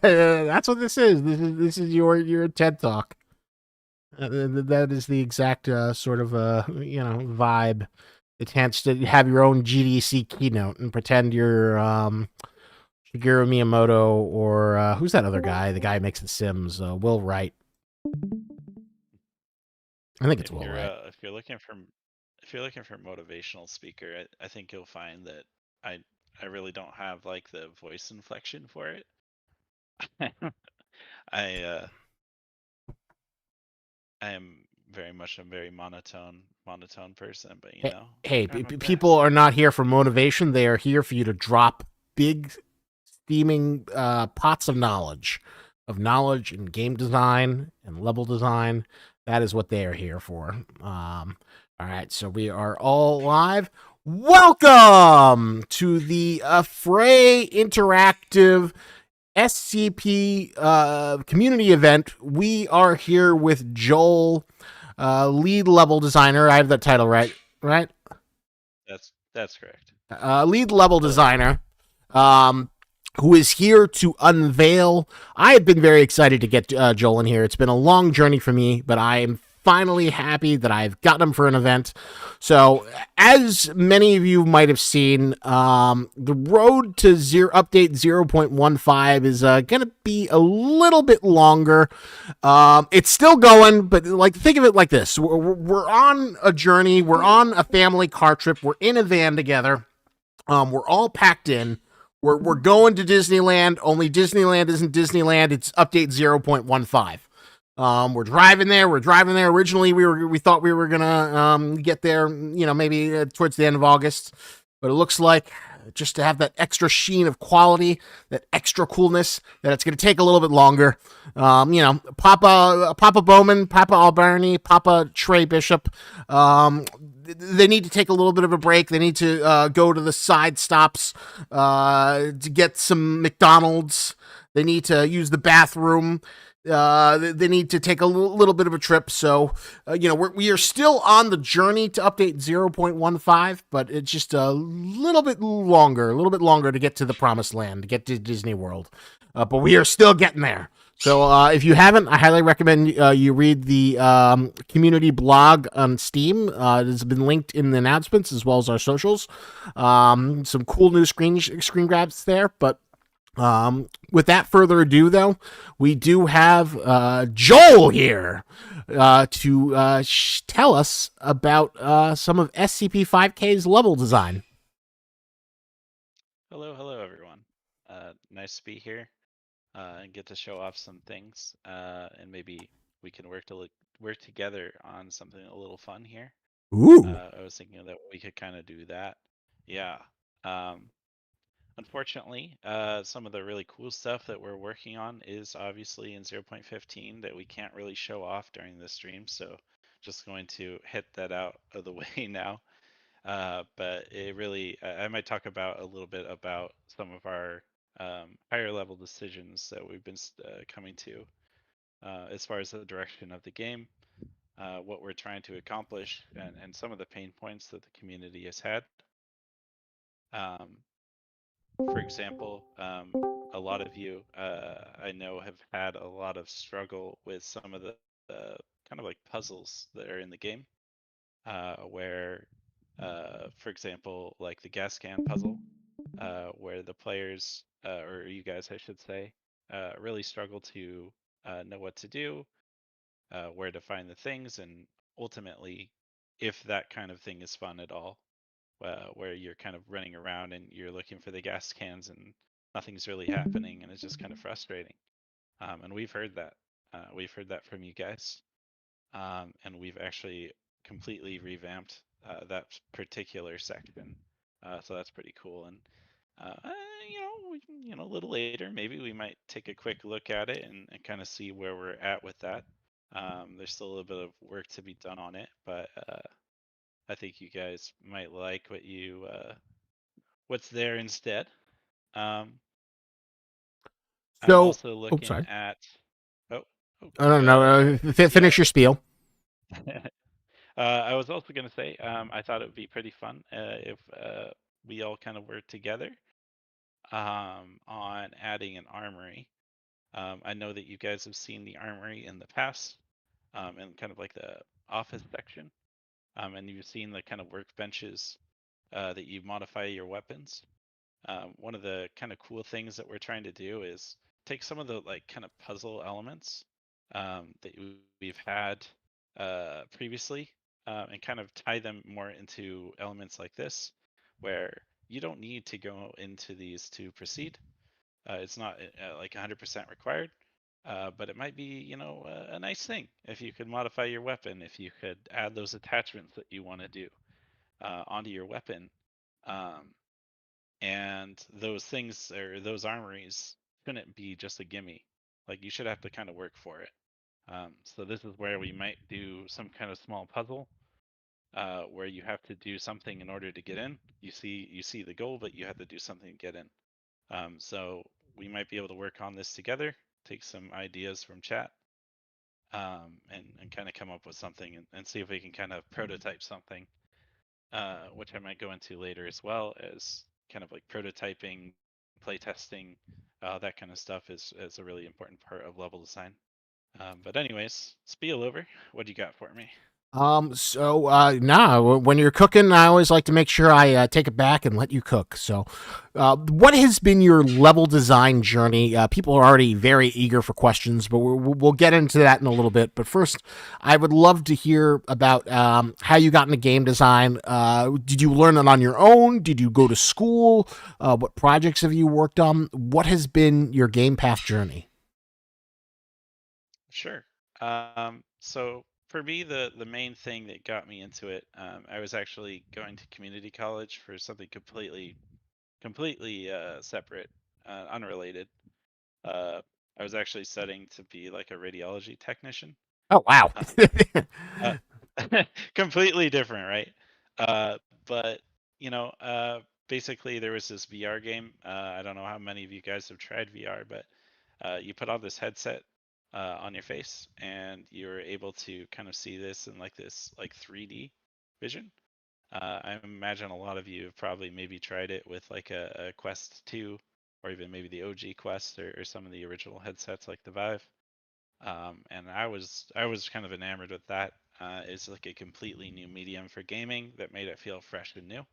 That's what this is. This is your TED talk. That is the exact sort of vibe. The chance to have your own GDC keynote and pretend you're Shigeru Miyamoto or who's that other guy? The guy who makes the Sims, Will Wright. I think it's If Will you're Wright. uh, if you're looking for if you're looking for a motivational speaker, I think you'll find that I I really don't have like the voice inflection for it. I I am very much a very monotone person, but Hey, I'm hey, trying my people best. are not here for motivation. They are here for you to drop big, steaming pots of knowledge in game design and level design. That is what they are here for. All right, so we are all live. Welcome to the Fray Interactive SCP community event. We are here with Joel, lead level designer. I have that title right, right? That's correct. Lead level Hello. designer, um, who is here to unveil. I have been very excited to get Joel in here. It's been a long journey for me, but I am finally happy that I've gotten him for an event. So, as many of you might have seen, the road to zero update 0.15 is going to be a little bit longer. It's still going, but like think of it like this: we're on a journey, we're on a family car trip, we're in a van together. We're all packed in. We're going to Disneyland. Only Disneyland isn't Disneyland. It's update 0.15. We're driving there. We're driving there. Originally, we thought we were gonna get there, maybe towards the end of August, but it looks like just to have that extra sheen of quality, that extra coolness, that it's gonna take a little bit longer. Papa Bowman, Papa Alberni, Papa Trey Bishop. They need to take a little bit of a break. They need to go to the side stops to get some McDonald's. They need to use the bathroom. They need to take a little bit of a trip. So, we are still on the journey to update 0.15, but it's just a little bit longer to get to the promised land, to get to Disney World. But we are still getting there. So if you haven't, I highly recommend you read the community blog on Steam. It has been linked in the announcements as well as our socials. Some cool new screen grabs there. But with that further ado, though, we do have Joel here to tell us about some of SCP-5K's level design. Hello everyone. Nice to be here and get to show off some things. And maybe we can work together on something a little fun here. Ooh. I was thinking that we could kind of do that. Yeah. Um, Unfortunately, some of the really cool stuff that we're working on is obviously in 0.15 that we can't really show off during the stream. So just going to hit that out of the way now. But it really, I might talk about a little bit about some of our higher level decisions that we've been coming to as far as the direction of the game, what we're trying to accomplish, and some of the pain points that the community has had. Um, for example, a lot of you I know have had a lot of struggle with some of the kind of like puzzles that are in the game, where, for example, like the gas can puzzle, where the players, or you guys, I should say, really struggle to know what to do, where to find the things, and ultimately, if that kind of thing is fun at all, where you're kind of running around and you're looking for the gas cans and nothing's really happening, and it's just kind of frustrating. And we've heard that. We've heard that from you guys. And we've actually completely revamped that particular section. So that's pretty cool. And a little later, maybe we might take a quick look at it and kind of see where we're at with that. There's still a little bit of work to be done on it, but I think you guys might like what's there instead. Um, I'm So, also oh, looking sorry. at. Oh, oh, I don't know. yeah. Finish your spiel. I was also gonna say, I thought it would be pretty fun if we all kind of work together. on adding an armory. I know that you guys have seen the armory in the past, in kind of like the office section, and you've seen the kind of workbenches that you modify your weapons. One of the kind of cool things that we're trying to do is take some of the like kind of puzzle elements that we've had previously, and kind of tie them more into elements like this, where you don't need to go into these to proceed. It's not like 100% required, but it might be, a nice thing if you could modify your weapon, if you could add those attachments that you want to do onto your weapon. Um, and those things or those armories shouldn't be just a gimme. Like you should have to kind of work for it. So this is where we might do some kind of small puzzle where you have to do something in order to get in. You see the goal, but you have to do something to get in. So we might be able to work on this together, take some ideas from chat, and kind of come up with something and see if we can kind of prototype something, which I might go into later as well, as kind of like prototyping, playtesting, that kind of stuff is a really important part of level design. But anyways, spiel over. What do you got for me? When you're cooking, I always like to make sure I take it back and let you cook. So, what has been your level design journey? People are already very eager for questions, but we'll get into that in a little bit. But first, I would love to hear about how you got into game design. Did you learn it on your own? Did you go to school? What projects have you worked on? What has been your game path journey? Sure. So for me, the main thing that got me into it, I was actually going to community college for something completely separate, unrelated. Uh, I was actually studying to be like a radiology technician. Oh wow! Um, uh, completely different, right? Uh, but basically there was this VR game. I don't know how many of you guys have tried VR, but you put on this headset on your face, and you're able to kind of see this in like this like 3D vision. I imagine a lot of you have probably maybe tried it with like a Quest 2, or even maybe the OG Quest, or some of the original headsets like the Vive. And I was kind of enamored with that. It's like a completely new medium for gaming that made it feel fresh and new.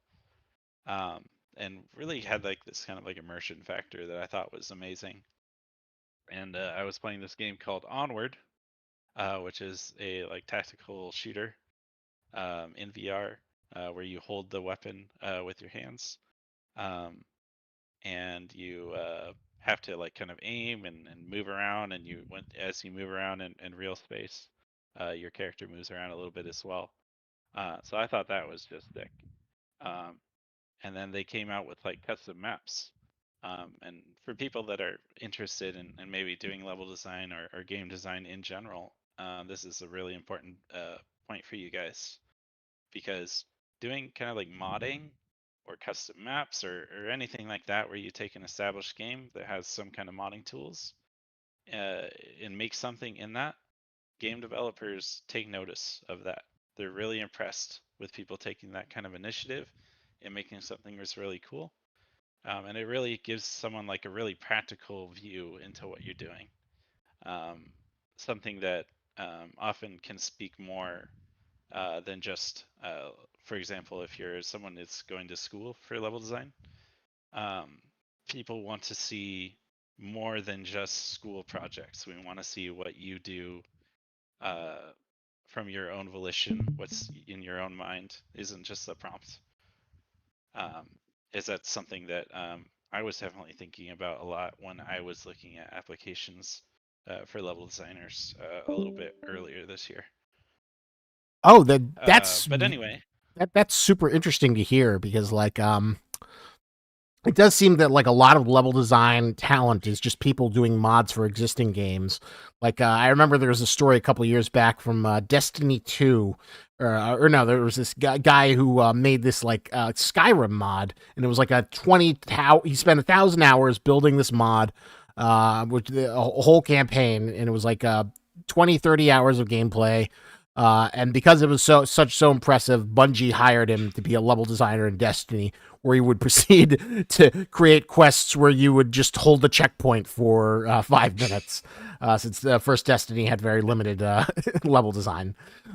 Um, and really had like this kind of like immersion factor that I thought was amazing. And I was playing this game called Onward, which is a like tactical shooter in VR, where you hold the weapon with your hands, um, and you have to like kind of aim and move around, and as you move around in real space, your character moves around a little bit as well. So I thought that was just sick. Um, and then they came out with like custom maps. And for people that are interested in maybe doing level design or game design in general, this is a really important point for you guys, because doing kind of like modding or custom maps or anything like that, where you take an established game that has some kind of modding tools and make something in that, game developers take notice of that. They're really impressed with people taking that kind of initiative and making something that's really cool. And it really gives someone like a really practical view into what you're doing. Um, Something that often can speak more than just, for example, if you're someone that's going to school for level design, um, people want to see more than just school projects. We want to see what you do uh, from your own volition, what's in your own mind, isn't just a prompt. Um, is that something that I was definitely thinking about a lot when I was looking at applications for level designers a little bit earlier this year. Oh, that's But anyway, that's super interesting to hear because it does seem that like a lot of level design talent is just people doing mods for existing games. Like I remember there was a story a couple years back from Destiny 2, or no, there was this guy who made this like Skyrim mod, and it was like a he spent 1,000 hours building this mod, which a whole campaign, and it was like 20, 30 hours of gameplay. And because it was so impressive, Bungie hired him to be a level designer in Destiny, where he would proceed to create quests where you would just hold the checkpoint for 5 minutes. Since the first Destiny had very limited level design,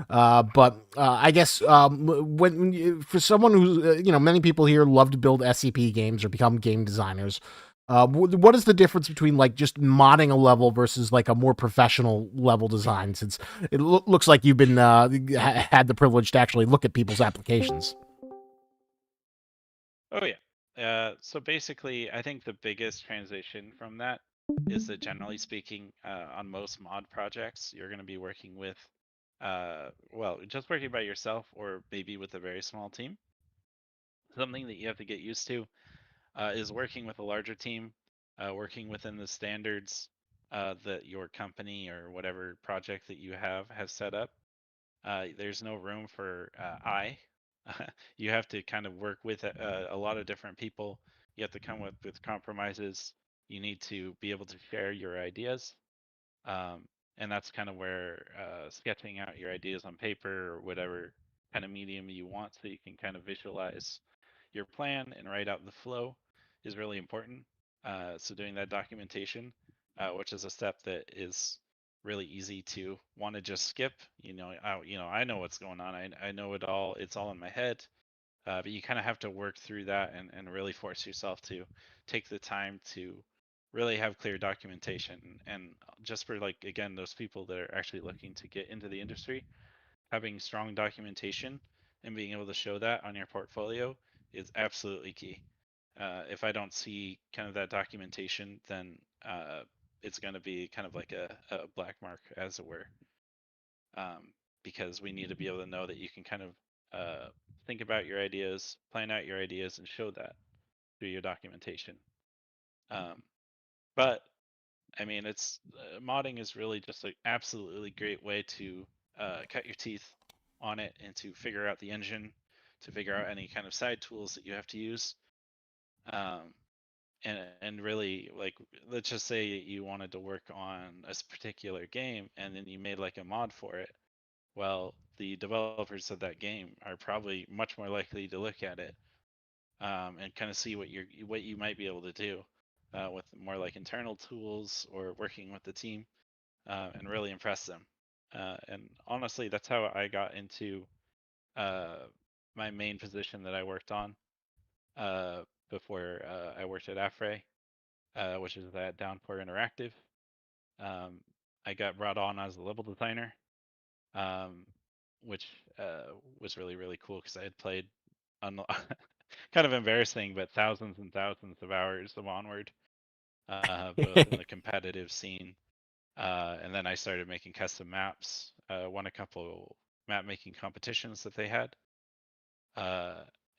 but I guess for someone who's many people here love to build SCP games or become game designers. What is the difference between like just modding a level versus like a more professional level design? Since it looks like you've been had the privilege to actually look at people's applications. Oh yeah. So basically, I think the biggest transition from that is that generally speaking, on most mod projects, you're going to be working with, well, just working by yourself or maybe with a very small team. Something that you have to get used to is working with a larger team, working within the standards that your company or whatever project that you have has set up. There's no room for I. You have to kind of work with a lot of different people. You have to come with compromises. You need to be able to share your ideas. Um, and that's kind of where sketching out your ideas on paper or whatever kind of medium you want so you can kind of visualize your plan and write out the flow is really important. So doing that documentation, which is a step that is really easy to want to just skip. I know what's going on. I know it all. It's all in my head. But you kind of have to work through that and really force yourself to take the time to really have clear documentation. And just for like again those people that are actually looking to get into the industry, having strong documentation and being able to show that on your portfolio is absolutely key. If I don't see kind of that documentation, then it's going to be kind of like a black mark, as it were, because we need to be able to know that you can kind of think about your ideas, plan out your ideas, and show that through your documentation. Um, but I mean, it's modding is really just an absolutely great way to cut your teeth on it and to figure out the engine, to figure out any kind of side tools that you have to use. Um, and really, like, let's just say you wanted to work on a particular game and then you made like a mod for it. Well, the developers of that game are probably much more likely to look at it and kind of see what you might be able to do with more like internal tools or working with the team and really impress them. And honestly, that's how I got into uh, my main position that I worked on uh, before I worked at Affray, which is at Downpour Interactive. Um, I got brought on as a level designer, um, which was really, really cool because I had played kind of embarrassing, but thousands and thousands of hours of Onward, both in the competitive scene. And then I started making custom maps, won a couple map making competitions that they had.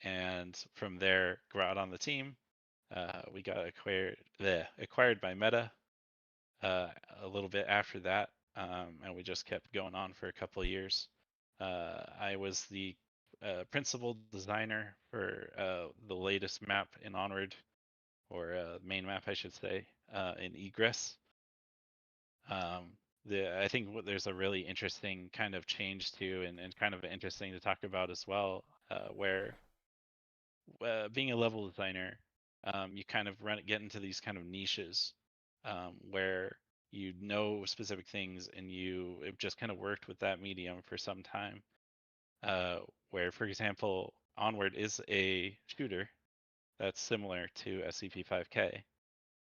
And from there, grew out on the team. We got acquired by Meta a little bit after that, and we just kept going on for a couple of years. I was the principal designer for the latest map in Onward, or main map, I should say, in Egress. I think there's a really interesting kind of change too, and kind of interesting to talk about as well, where being a level designer, you kind of get into these kind of niches where you know specific things and you have just kind of worked with that medium for some time. Uh, where, for example, Onward is a shooter that's similar to SCP-5K,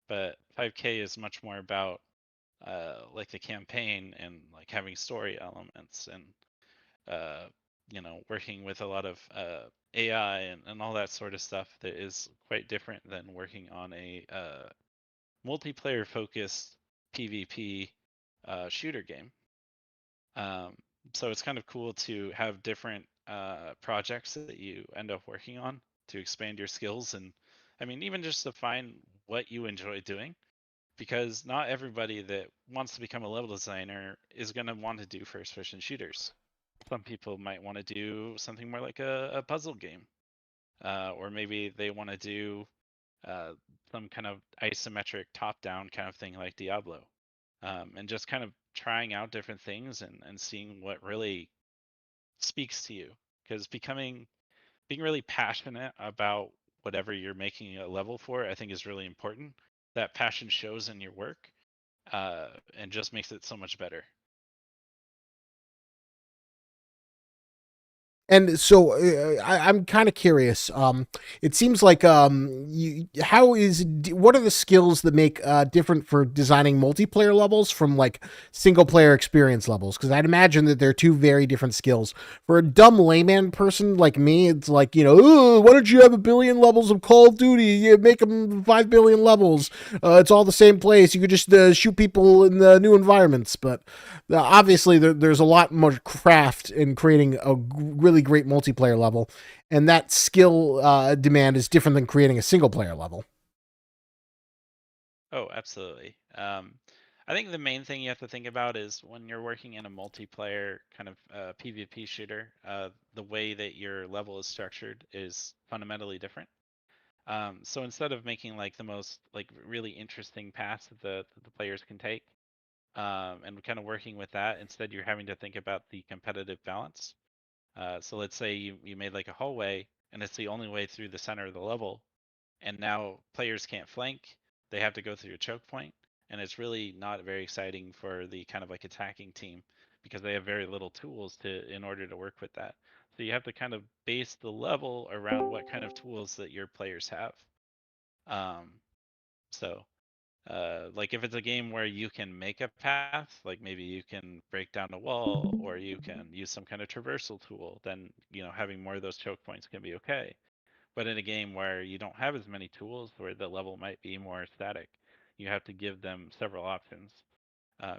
but 5K is much more about like the campaign and like having story elements and uh, working with a lot of AI and all that sort of stuff that is quite different than working on a multiplayer focused PvP shooter game. Um, so it's kind of cool to have different projects that you end up working on to expand your skills and I mean even just to find what you enjoy doing because not everybody that wants to become a level designer is going to want to do first person shooters. Some people might want to do something more like a puzzle game, or maybe they want to do uh, some kind of isometric top down kind of thing like Diablo, and just kind of trying out different things and seeing what really speaks to you, because being really passionate about whatever you're making a level for, I think is really important. That passion shows in your work, and just makes it so much better. And so I'm kind of curious. It seems like what are the skills that make different for designing multiplayer levels from like single player experience levels? Because I'd imagine that they're two very different skills. For a dumb layman person like me, it's like, why don't you have a billion levels of Call of Duty? You make them 5 billion levels. It's all the same place. You could just shoot people in the new environments. But obviously there's a lot more craft in creating a really great multiplayer level, and that skill demand is different than creating a single player level. Oh, absolutely. I think the main thing you have to think about is when you're working in a multiplayer kind of PvP shooter, the way that your level is structured is fundamentally different. So instead of making like the most like really interesting paths that the players can take, and kind of working with that, instead you're having to think about the competitive balance. So let's say you made like a hallway and it's the only way through the center of the level, and now players can't flank. They have to go through a choke point, and it's really not very exciting for the kind of like attacking team, because they have very little tools in order to work with that. So you have to kind of base the level around what kind of tools that your players have. Um, so like if it's a game where you can make a path, like maybe you can break down a wall or you can use some kind of traversal tool, then having more of those choke points can be okay. But in a game where you don't have as many tools, where the level might be more static, you have to give them several options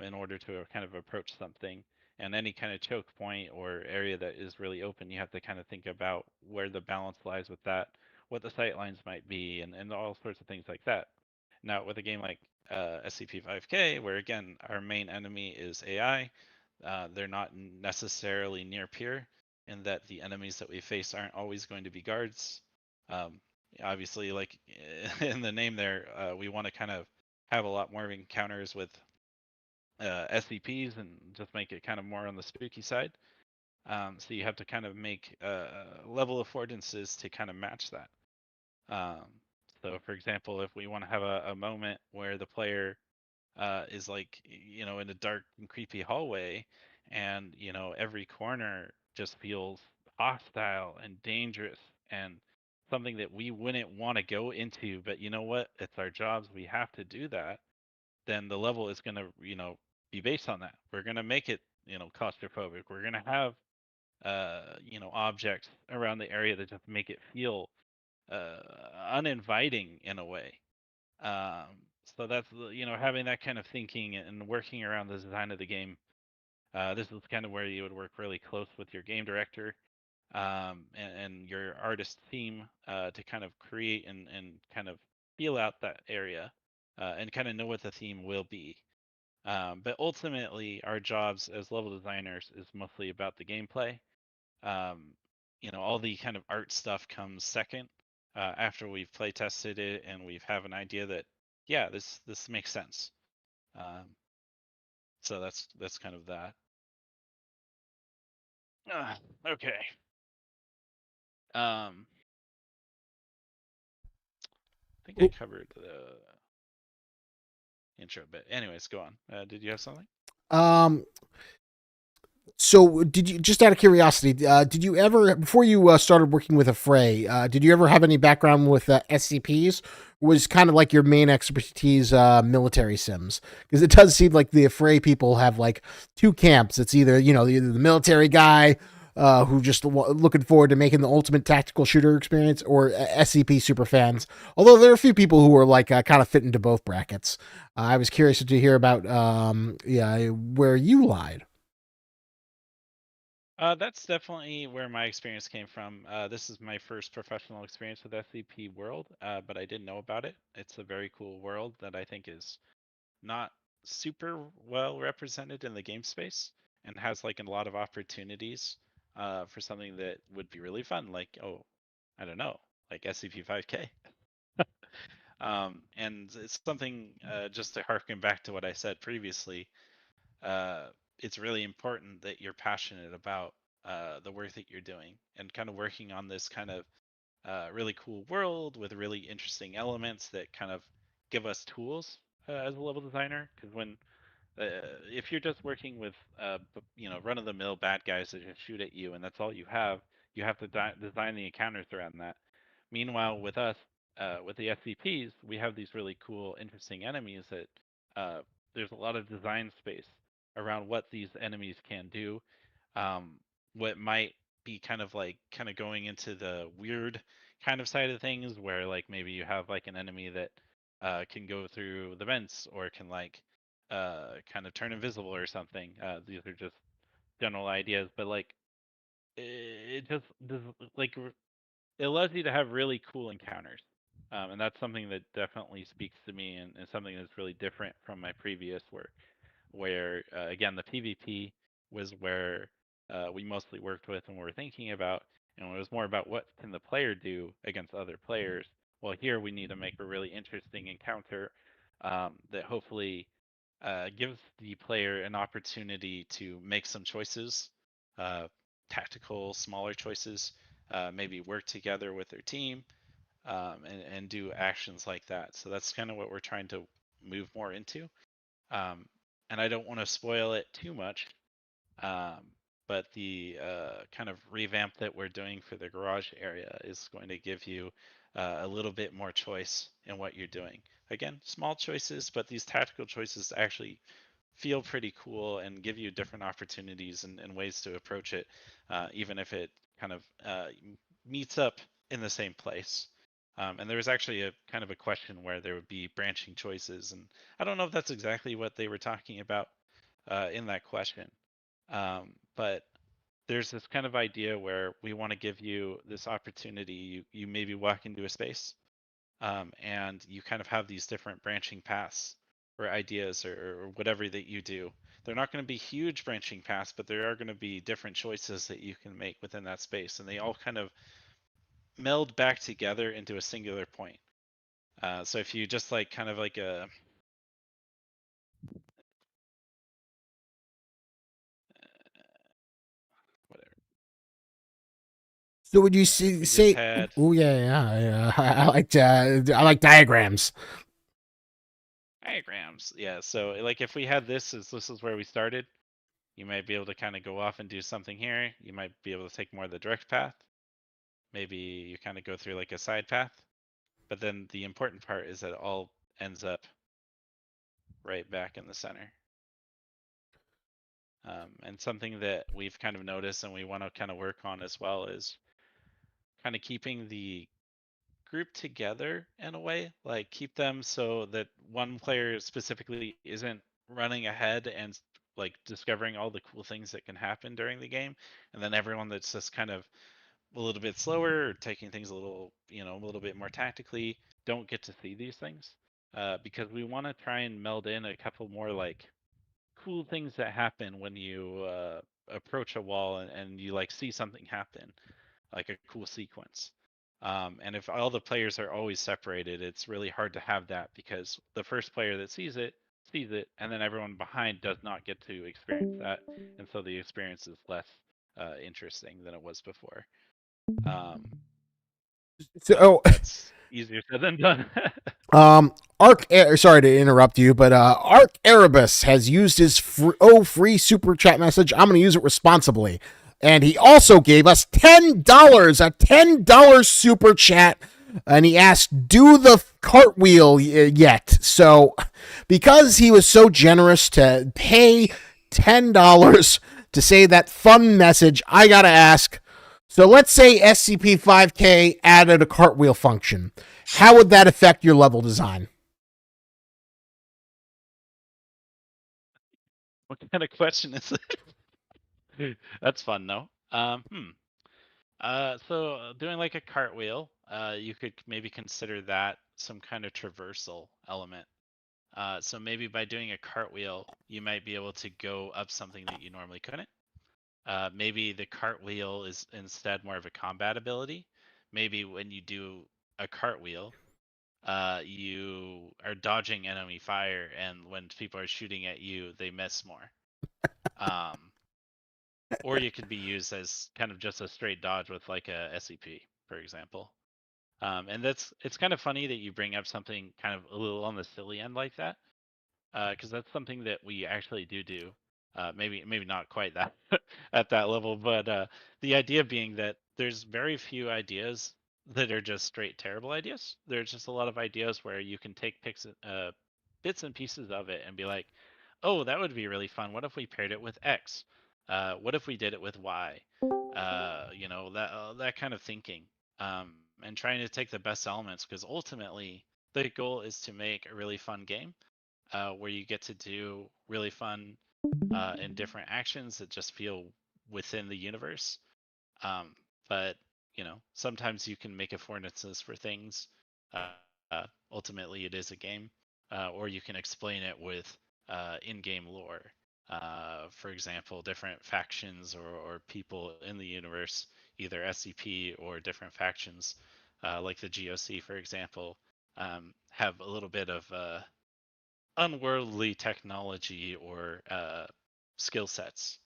in order to kind of approach something. And any kind of choke point or area that is really open, you have to kind of think about where the balance lies with that, what the sight lines might be, and all sorts of things like that. Now, with a game like SCP-5K, where again our main enemy is AI, they're not necessarily near peer, in that the enemies that we face aren't always going to be guards. Um, Obviously, like in the name there, we want to kind of have a lot more encounters with SCPs and just make it kind of more on the spooky side. So you have to kind of make level affordances to kind of match that. Um, so, for example, if we want to have a moment where the player is like, in a dark and creepy hallway, and every corner just feels hostile and dangerous and something that we wouldn't want to go into, but you know what? It's our jobs. We have to do that. Then the level is going to, be based on that. We're going to make it, claustrophobic. We're going to have, objects around the area that just make it feel uh, uninviting in a way. Um, so that's having that kind of thinking and working around the design of the game. This is kind of where you would work really close with your game director, and your artist team, to kind of create and kind of feel out that area, and kind of know what the theme will be. But ultimately, our jobs as level designers is mostly about the gameplay. Um, all the kind of art stuff comes second, after we've play tested it and we've have an idea that, yeah, this makes sense. Um, so that's kind of that. Okay. I think I covered the intro bit. Anyways, go on. Did you have something? Um, so, did you, just out of curiosity, did you ever, before you started working with Affray, did you ever have any background with SCPs? Was kind of like your main expertise military sims? Because it does seem like the Affray people have like two camps. It's either the military guy who just looking forward to making the ultimate tactical shooter experience, or SCP super fans. Although there are a few people who are like kind of fit into both brackets. I was curious to hear about yeah, where you lied. That's definitely where my experience came from. This is my first professional experience with SCP World, but I didn't know about it. It's a very cool world that I think is not super well represented in the game space, and has like a lot of opportunities for something that would be really fun, like, oh, I don't know, like SCP-5K. And it's something, just to harken back to what I said previously. uh, it's really important that you're passionate about the work that you're doing, and kind of working on this kind of really cool world with really interesting elements that kind of give us tools as a level designer. Because when if you're just working with run of the mill bad guys that just shoot at you and that's all you have to design the encounters around that. Meanwhile, with us, with the SCPs, we have these really cool, interesting enemies that there's a lot of design space around what these enemies can do. Um, what might be kind of going into the weird kind of side of things, where like maybe you have like an enemy that can go through the vents or can like kind of turn invisible or something. These are just general ideas, but like it just does like it allows you to have really cool encounters. And that's something that definitely speaks to me and something that's really different from my previous work, where again the PvP was where we mostly worked with and were thinking about, and it was more about what can the player do against other players. Well, here we need to make a really interesting encounter that hopefully gives the player an opportunity to make some choices, uh, tactical, smaller choices, maybe work together with their team, and do actions like that. So that's kind of what we're trying to move more into. Um, and I don't want to spoil it too much, um, but the kind of revamp that we're doing for the garage area is going to give you a little bit more choice in what you're doing. Again, small choices, but these tactical choices actually feel pretty cool and give you different opportunities and ways to approach it, even if it kind of meets up in the same place. And there was actually a kind of a question where there would be branching choices, and I don't know if that's exactly what they were talking about in that question, but there's this kind of idea where we want to give you this opportunity. You maybe walk into a space, and you kind of have these different branching paths or ideas or whatever that you do. They're not going to be huge branching paths, but there are going to be different choices that you can make within that space, and they all kind of meld back together into a singular point. So if you just like kind of like a whatever, So would you if see, we just say? had Oh yeah. I like diagrams. diagrams, yeah. So like if we had this is where we started, you might be able to kind of go off and do something here. You might be able to take more of the direct path. Maybe you kind of go through like a side path. But then the important part is that it all ends up right back in the center. And something that we've kind of noticed and we want to kind of work on as well is kind of keeping the group together in a way, like keep them so that one player specifically isn't running ahead and like discovering all the cool things that can happen during the game, and then everyone that's just kind of a little bit slower or taking things a little, a little bit more tactically, don't get to see these things. Because we want to try and meld in a couple more like cool things that happen when you approach a wall and you like see something happen, like a cool sequence. And if all the players are always separated, it's really hard to have that because the first player that sees it, and then everyone behind does not get to experience that, and so the experience is less interesting than it was before. Um, So, that's easier said than done. Sorry to interrupt you, but Arc Erebus has used his free super chat message. I'm going to use it responsibly. And he also gave us $10, a $10 super chat. And he asked, do the cartwheel yet? So, because he was so generous to pay $10 to say that fun message, I got to ask, so let's say SCP 5K added a cartwheel function. How would that affect your level design? What kind of question is it? That's fun though. So doing like a cartwheel, you could maybe consider that some kind of traversal element. So maybe by doing a cartwheel, you might be able to go up something that you normally couldn't. Maybe the cartwheel is instead more of a combat ability. Maybe when you do a cartwheel, you are dodging enemy fire, and when people are shooting at you, they miss more. Um, or you could be used as kind of just a straight dodge with like a SCP, for example. And it's kind of funny that you bring up something kind of a little on the silly end like that, because that's something that we actually do. Maybe not quite that at that level, but the idea being that there's very few ideas that are just straight terrible ideas. There's just a lot of ideas where you can take bits and pieces of it and be like, oh, that would be really fun. What if we paired it with X? What if we did it with Y? That kind of thinking, and trying to take the best elements, because ultimately the goal is to make a really fun game where you get to do really fun and different actions that just feel within the universe. But sometimes you can make affordances for things. Ultimately, it is a game, or you can explain it with in-game lore. For example, different factions or people in the universe, either SCP or different factions, like the GOC, for example, have a little bit of unworldly technology or skill sets.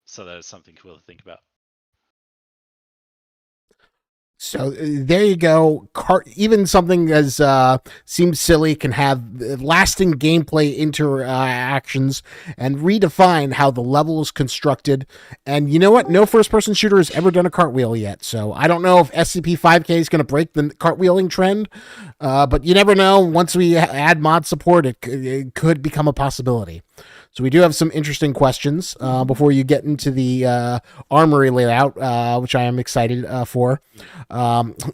So that is something cool to think about. So there you go. Even something as seems silly can have lasting gameplay interactions and redefine how the level is constructed. And you know what? No first-person shooter has ever done a cartwheel yet. So I don't know if SCP-5K is going to break the cartwheeling trend, but you never know. Once we add mod support, it could become a possibility. So we do have some interesting questions before you get into the armory layout, which I am excited for.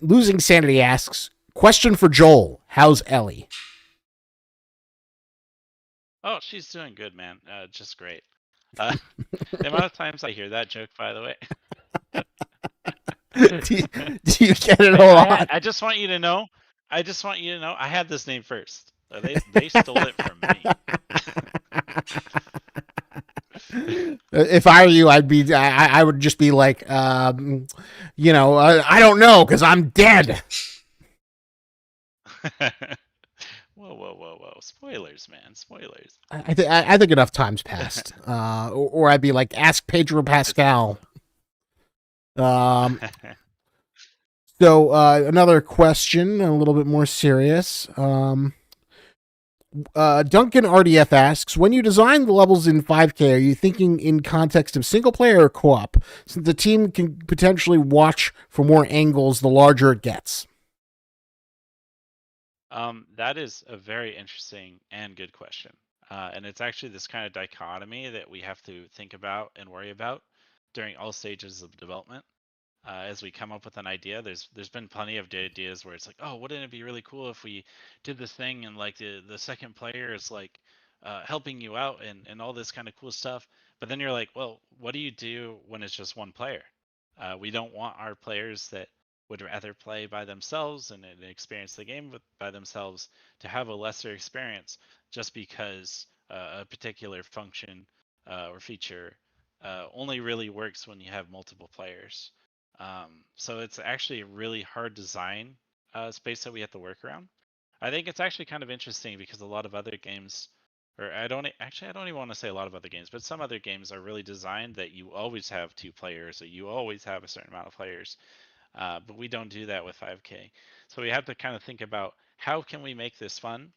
Losing Sanity asks, question for Joel. How's Ellie? Oh, she's doing good, man. Just great. The amount of times I hear that joke, by the way. Do you get it a lot? I just want you to know. I just want you to know. I had this name first. They stole it from me. If I were you, I would just be like, I don't know because I'm dead. Whoa! Spoilers, man! Spoilers. I think enough times passed. Or I'd be like, ask Pedro Pascal. Um, so another question, a little bit more serious. Duncan RDF asks, when you design the levels in 5K, are you thinking in context of single player or co-op? Since the team can potentially watch for more angles the larger it gets. That is a very interesting and good question. And it's actually this kind of dichotomy that we have to think about and worry about during all stages of development. As we come up with an idea, there's been plenty of ideas where it's like, oh, wouldn't it be really cool if we did this thing and like the second player is like helping you out and all this kind of cool stuff. But then you're like, well, what do you do when it's just one player? We don't want our players that would rather play by themselves and experience the game by themselves to have a lesser experience just because a particular function or feature only really works when you have multiple players. So it's actually a really hard design space that we have to work around. I think it's actually kind of interesting because a lot of other games, or I don't even want to say a lot of other games, but some other games are really designed that you always have two players, or you always have a certain amount of players. But we don't do that with 5K. So we have to kind of think about how can we make this fun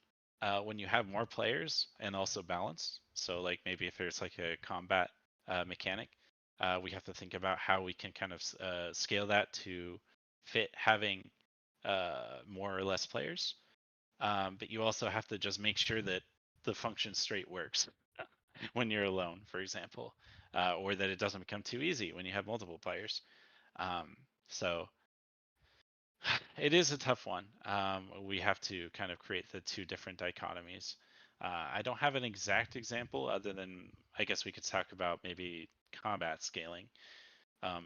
when you have more players and also balanced. So like maybe if there's like a combat mechanic, we have to think about how we can kind of scale that to fit having more or less players. But you also have to just make sure that the function straight works when you're alone, for example, or that it doesn't become too easy when you have multiple players. So it is a tough one. We have to kind of create the two different dichotomies. I don't have an exact example other than I guess we could talk about maybe combat scaling.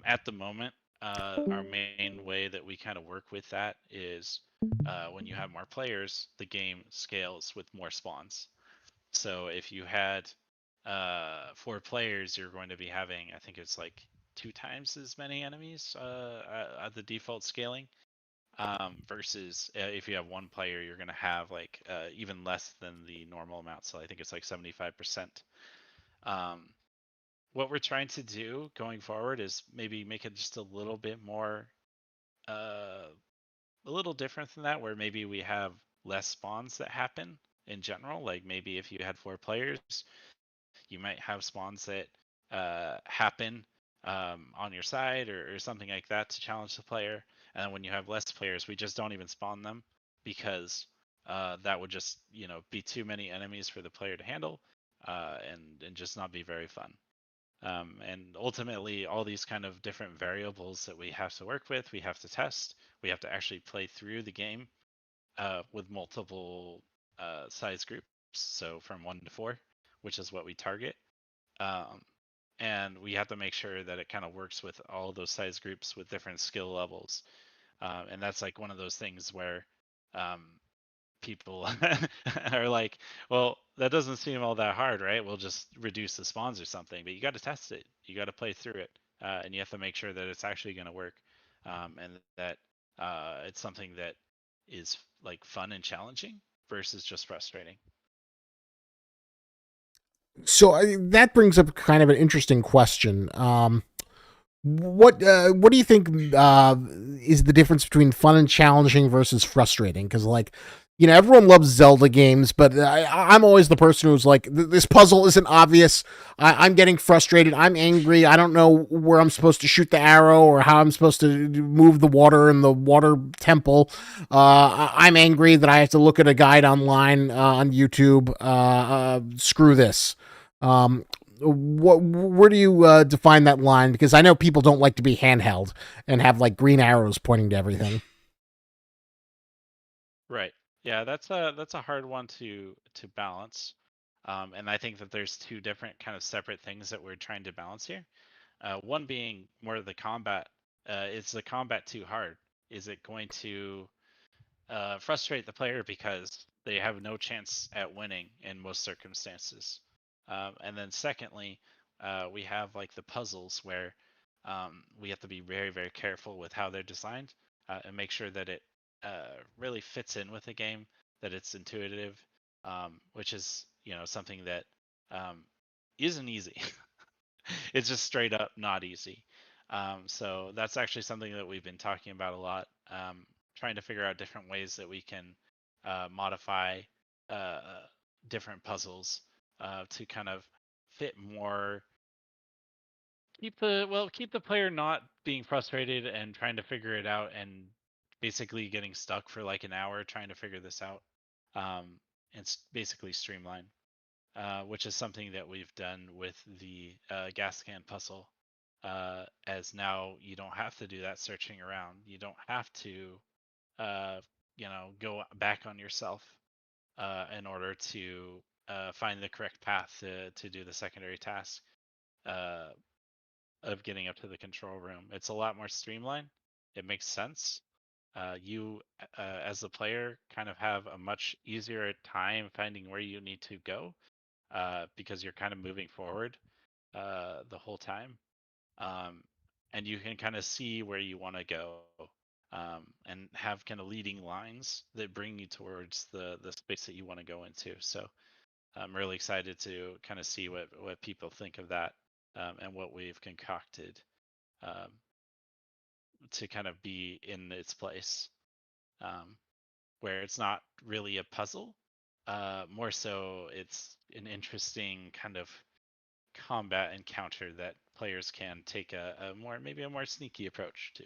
At the moment, our main way that we kind of work with that is when you have more players, the game scales with more spawns. So if you had 4 players, you're going to be having, I think it's like 2 times as many enemies at the default scaling. Versus if you have 1 player, you're going to have like even less than the normal amount. So I think it's like 75%. Um, what we're trying to do going forward is maybe make it just a little bit more, a little different than that, where maybe we have less spawns that happen in general. Like maybe if you had 4 players, you might have spawns that happen on your side or something like that to challenge the player. And then when you have less players, we just don't even spawn them because that would just be too many enemies for the player to handle, and just not be very fun. And ultimately, all these kind of different variables that we have to work with, we have to test, we have to actually play through the game with multiple size groups. So from 1 to 4, which is what we target. Um, and we have to make sure that it kind of works with all those size groups with different skill levels. And that's like one of those things where um, people are like, well, that doesn't seem all that hard, right? We'll just reduce the spawns or something. But you got to test it. You got to play through it. And you have to make sure that it's actually going to work, and that it's something that is like fun and challenging versus just frustrating. So that brings up kind of an interesting question. What do you think is the difference between fun and challenging versus frustrating? Because like, everyone loves Zelda games, but I'm always the person who's like, this puzzle isn't obvious. I'm getting frustrated. I'm angry. I don't know where I'm supposed to shoot the arrow or how I'm supposed to move the water in the water temple. I'm angry that I have to look at a guide online on YouTube. Screw this. Where do you define that line? Because I know people don't like to be handheld and have like green arrows pointing to everything. Right. Yeah, that's a hard one to balance. And I think that there's two different kind of separate things that we're trying to balance here. One being more of the combat. Is the combat too hard? Is it going to frustrate the player because they have no chance at winning in most circumstances? And then secondly, we have like the puzzles where we have to be very, very careful with how they're designed, and make sure that it really fits in with the game, that it's intuitive, which is something that um, isn't easy. It's just straight up not easy. So that's actually something that we've been talking about a lot, trying to figure out different ways that we can modify uh, different puzzles to kind of fit more, keep the player not being frustrated and trying to figure it out and basically getting stuck for like an hour trying to figure this out, and basically streamline, which is something that we've done with the gas can puzzle. As now you don't have to do that searching around. You don't have to, uh, go back on yourself in order to find the correct path to do the secondary task uh, of getting up to the control room. It's a lot more streamlined. It makes sense. You, as a player, kind of have a much easier time finding where you need to go, because you're kind of moving forward the whole time, um, and you can kind of see where you want to go, and have kind of leading lines that bring you towards the space that you want to go into. So I'm really excited to kind of see what people think of that, and what we've concocted um, to kind of be in its place, um, where it's not really a puzzle. More so, it's an interesting kind of combat encounter that players can take a more, maybe a more sneaky approach to.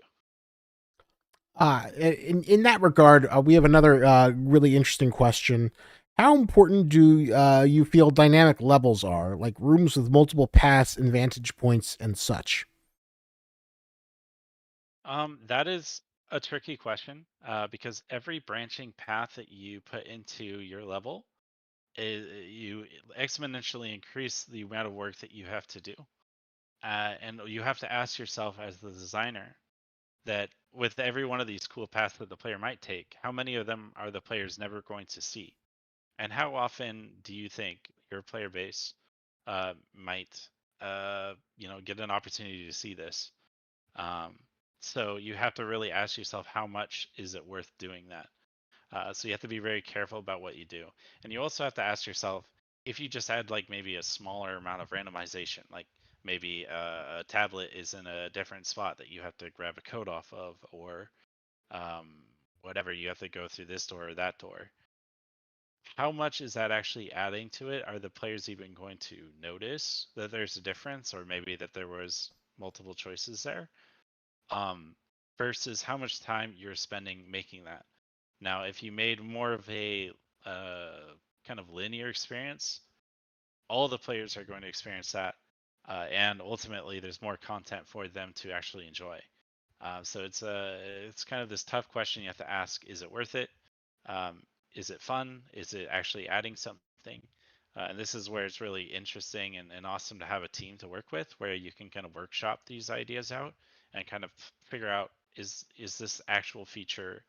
In that regard, we have another really interesting question. How important do you feel dynamic levels are, like rooms with multiple paths and vantage points and such? That is a tricky question, because every branching path that you put into your level, you exponentially increase the amount of work that you have to do. And you have to ask yourself as the designer that with every one of these cool paths that the player might take, how many of them are the players never going to see? And how often do you think your player base might get an opportunity to see this? Um, so you have to really ask yourself, how much is it worth doing that? So you have to be very careful about what you do. And you also have to ask yourself, if you just had like maybe a smaller amount of randomization, like maybe a tablet is in a different spot that you have to grab a code off of, or whatever, you have to go through this door or that door. How much is that actually adding to it? Are the players even going to notice that there's a difference, or maybe that there was multiple choices there? Versus how much time you're spending making that. Now, if you made more of a kind of linear experience, all the players are going to experience that, and ultimately, there's more content for them to actually enjoy. So it's kind of this tough question you have to ask: is it worth it? Is it fun? Is it actually adding something? And this is where it's really interesting and awesome to have a team to work with, where you can kind of workshop these ideas out and kind of figure out, is this actual feature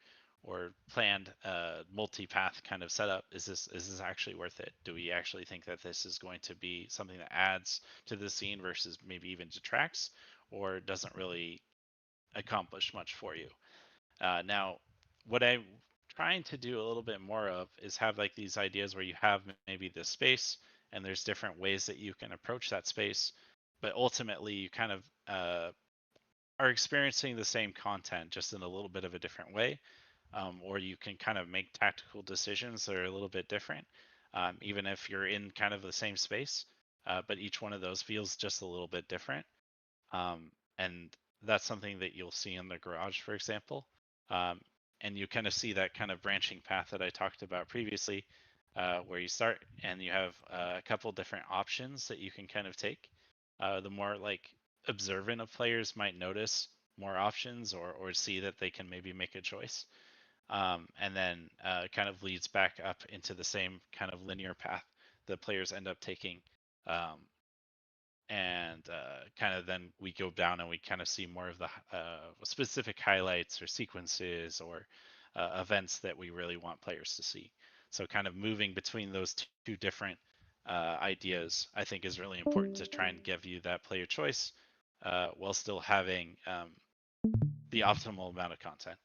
or planned multi-path kind of setup, is this actually worth it? Do we actually think that this is going to be something that adds to the scene versus maybe even detracts, or doesn't really accomplish much for you? Now, what I'm trying to do a little bit more of is have like these ideas where you have maybe this space and there's different ways that you can approach that space, but ultimately you kind of are experiencing the same content just in a little bit of a different way. Or you can kind of make tactical decisions that are a little bit different, even if you're in kind of the same space, but each one of those feels just a little bit different. And that's something that you'll see in the garage, for example. Um, and you kind of see that kind of branching path that I talked about previously, where you start and you have a couple different options that you can kind of take. The more like observant of players might notice more options, or see that they can maybe make a choice. And then kind of leads back up into the same kind of linear path the players end up taking. Um, and kind of then we go down and we kind of see more of the specific highlights or sequences or events that we really want players to see. So kind of moving between those two different ideas, I think, is really important to try and give you that player choice while still having the optimal amount of content.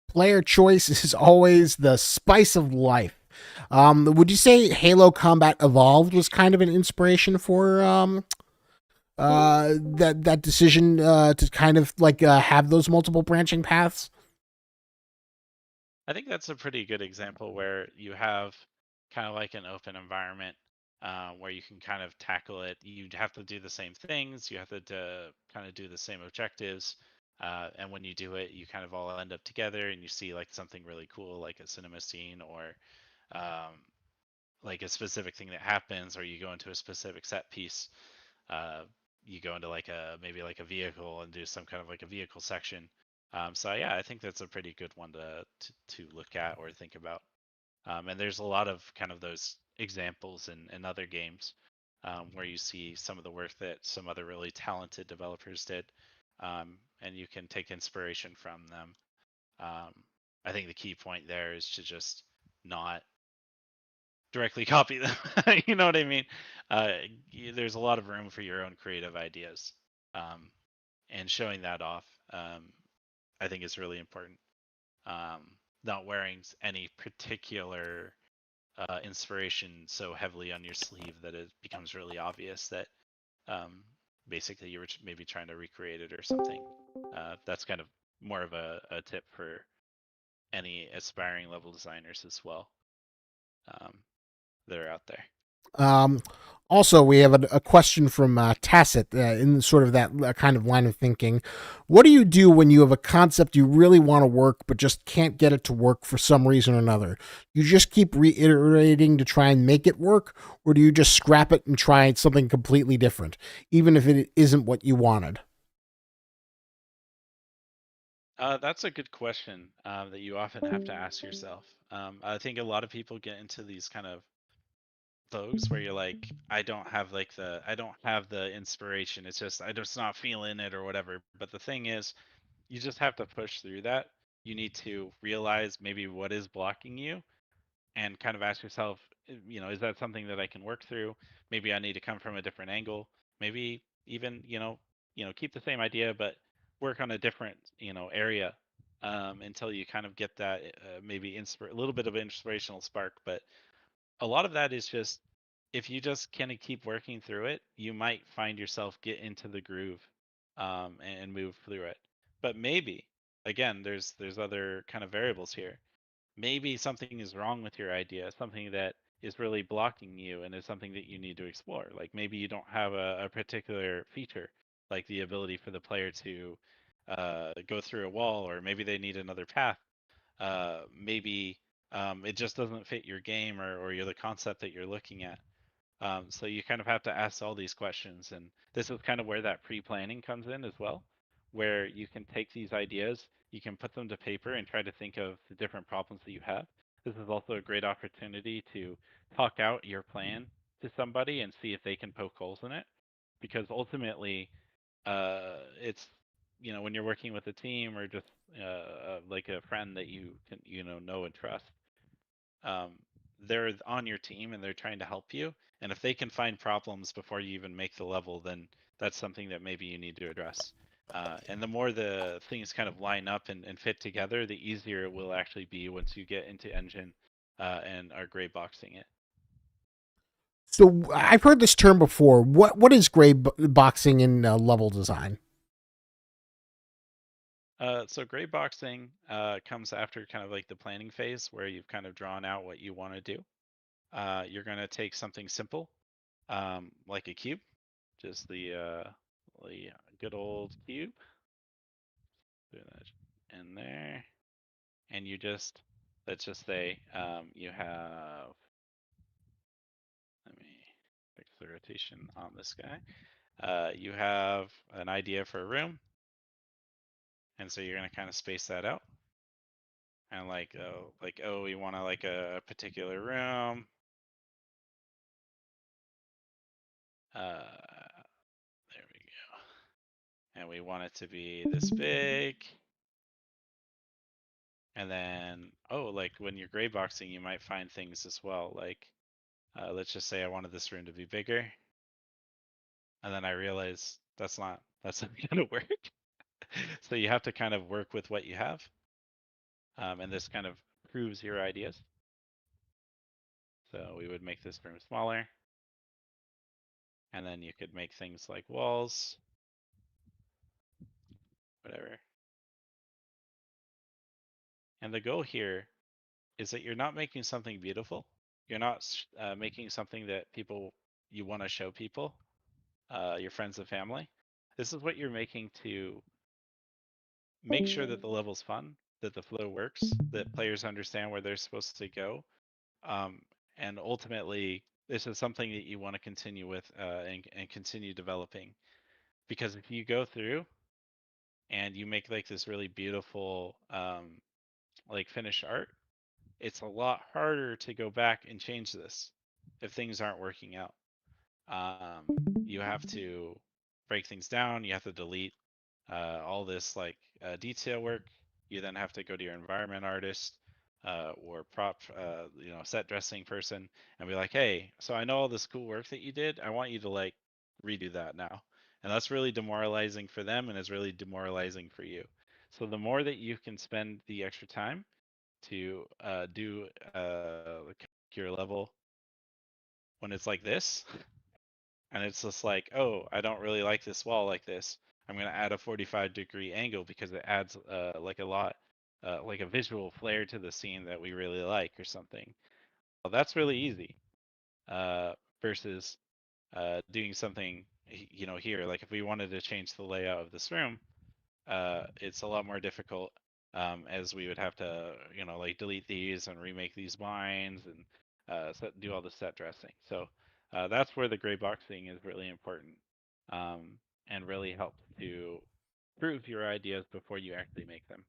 Player choice is always the spice of life. Would you say Halo Combat Evolved was kind of an inspiration for that decision to kind of like have those multiple branching paths? I think that's a pretty good example where you have kind of like an open environment where you can kind of tackle it. You have to do the same things, you have to kind of do the same objectives. And when you do it, you kind of all end up together and you see like something really cool, like a cinema scene, or um, like a specific thing that happens, or you go into a specific set piece. Uh, you go into like a maybe like a vehicle and do some kind of like a vehicle section. So yeah, I think that's a pretty good one to look at or think about. And there's a lot of kind of those examples in other games where you see some of the work that some other really talented developers did, and you can take inspiration from them. Um, I think the key point there is to just not directly copy them. You know what I mean? There's a lot of room for your own creative ideas, um, and showing that off, I think, is really important. Not wearing any particular inspiration so heavily on your sleeve that it becomes really obvious that um, basically you were maybe trying to recreate it or something. That's kind of more of a tip for any aspiring level designers as well, um, that are out there. Um, Also, we have a question from Tacit in sort of that kind of line of thinking. What do you do when you have a concept you really want to work but just can't get it to work for some reason or another? You just keep reiterating to try and make it work, or do you just scrap it and try something completely different, even if it isn't what you wanted? That's a good question that you often have to ask yourself. I think a lot of people get into these kind of vogues where you're like, I don't have the inspiration. It's just I just not feeling it or whatever. But the thing is, you just have to push through that. You need to realize maybe what is blocking you and kind of ask yourself, is that something that I can work through? Maybe I need to come from a different angle. Maybe even, keep the same idea but work on a different, area, until you kind of get that maybe a little bit of an inspirational spark. But a lot of that is just if you just kind of keep working through it, you might find yourself get into the groove, and move through it. But maybe, again, there's other kind of variables here. Maybe something is wrong with your idea, something that is really blocking you and is something that you need to explore. Like maybe you don't have a particular feature, like the ability for the player to go through a wall, or maybe they need another path. Maybe it just doesn't fit your game, or you're the concept that you're looking at. So you kind of have to ask all these questions, and this is kind of where that pre-planning comes in as well, where you can take these ideas, you can put them to paper and try to think of the different problems that you have. This is also a great opportunity to talk out your plan to somebody and see if they can poke holes in it, because ultimately, it's when you're working with a team or just like a friend that you can know and trust, um, they're on your team and they're trying to help you. And if they can find problems before you even make the level, then that's something that maybe you need to address. And the more the things kind of line up and fit together, the easier it will actually be once you get into Engine and are gray boxing it. So I've heard this term before. What is gray boxing in level design? So gray boxing comes after kind of like the planning phase where you've kind of drawn out what you want to do. You're going to take something simple, like a cube, just the good old cube. Do that in there, and let's just say you have. Let me fix the rotation on this guy. You have an idea for a room, and so you're going to kind of space that out. And oh, we want like a particular room. There we go. And we want it to be this big. And then, like when you're gray boxing, you might find things as well. Like, let's just say I wanted this room to be bigger. And then I realize that's not going to work. So you have to kind of work with what you have. And this kind of proves your ideas. So we would make this room smaller. And then you could make things like walls, whatever. And the goal here is that you're not making something beautiful. You're not making something that you want to show people, your friends and family. This is what you're making to make sure that the level's fun, that the flow works, that players understand where they're supposed to go. And ultimately, this is something that you want to continue with and continue developing. Because if you go through and you make like this really beautiful like finished art, it's a lot harder to go back and change this if things aren't working out. You have to break things down. You have to delete all this like detail work. You then have to go to your environment artist or prop, set dressing person and be like, hey, so I know all this cool work that you did. I want you to like redo that now. And that's really demoralizing for them and is really demoralizing for you. So the more that you can spend the extra time to do your level when it's like this, and it's just like, oh, I don't really like this wall like this. I'm going to add a 45-degree angle because it adds like a lot, like a visual flair to the scene that we really like or something. Well, that's really easy versus doing something, here. Like if we wanted to change the layout of this room, it's a lot more difficult as we would have to, like delete these and remake these lines and do all the set dressing. So that's where the gray boxing is really important and really helps to prove your ideas before you actually make them.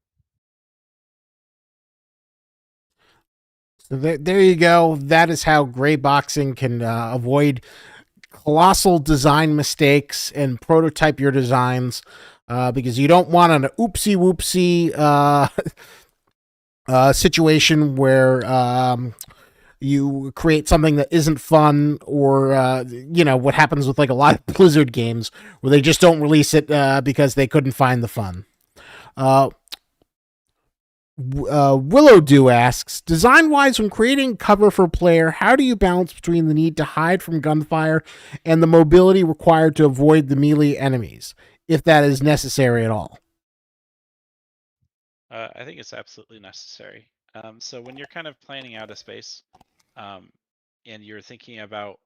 So there you go. That is how gray boxing can avoid colossal design mistakes and prototype your designs, because you don't want an oopsie whoopsie situation where you create something that isn't fun, or what happens with like a lot of Blizzard games where they just don't release it because they couldn't find the fun. Uh, Willow Dew asks, design wise, when creating cover for a player, how do you balance between the need to hide from gunfire and the mobility required to avoid the melee enemies, if that is necessary at all? I think it's absolutely necessary. So when you're kind of planning out a space, um, and you're thinking about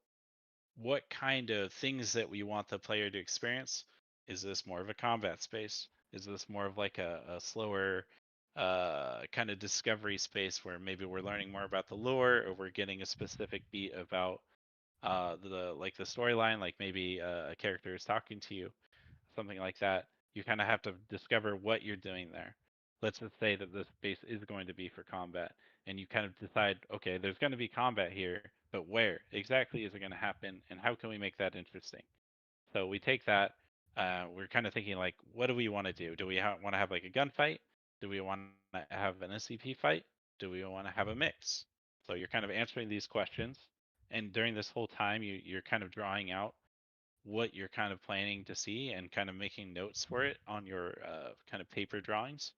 what kind of things that we want the player to experience, is this more of a combat space? Is this more of like a slower kind of discovery space where maybe we're learning more about the lore, or we're getting a specific beat about the storyline, like maybe a character is talking to you, something like that. You kind of have to discover what you're doing there. Let's just say that this base is going to be for combat, and you kind of decide, okay, there's going to be combat here, but where exactly is it going to happen, and how can we make that interesting? So we take that. We're kind of thinking like, what do we want to do? Do we want to have like a gunfight? Do we want to have an SCP fight? Do we want to have a mix? So you're kind of answering these questions, and during this whole time, you're kind of drawing out what you're kind of planning to see and kind of making notes for it on your kind of paper drawings,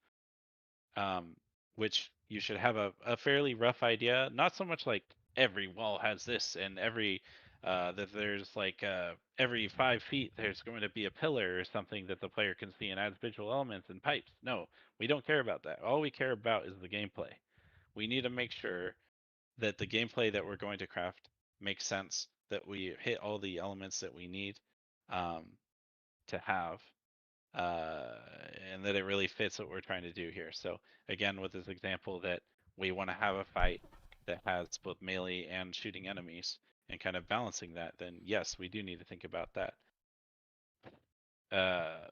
um, which you should have a fairly rough idea. Not so much like every wall has this and every that there's like every 5 feet there's going to be a pillar or something that the player can see and adds visual elements and pipes. No, we don't care about that. All we care about is the gameplay. We need to make sure that the gameplay that we're going to craft makes sense, that we hit all the elements that we need um, to have, uh, and that it really fits what we're trying to do here. So again, with this example that we want to have a fight that has both melee and shooting enemies and kind of balancing that, then yes, we do need to think about that. Uh,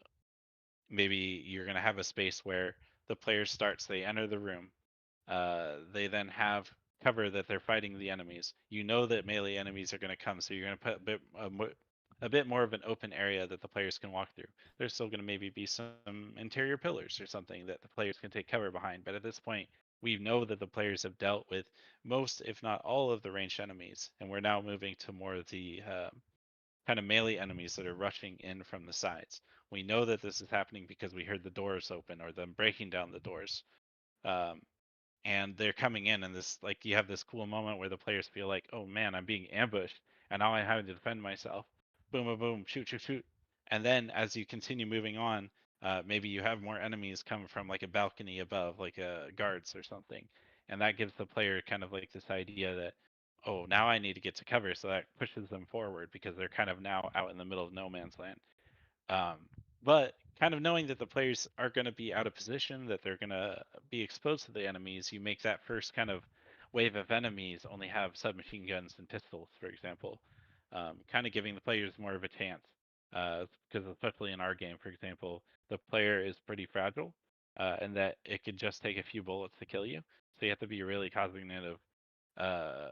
Maybe you're going to have a space where the player starts, they enter the room, they then have cover that they're fighting the enemies. You know that melee enemies are going to come, so you're going to put a bit more of an open area that the players can walk through. There's still going to maybe be some interior pillars or something that the players can take cover behind, but at this point, we know that the players have dealt with most, if not all, of the ranged enemies, and we're now moving to more of the kind of melee enemies that are rushing in from the sides. We know that this is happening because we heard the doors open or them breaking down the doors. Um, and they're coming in, and this, like, you have this cool moment where the players feel like, oh man, I'm being ambushed and now I'm having to defend myself. Boom, boom, boom, shoot, shoot, shoot. And then as you continue moving on, maybe you have more enemies come from like a balcony above, like guards or something, and that gives the player kind of like this idea that, oh, now I need to get to cover, so that pushes them forward because they're kind of now out in the middle of no man's land. um, but kind of knowing that the players are going to be out of position, that they're going to be exposed to the enemies, you make that first kind of wave of enemies only have submachine guns and pistols, for example, kind of giving the players more of a chance. Because especially in our game, for example, the player is pretty fragile, and that it could just take a few bullets to kill you. So you have to be really cognizant of uh,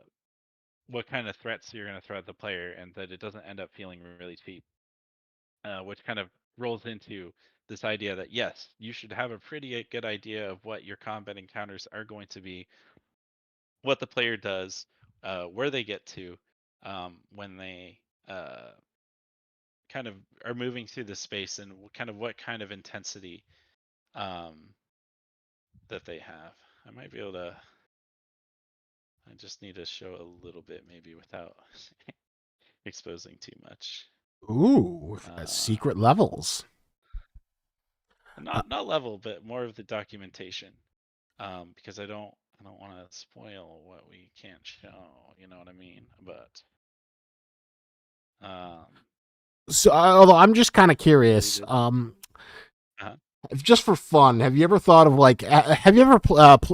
what kind of threats you're going to throw at the player, and that it doesn't end up feeling really cheap. Which kind of rolls into this idea that yes, you should have a pretty good idea of what your combat encounters are going to be, what the player does, where they get to when they kind of are moving through the space, and kind of what kind of intensity um, that they have. I might be able to. I just need to show a little bit, maybe without exposing too much. Ooh, Uh, secret levels. Uh, not level, but more of the documentation. Because I don't want to spoil what we can't show. You know what I mean? But um, so, although I'm just kind of we curious, did. Uh, just for fun, have you ever thought of like, have you ever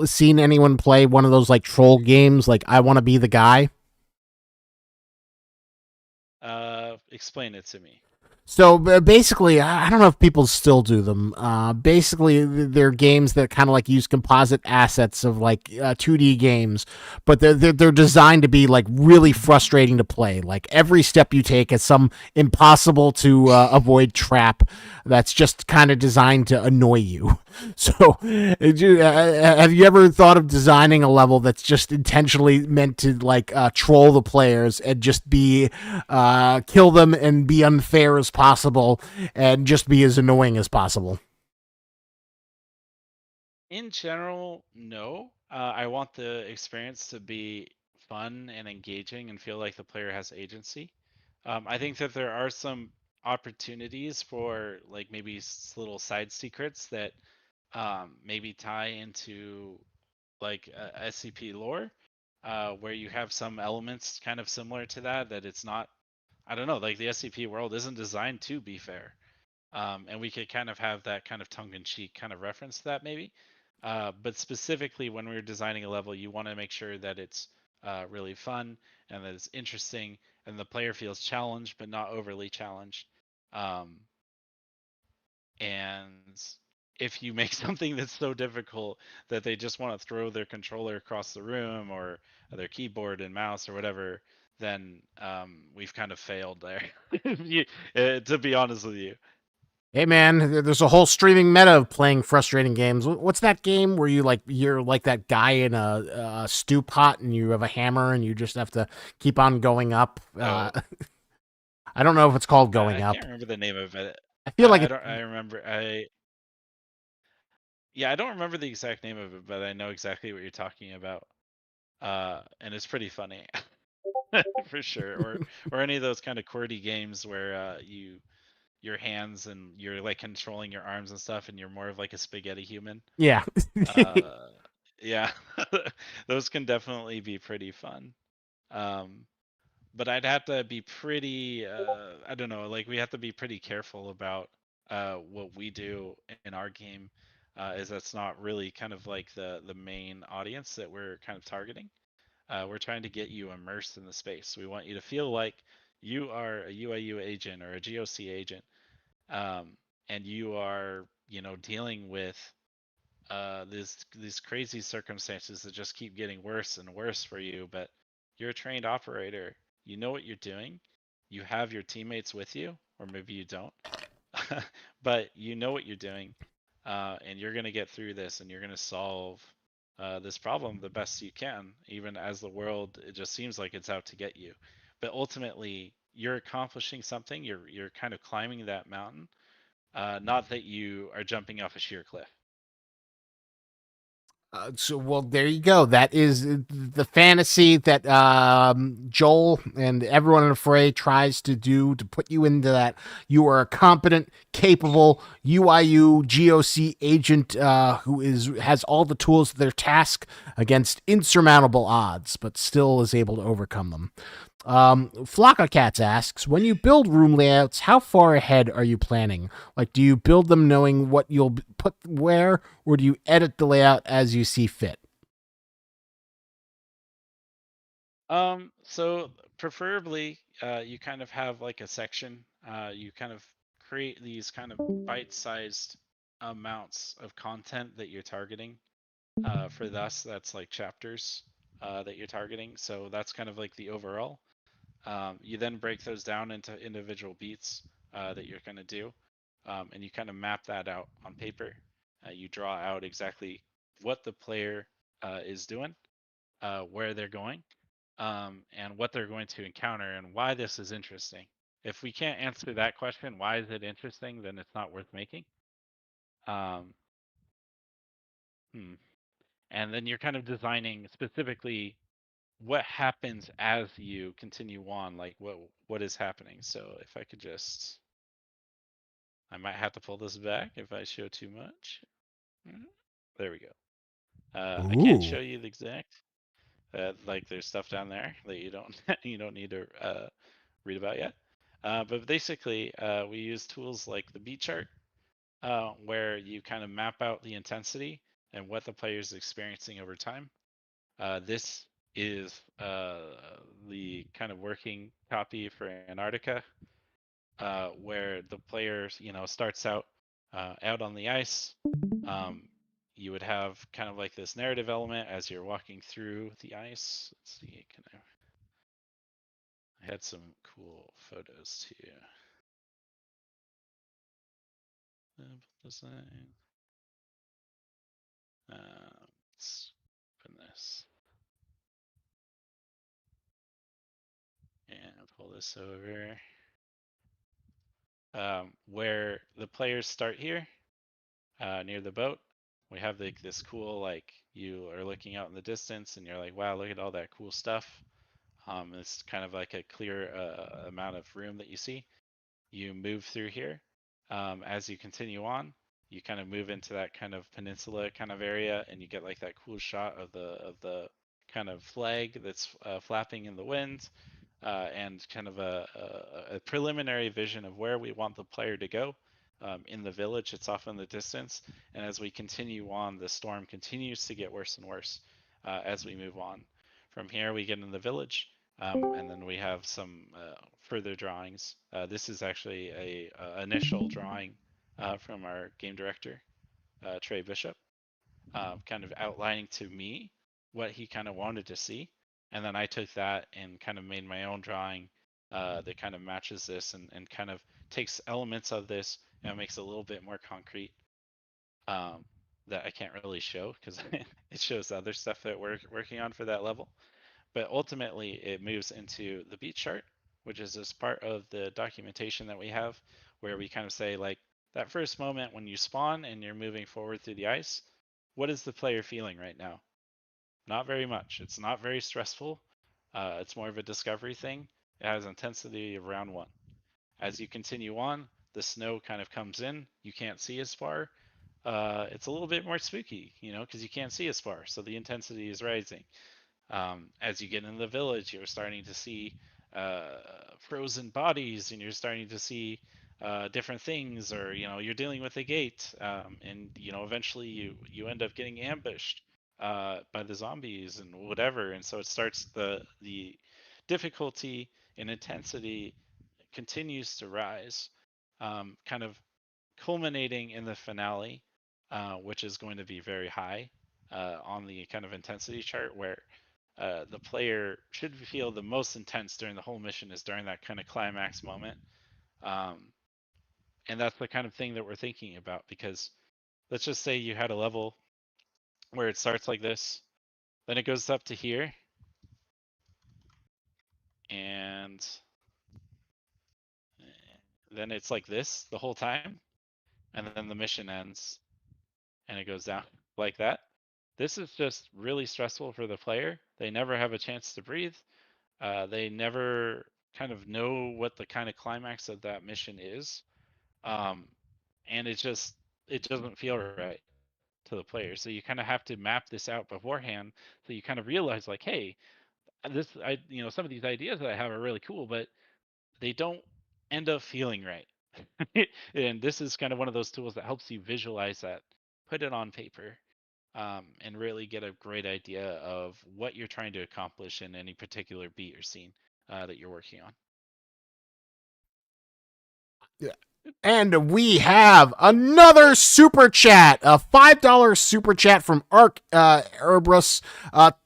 seen anyone play one of those like troll games, like I Want to Be the Guy? Explain it to me. So basically, I don't know if people still do them. Basically, they're games that kind of like use composite assets of like 2D games, but they're designed to be like really frustrating to play. Like every step you take is some impossible to avoid trap that's just kind of designed to annoy you. So, have you ever thought of designing a level that's just intentionally meant to like troll the players and just be kill them and be unfair as possible and just be as annoying as possible? In general, no. I want the experience to be fun and engaging and feel like the player has agency. I think that there are some opportunities for like maybe little side secrets that maybe tie into like SCP lore, where you have some elements kind of similar to that. That it's not, I don't know, like the SCP world isn't designed to be fair, and we could kind of have that kind of tongue-in-cheek kind of reference to that maybe. But specifically, when we're designing a level, you want to make sure that it's really fun and that it's interesting, and the player feels challenged but not overly challenged. Um, and if you make something that's so difficult that they just want to throw their controller across the room or their keyboard and mouse or whatever, then we've kind of failed there. To be honest with you. Hey man, there's a whole streaming meta of playing frustrating games. What's that game where you're like that guy in a stew pot and you have a hammer and you just have to keep on going up? Oh, I don't know if it's called I going can't up. remember the name of it. I feel like I it. don't. I remember. Yeah, I don't remember the exact name of it, but I know exactly what you're talking about. And it's pretty funny, for sure. Or any of those kind of QWERTY games where your hands and you're like controlling your arms and stuff, and you're more of like a spaghetti human. Yeah. Uh, yeah, those can definitely be pretty fun. Um, but I'd have to be pretty I don't know, like we have to be pretty careful about what we do in our game, is that's not really kind of like the main audience that we're kind of targeting. We're trying to get you immersed in the space. We want you to feel like you are a UIU agent or a GOC agent, um, and you are, dealing with these crazy circumstances that just keep getting worse and worse for you. But you're a trained operator. You know what you're doing. You have your teammates with you, or maybe you don't, but you know what you're doing, and you're going to get through this, and you're going to solve this problem the best you can, even as the world, it just seems like it's out to get you. But ultimately, you're accomplishing something. You're kind of climbing that mountain, not that you are jumping off a sheer cliff. Well, there you go. That is the fantasy that Joel and everyone in the fray tries to do to put you into that. You are a competent, capable UIU GOC agent who has all the tools to their task against insurmountable odds, but still is able to overcome them. Flocka Cats asks, when you build room layouts, how far ahead are you planning? Like, do you build them knowing what you'll put where, or do you edit the layout as you see fit? So preferably, you kind of have like a section. You kind of create these kind of bite-sized amounts of content that you're targeting. For us, that's like chapters that you're targeting. So that's kind of like the overall. You then break those down into individual beats that you're going to do, and you kind of map that out on paper. You draw out exactly what the player is doing, where they're going, and what they're going to encounter, and why this is interesting. If we can't answer that question, why is it interesting, then it's not worth making. Um, hmm. And then you're kind of designing specifically what happens as you continue on, like what is happening. So if I could just, I might have to pull this back if I show too much. There we go. I can't Ooh. show you the exact. Like there's stuff down there that you don't you don't need to read about yet. But basically, we use tools like the beat chart, where you kind of map out the intensity and what the player is experiencing over time. This is the kind of working copy for Antarctica, where the player, starts out out on the ice. Um, you would have kind of like this narrative element as you're walking through the ice. Let's see, I had some cool photos too. Design. Let's open this and pull this over. Where the players start here near the boat, We have this cool, like, you are looking out in the distance and you're like, wow, look at all that cool stuff. It's kind of like a clear amount of room that you see. You move through here. As you continue on, you kind of move into that kind of peninsula kind of area, and you get like that cool shot of the kind of flag that's flapping in the wind, and kind of a preliminary vision of where we want the player to go. In the village, it's off in the distance, and as we continue on, the storm continues to get worse and worse as we move on. From here, we get in the village, and then we have some further drawings. This is actually a initial drawing from our game director, Trey Bishop, kind of outlining to me what he kind of wanted to see. And then I took that and kind of made my own drawing that kind of matches this and kind of takes elements of this and makes it a little bit more concrete, that I can't really show because it shows other stuff that we're working on for that level. But ultimately, it moves into the beat chart, which is this part of the documentation that we have where we kind of say, like, that first moment when you spawn and you're moving forward through the ice, what is the player feeling right now? Not very much. It's not very stressful. It's more of a discovery thing. It has intensity of round 1. As you continue on, the snow kind of comes in. You can't see as far. It's a little bit more spooky, because you can't see as far. So the intensity is rising. As you get into the village, you're starting to see frozen bodies, and you're starting to see different things, or you're dealing with a gate, and eventually you end up getting ambushed by the zombies and whatever, and so it starts the difficulty and intensity continues to rise, kind of culminating in the finale, which is going to be very high on the kind of intensity chart, where the player should feel the most intense during the whole mission is during that kind of climax moment. And that's the kind of thing that we're thinking about, because let's just say you had a level where it starts like this, then it goes up to here, and then it's like this the whole time, and then the mission ends and it goes down like that. This is just really stressful for the player. They never have a chance to breathe. They never kind of know what the kind of climax of that mission is. And it doesn't feel right to the player. So you kind of have to map this out beforehand. So you kind of realize, like, hey, some of these ideas that I have are really cool, but they don't end up feeling right. And this is kind of one of those tools that helps you visualize that, put it on paper, and really get a great idea of what you're trying to accomplish in any particular beat or scene that you're working on. Yeah. And we have another super chat, a $5 super chat from Ark Erebus.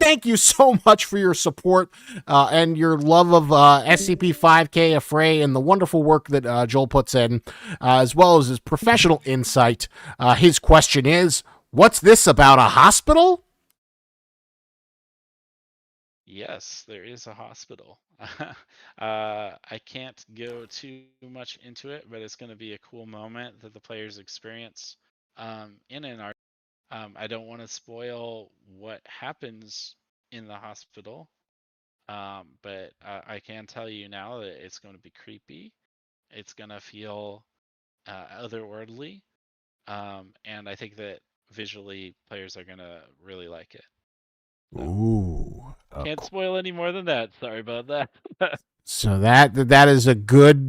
Thank you so much for your support and your love of SCP-5K, Affray, and the wonderful work that Joel puts in, as well as his professional insight. His question is, what's this about a hospital? Yes, there is a hospital. I can't go too much into it, but it's going to be a cool moment that the players experience in an art. I don't want to spoil what happens in the hospital, but I can tell you now that it's going to be creepy. It's going to feel otherworldly, and I think that visually players are going to really like it. Ooh. Can't spoil any more than that. Sorry about that. So that is a good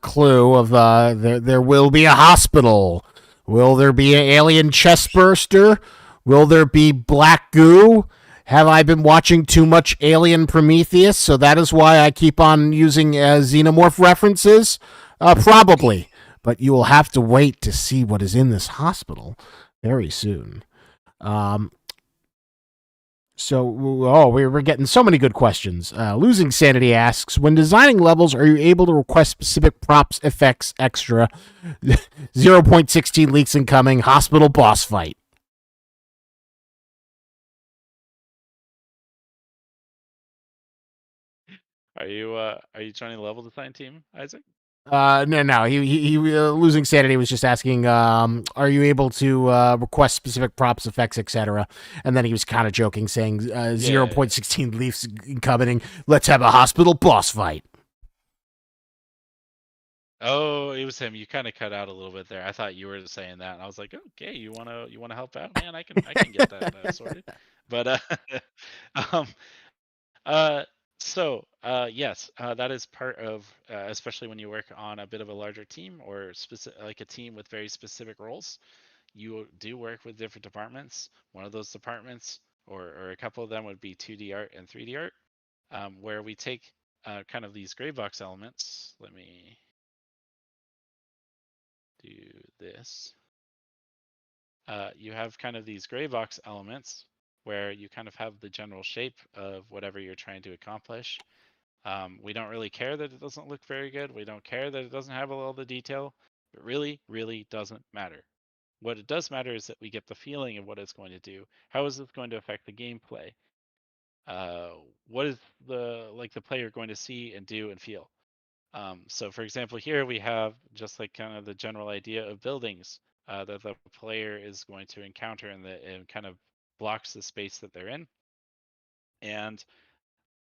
clue of there will be a hospital. Will there be an alien chestburster? Will there be black goo? Have I been watching too much Alien Prometheus? So that is why I keep on using xenomorph references? Probably. But you will have to wait to see what is in this hospital very soon. We're getting so many good questions. Losing Sanity asks, when designing levels, are you able to request specific props, effects, extra? 0.16 leaks incoming, hospital boss fight. Are you joining the level design team, Isaac? No. He losing sanity was just asking, are you able to request specific props, effects, etc. And then he was kind of joking, saying, Yeah. 0.16 Leafs incoming. Let's have a hospital boss fight. Oh, it was him. You kind of cut out a little bit there. I thought you were saying that, and I was like, okay, you wanna help out, man? I can get that sorted. But um, uh, yes, that is part of, especially when you work on a bit of a larger team or specific, like a team with very specific roles. You do work with different departments. One of those departments, or a couple of them, would be 2D art and 3D art, where we take kind of these gray box elements. Let me do this. You have kind of these gray box elements where you kind of have the general shape of whatever you're trying to accomplish. We don't really care that it doesn't look very good. We don't care that it doesn't have all the detail. It really, really doesn't matter. What it does matter is that we get the feeling of what it's going to do. How is this going to affect the gameplay? What is the player going to see and do and feel? So for example, here we have just like kind of the general idea of buildings that the player is going to encounter and kind of blocks the space that they're in. And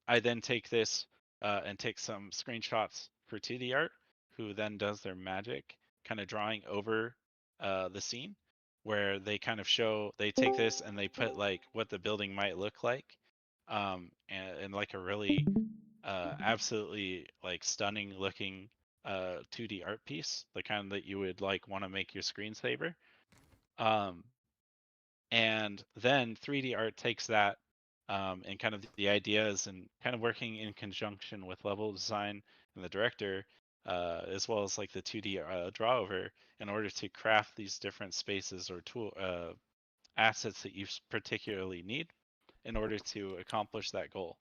I then take this and take some screenshots for 2D art, who then does their magic, kind of drawing over the scene, where they kind of show, they take this and they put like what the building might look like, and like a really absolutely like stunning looking 2D art piece, the kind that you would like want to make your screensaver. Um, and then 3D art takes that and kind of the ideas and kind of working in conjunction with level design and the director, as well as like the 2D draw over, in order to craft these different spaces or tool assets that you particularly need in order to accomplish that goal.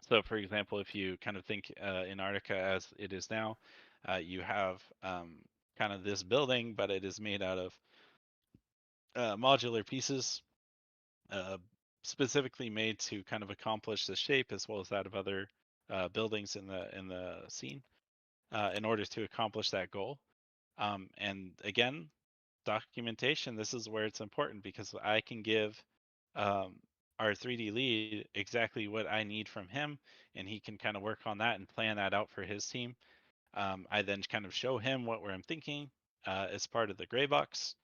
So, for example, if you kind of think in Arctica as it is now, you have kind of this building, but it is made out of modular pieces, uh, specifically made to kind of accomplish the shape as well as that of other buildings in the scene, in order to accomplish that goal. And again, documentation. This is where it's important, because I can give um, our 3D lead exactly what I need from him, and he can kind of work on that and plan that out for his team. I then kind of show him what I'm thinking as part of the gray box,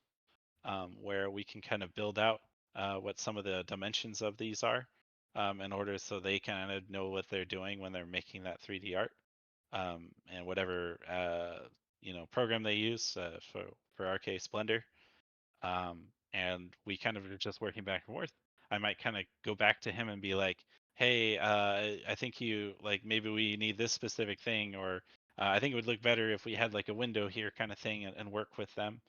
where we can kind of build out what some of the dimensions of these are, in order so they kind of know what they're doing when they're making that 3D art, and whatever program they use, for our case, Blender. And we kind of are just working back and forth. I might kind of go back to him and be like, hey, I think you like, maybe we need this specific thing, or I think it would look better if we had like a window here kind of thing, and work with them.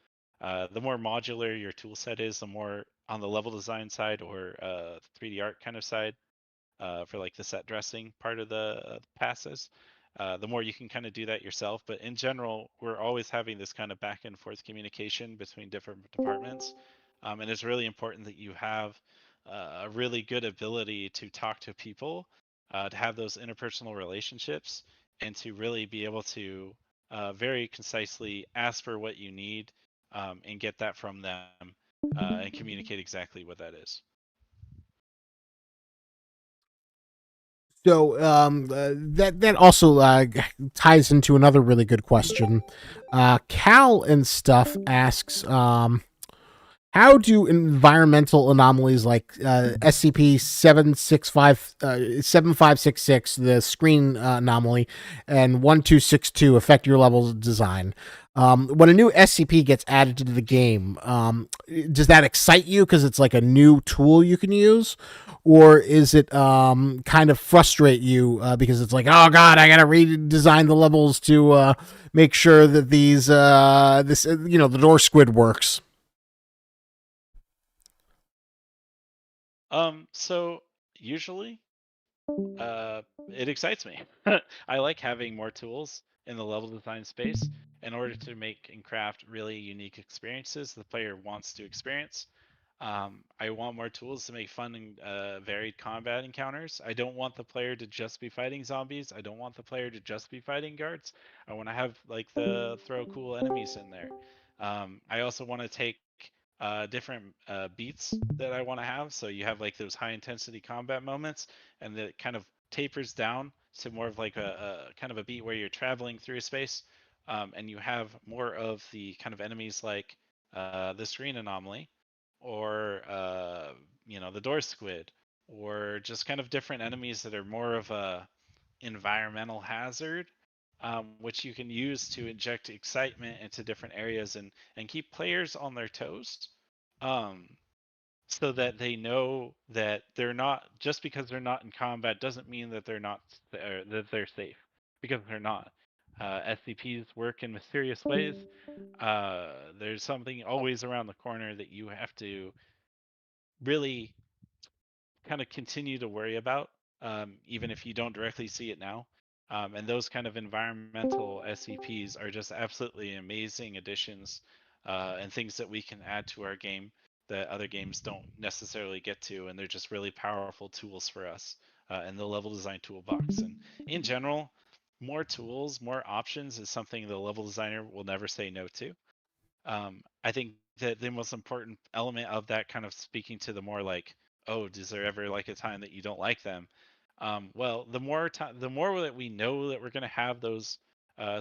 The more modular your tool set is, the more on the level design side or 3D art kind of side, for like the set dressing part of the passes, the more you can kind of do that yourself. But in general, we're always having this kind of back and forth communication between different departments. And it's really important that you have a really good ability to talk to people, to have those interpersonal relationships, and to really be able to very concisely ask for what you need, and get that from them, and communicate exactly what that is. So that also ties into another really good question. Cal and stuff asks, how do environmental anomalies like SCP 7566, the screen anomaly, and 1262 affect your level design? When a new SCP gets added to the game, does that excite you because it's like a new tool you can use? Or is it kind of frustrate you because it's like, oh god, I gotta redesign the levels to make sure that the door squid works? So usually, it excites me. I like having more tools in the level design space in order to make and craft really unique experiences the player wants to experience. I want more tools to make fun and varied combat encounters. I don't want the player to just be fighting zombies. I don't want the player to just be fighting guards. I want to have like the throw cool enemies in there. I also want to take different beats that I want to have. So you have like those high intensity combat moments, and that kind of tapers down to more of like a kind of a beat where you're traveling through space, and you have more of the kind of enemies like the screen anomaly, or the door squid, or just kind of different enemies that are more of a environmental hazard, which you can use to inject excitement into different areas and keep players on their toes, um, so that they know that they're not, just because they're not in combat doesn't mean that they're not that they're safe, because they're not. SCPs work in mysterious ways. There's something always around the corner that you have to really kind of continue to worry about, even if you don't directly see it now. And those kind of environmental SCPs are just absolutely amazing additions, and things that we can add to our game that other games don't necessarily get to. And they're just really powerful tools for us in the level design toolbox. And in general, more tools, more options is something the level designer will never say no to. I think that the most important element of that, kind of speaking to the more like, oh, is there ever like a time that you don't like them? Well, the more time, the more that we know that we're going to have those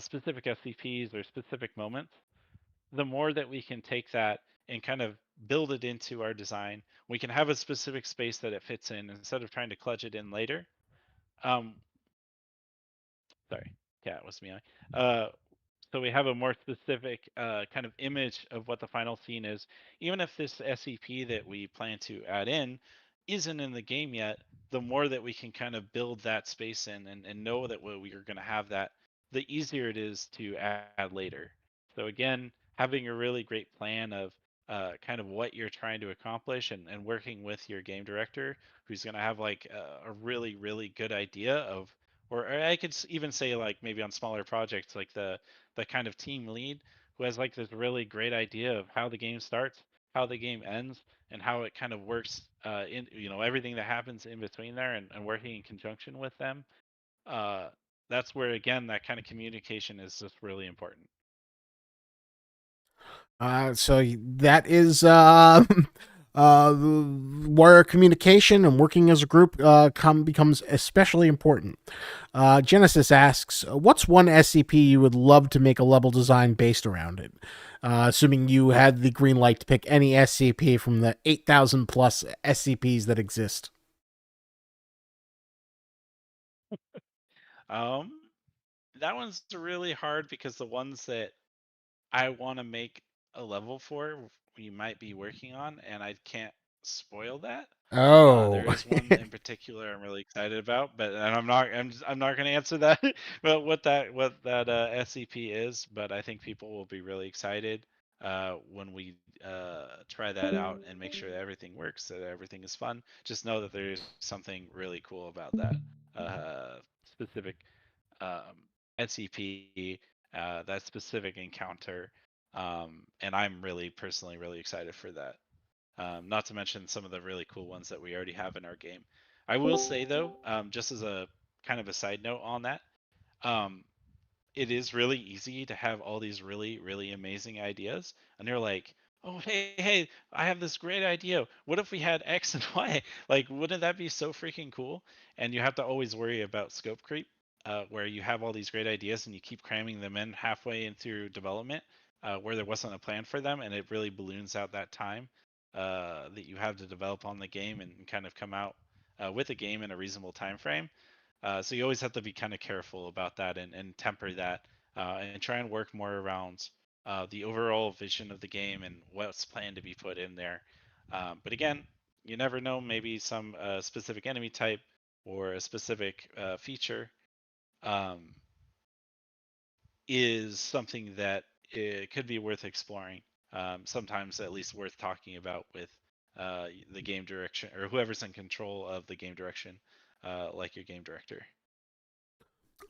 specific SCPs or specific moments, the more that we can take that and kind of build it into our design. We can have a specific space that it fits in instead of trying to clutch it in later. Um, Sorry, cat was meowing. So we have a more specific kind of image of what the final scene is. Even if this SCP that we plan to add in isn't in the game yet, the more that we can kind of build that space in and know that we are going to have that, the easier it is to add later. So again, having a really great plan of kind of what you're trying to accomplish, and working with your game director, who's going to have like a really, really good idea of, or I could even say like maybe on smaller projects, like the kind of team lead who has like this really great idea of how the game starts, how the game ends, and how it kind of works in everything that happens in between there, and working in conjunction with them. Uh, that's where again that kind of communication is just really important. So that is where communication and working as a group becomes especially important. Genesis asks, "What's one SCP you would love to make a level design based around it?" Assuming you had the green light to pick any SCP from the 8,000 plus SCPs that exist. Um, that one's really hard because the ones that I want to make a level for, we might be working on, and I can't spoil that. There Oh, is one in particular I'm really excited about, but and I'm not going to answer that. But what that SCP is, but I think people will be really excited when we try that out and make sure that everything works, that everything is fun. Just know that there's something really cool about that specific um, SCP, that specific encounter, and I'm really personally really excited for that. Not to mention some of the really cool ones that we already have in our game. I will say though, just as a kind of a side note on that, um, it is really easy to have all these really, really amazing ideas, and they're like, oh, hey, I have this great idea. What if we had X and Y? Like, wouldn't that be so freaking cool? And you have to always worry about scope creep, where you have all these great ideas and you keep cramming them in halfway in through development, where there wasn't a plan for them, and it really balloons out that time that you have to develop on the game and kind of come out with a game in a reasonable time frame. So you always have to be kind of careful about that, and temper that, and try and work more around the overall vision of the game and what's planned to be put in there. But again, you never know. Maybe some specific enemy type or a specific feature um, is something that it could be worth exploring. Sometimes at least worth talking about with the game direction or whoever's in control of the game direction, like your game director.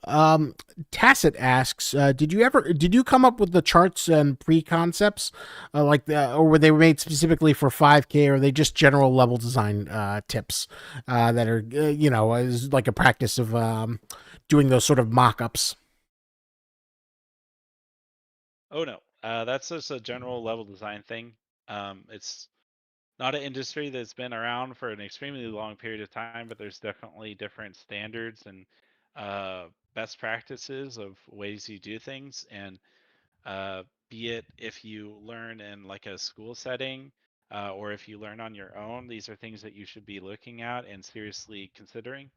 Um, Tacit asks, did you come up with the charts and pre-concepts, or were they made specifically for 5K, or are they just general level design tips that are, is like a practice of doing those sort of mock-ups? Oh no, that's just a general level design thing. It's not an industry that's been around for an extremely long period of time, but there's definitely different standards and uh, best practices of ways you do things. And be it if you learn in like a school setting or if you learn on your own, these are things that you should be looking at and seriously considering.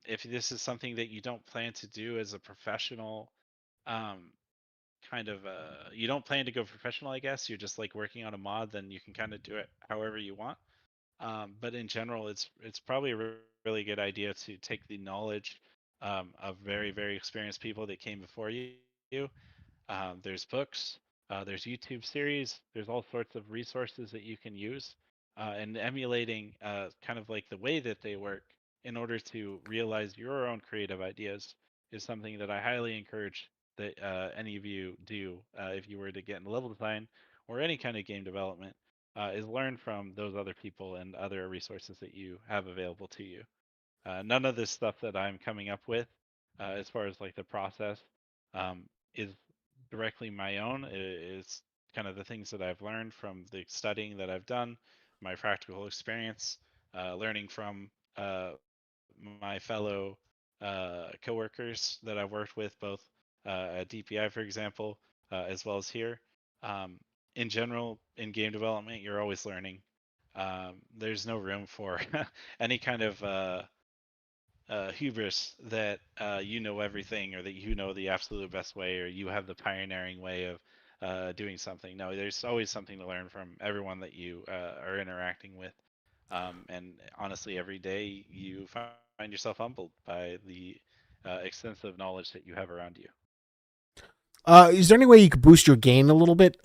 If this is something that you don't plan to do as a professional, um, you don't plan to go professional, I guess, you're just like working on a mod, then you can kind of do it however you want. But in general, it's probably a really good idea to take the knowledge of very experienced people that came before you. There's books, there's YouTube series, there's all sorts of resources that you can use, and emulating kind of like the way that they work in order to realize your own creative ideas is something that I highly encourage that any of you do if you were to get into level design or any kind of game development, is learn from those other people and other resources that you have available to you. None of this stuff that I'm coming up with, as far as like the process, is directly my own. It's kind of the things that I've learned from the studying that I've done, my practical experience, learning from my fellow coworkers that I've worked with, both at DPI, for example, as well as here. Um, in general, in game development, you're always learning. There's no room for any kind of hubris that you know everything or that you know the absolute best way or you have the pioneering way of doing something. No, there's always something to learn from everyone that you are interacting with. And honestly, every day you find yourself humbled by the extensive knowledge that you have around you. Is there any way you could boost your gain a little bit?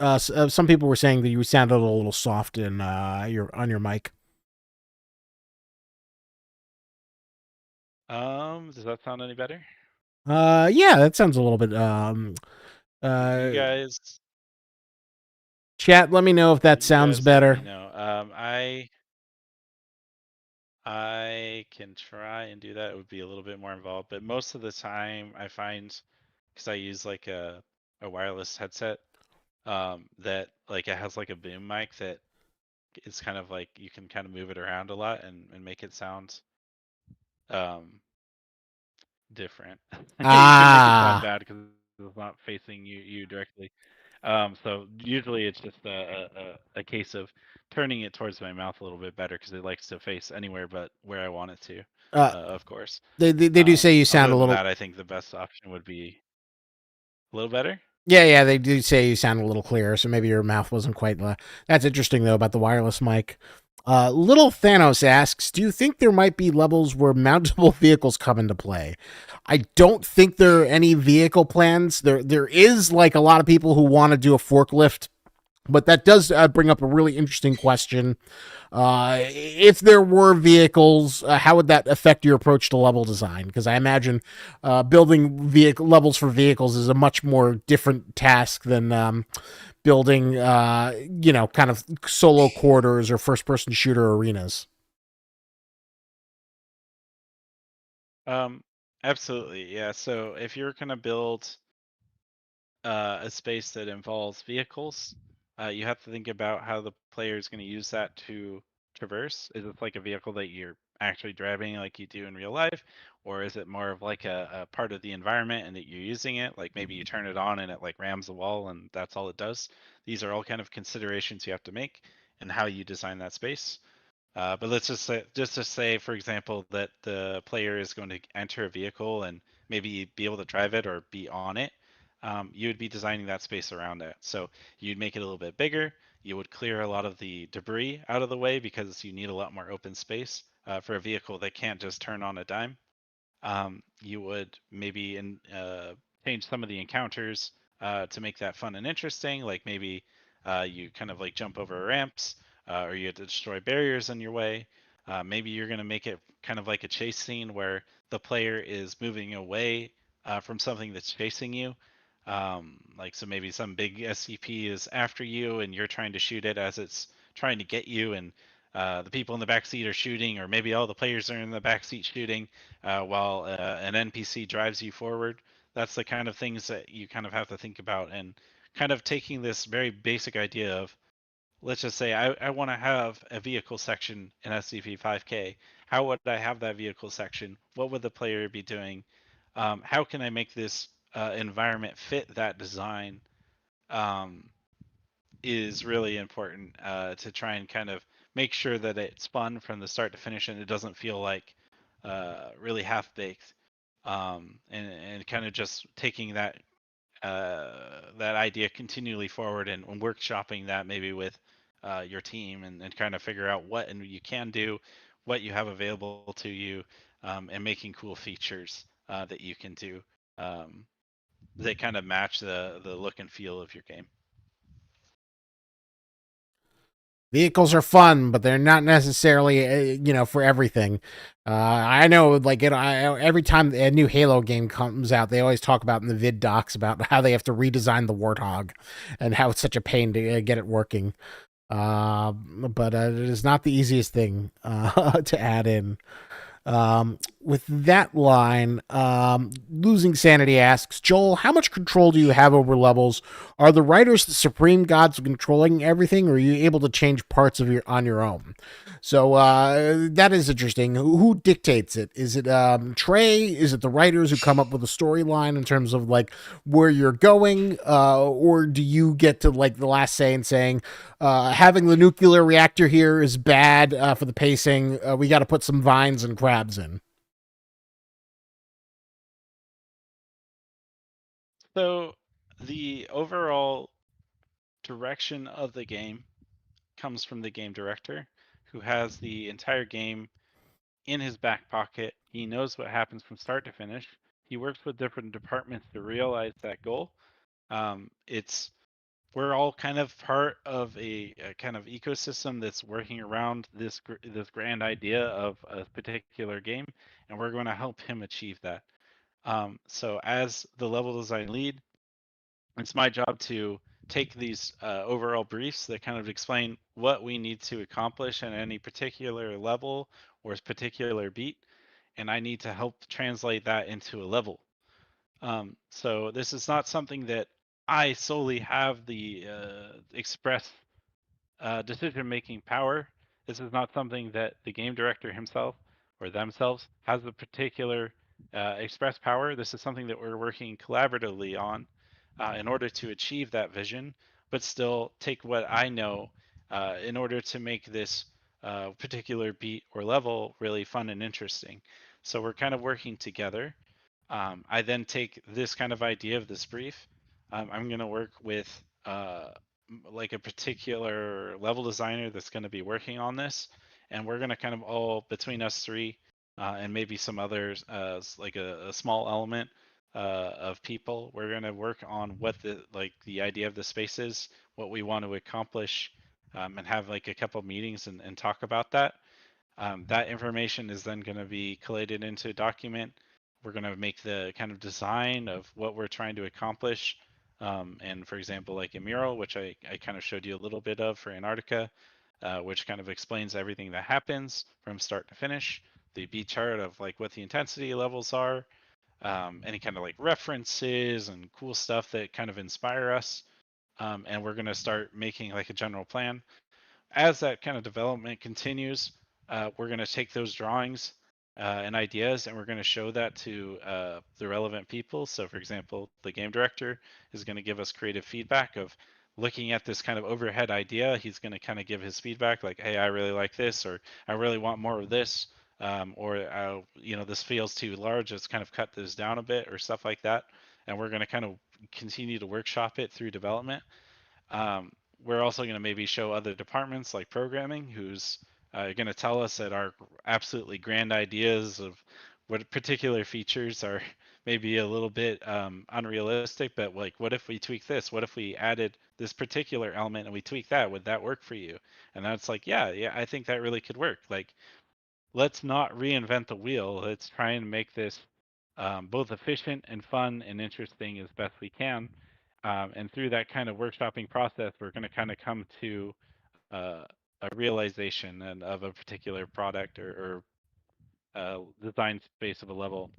Some people were saying that you sounded a little soft in your mic. Does that sound any better? Yeah, that sounds a little bit. You Uh, guys, Chat, let me know if that you sounds guys let me better. know. I can try and do that. It would be a little bit more involved, but most of the time I find because I use like a wireless headset that like it has like a boom mic that it's kind of like you can kind of move it around a lot and make it sound um different. You can make it sound Ah, bad because it's not facing you directly. So usually it's just a case of turning it towards my mouth a little bit better because it likes to face anywhere but where I want it to, uh, of course. they do say you sound Other a than little. that, I think the best option would be a little better. Yeah, they do say you sound a little clearer, so maybe your mouth wasn't quite. That's interesting though about the wireless mic. Little Thanos asks, "Do you think there might be levels where mountable vehicles come into play?" I don't think there are any vehicle plans. There is like a lot of people who want to do a forklift, but that does bring up a really interesting question. If there were vehicles, how would that affect your approach to level design? Because I imagine building vehicle levels for vehicles is a much more different task than building, kind of solo quarters or first-person shooter arenas. Um, Absolutely, yeah. So if you're gonna build a space that involves vehicles, you have to think about how the player is going to use that to traverse. Is it like a vehicle that you're actually driving like you do in real life, or is it more of like a part of the environment and that you're using it? Like maybe you turn it on and it like rams the wall and that's all it does. These are all kind of considerations you have to make and how you design that space. But let's just to say, for example, that the player is going to enter a vehicle and maybe be able to drive it or be on it. You would be designing that space around it. So you'd make it a little bit bigger. You would clear a lot of the debris out of the way because you need a lot more open space for a vehicle that can't just turn on a dime. You would maybe change some of the encounters to make that fun and interesting. Like maybe you kind of like jump over ramps, or you have to destroy barriers in your way. Maybe you're going to make it kind of like a chase scene where the player is moving away from something that's chasing you. Like, so maybe some big SCP is after you and you're trying to shoot it as it's trying to get you, and the people in the back seat are shooting, or maybe all the players are in the back seat shooting while an NPC drives you forward. That's the kind of things that you kind of have to think about, and kind of taking this very basic idea of, let's just say I want to have a vehicle section in SCP-5K. How would I have that vehicle section? What would the player be doing? How can I make this environment fit that design? Um, is really important to try and kind of make sure that it's fun from the start to finish and it doesn't feel like really half baked. And kind of just taking that idea continually forward and workshopping that maybe with your team, and kind of figure out what and you can do, what you have available to you, and making cool features that you can do that kind of match the look and feel of your game. Vehicles are fun, but they're not necessarily, for everything. I know, like, every time a new Halo game comes out, they always talk about in the vid docs about how they have to redesign the Warthog and how it's such a pain to get it working. But it is not the easiest thing to add in. With that line, Losing Sanity asks, Joel, how much control do you have over levels? Are the writers the supreme gods controlling everything, or are you able to change parts of your own? So that is interesting. Who dictates it? Is it Trey? Is it the writers who come up with a storyline in terms of like where you're going, or do you get to like the last say and saying, having the nuclear reactor here is bad for the pacing. We got to put some vines and crabs in. So the overall direction of the game comes from the game director, who has the entire game in his back pocket. He knows what happens from start to finish. He works with different departments to realize that goal. It's We're all kind of part of a kind of ecosystem that's working around this grand idea of a particular game, and we're going to help him achieve that. So as the level design lead, it's my job to take these overall briefs that kind of explain what we need to accomplish in any particular level or particular beat, and I need to help translate that into a level. So this is not something that I solely have the express decision-making power. This is not something that the game director himself or themselves has the particular express power. This is something that we're working collaboratively on in order to achieve that vision, but still take what I know in order to make this particular beat or level really fun and interesting. So we're kind of working together. I then take this kind of idea of this brief. I'm going to work with like a particular level designer that's going to be working on this, and we're going to kind of all between us three and maybe some others, like a small element of people. We're going to work on what the idea of the space is, what we want to accomplish, and have like a couple meetings and talk about that. That information is then going to be collated into a document. We're going to make the kind of design of what we're trying to accomplish. And for example, like a mural, which I kind of showed you a little bit of for Antarctica, which kind of explains everything that happens from start to finish. The B chart of like what the intensity levels are, any kind of like references and cool stuff that kind of inspire us. And we're going to start making like a general plan. As that kind of development continues, we're going to take those drawings and ideas and we're going to show that to the relevant people. So, for example, the game director is going to give us creative feedback of looking at this kind of overhead idea. He's going to kind of give his feedback like, hey, I really like this, or I really want more of this, or, this feels too large. Let's kind of cut this down a bit, or stuff like that. And we're going to kind of continue to workshop it through development. Um, we're also going to maybe show other departments like programming, who's going to tell us that our absolutely grand ideas of what particular features are maybe a little bit unrealistic, but like, what if we tweak this? What if we added this particular element and we tweak that? Would that work for you? And that's like, yeah, I think that really could work. Like, let's not reinvent the wheel. Let's try and make this both efficient and fun and interesting as best we can. And through that kind of workshopping process, we're going to kind of come to uh, a realization of a particular product or design space of a level.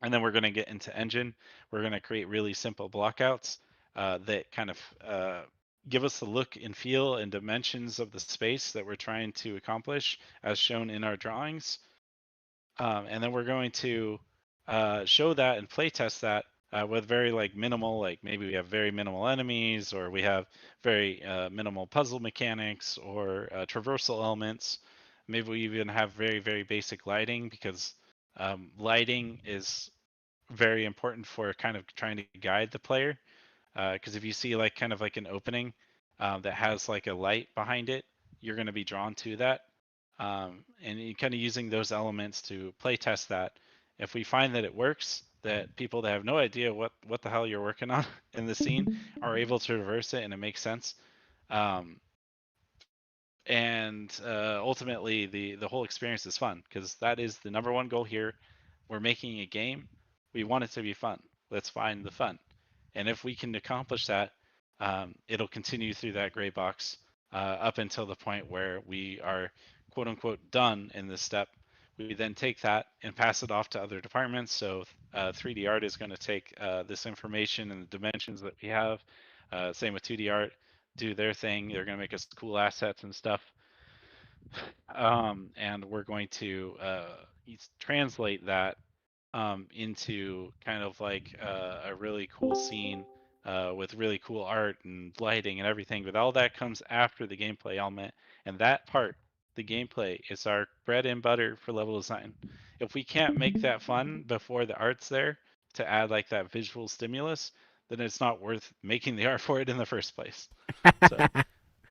And then we're going to get into engine. We're going to create really simple blockouts that kind of give us the look and feel and dimensions of the space that we're trying to accomplish as shown in our drawings. And then we're going to show that and play test that with very like minimal, like maybe we have very minimal enemies, or we have very minimal puzzle mechanics or traversal elements. Maybe we even have very basic lighting, because lighting is very important for kind of trying to guide the player. Because if you see like kind of like an opening that has like a light behind it, you're going to be drawn to that. And you kind of using those elements to play test that. If we find that it works, that people that have no idea what the hell you're working on in the scene are able to reverse it and it makes sense. And ultimately, the whole experience is fun, because that is the number one goal here. We're making a game. We want it to be fun. Let's find the fun. And if we can accomplish that, it'll continue through that gray box up until the point where we are quote unquote done in this step. We then take that and pass it off to other departments. So 3D art is going to take this information and the dimensions that we have. Same with 2D art, do their thing. They're going to make us cool assets and stuff. And we're going to translate that into kind of like a really cool scene with really cool art and lighting and everything. But all that comes after the gameplay element, and that part, the gameplay, is our bread and butter for level design. If we can't make that fun before the art's there to add like that visual stimulus, then it's not worth making the art for it in the first place. So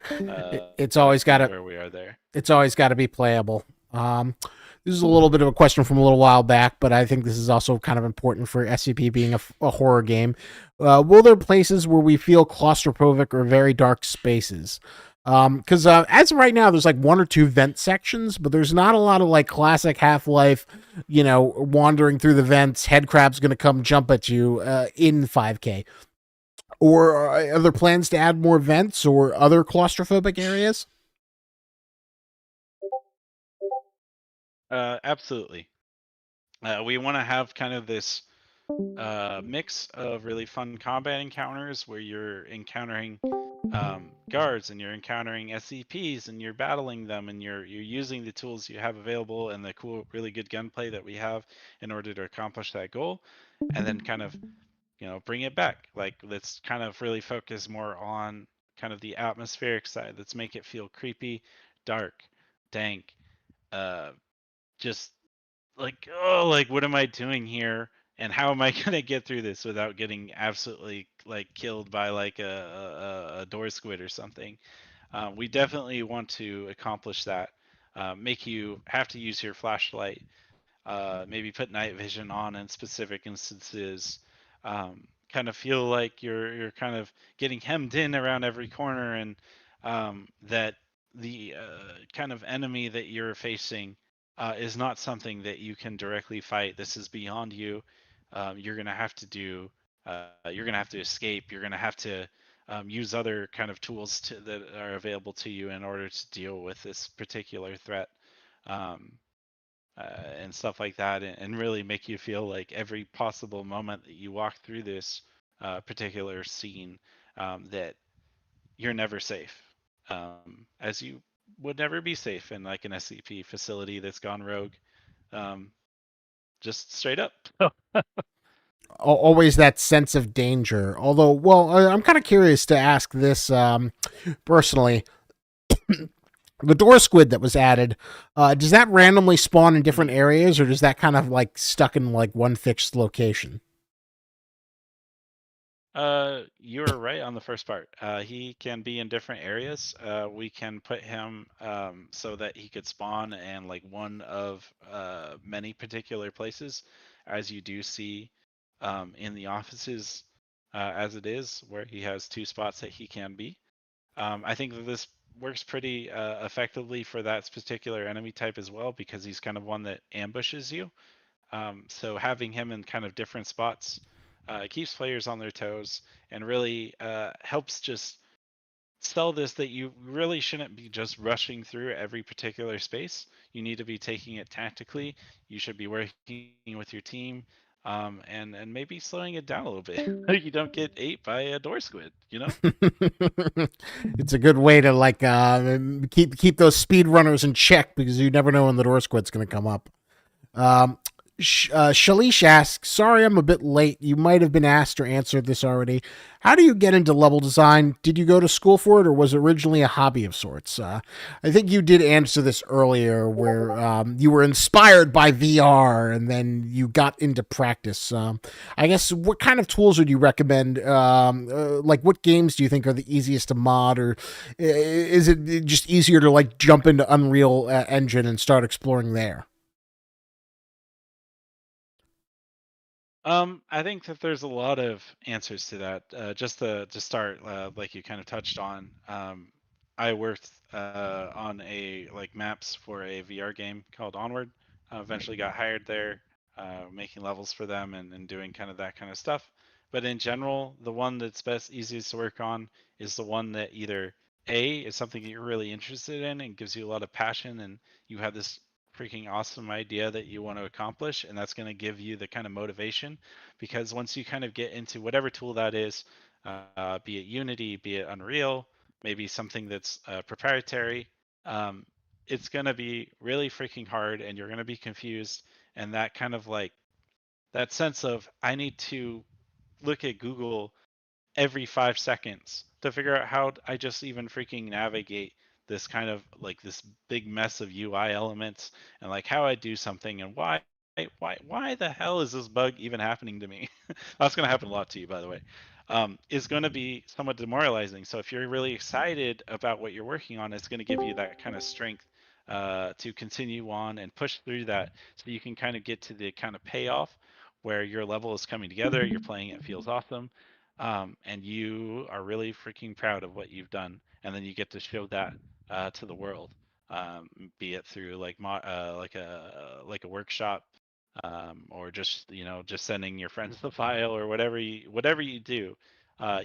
It's that's always got kind of to where we are there. it's always got to be playable. This is a little bit of a question from a little while back, but I think this is also kind of important for SCP being a horror game. Will there places where we feel claustrophobic or very dark spaces? Because as of right now, there's like one or two vent sections, but there's not a lot of like classic Half-Life, wandering through the vents, head crab's going to come jump at you in 5K. Or are there plans to add more vents or other claustrophobic areas? Absolutely. We want to have kind of this mix of really fun combat encounters where you're encountering guards and you're encountering SCPs and you're battling them and you're using the tools you have available and the cool, really good gunplay that we have in order to accomplish that goal, and then kind of bring it back. Like, let's kind of really focus more on kind of the atmospheric side. Let's make it feel creepy, dark, dank, uh, just like, oh, like, what am I doing here? And how am I gonna get through this without getting absolutely like killed by like a door squid or something? We definitely want to accomplish that. Make you have to use your flashlight. Maybe put night vision on in specific instances. Kind of feel like you're kind of getting hemmed in around every corner, and that the kind of enemy that you're facing is not something that you can directly fight. This is beyond you. You're gonna have to do. You're gonna have to escape. You're gonna have to use other kind of tools that are available to you in order to deal with this particular threat. Um, and stuff like that, and really make you feel like every possible moment that you walk through this particular scene, that you're never safe, as you would never be safe in like an SCP facility that's gone rogue, just straight up. Always that sense of danger. Although, well, I'm kind of curious to ask this personally. The door squid that was added, does that randomly spawn in different areas, or does that kind of like stuck in like one fixed location? You're right on the first part. He can be in different areas. We can put him so that he could spawn in like one of many particular places, as you do see in the offices, as it is, where he has two spots that he can be. I think that this works pretty effectively for that particular enemy type as well, because he's kind of one that ambushes you. So having him in kind of different spots keeps players on their toes and really helps just sell this, that you really shouldn't be just rushing through every particular space. You need to be taking it tactically. You should be working with your team, and maybe slowing it down a little bit. You don't get ate by a door squid, you know? It's a good way to like keep those speed runners in check, because you never know when the door squid's going to come up. Um, Shalish asks, sorry I'm a bit late. You might have been asked or answered this already. How do you get into level design? Did you go to school for it, or was it originally a hobby of sorts? I think you did answer this earlier, where you were inspired by VR and then you got into practice. I guess, what kind of tools would you recommend? Like, what games do you think are the easiest to mod, or is it just easier to like jump into Unreal Engine and start exploring there? I think that there's a lot of answers to that. Just to start, like you kind of touched on, I worked on a like maps for a VR game called Onward. Eventually got hired there, making levels for them and doing kind of that kind of stuff. But in general, the one that's best easiest to work on is the one that either A is something that you're really interested in and gives you a lot of passion, and you have this freaking awesome idea that you want to accomplish, and that's going to give you the kind of motivation. Because once you kind of get into whatever tool that is, be it Unity, be it Unreal, maybe something that's proprietary, um, it's going to be really freaking hard, and you're going to be confused. And that kind of like that sense of, I need to look at Google every 5 seconds to figure out how I just even freaking navigate this kind of like this big mess of UI elements, and like how I do something, and why the hell is this bug even happening to me? That's going to happen a lot to you, by the way. Is going to be somewhat demoralizing. So if you're really excited about what you're working on, it's going to give you that kind of strength to continue on and push through that, so you can kind of get to the kind of payoff where your level is coming together, you're playing, it feels awesome, and you are really freaking proud of what you've done, and then you get to show that to the world, be it through like like a workshop, or just just sending your friends the file, or whatever you do,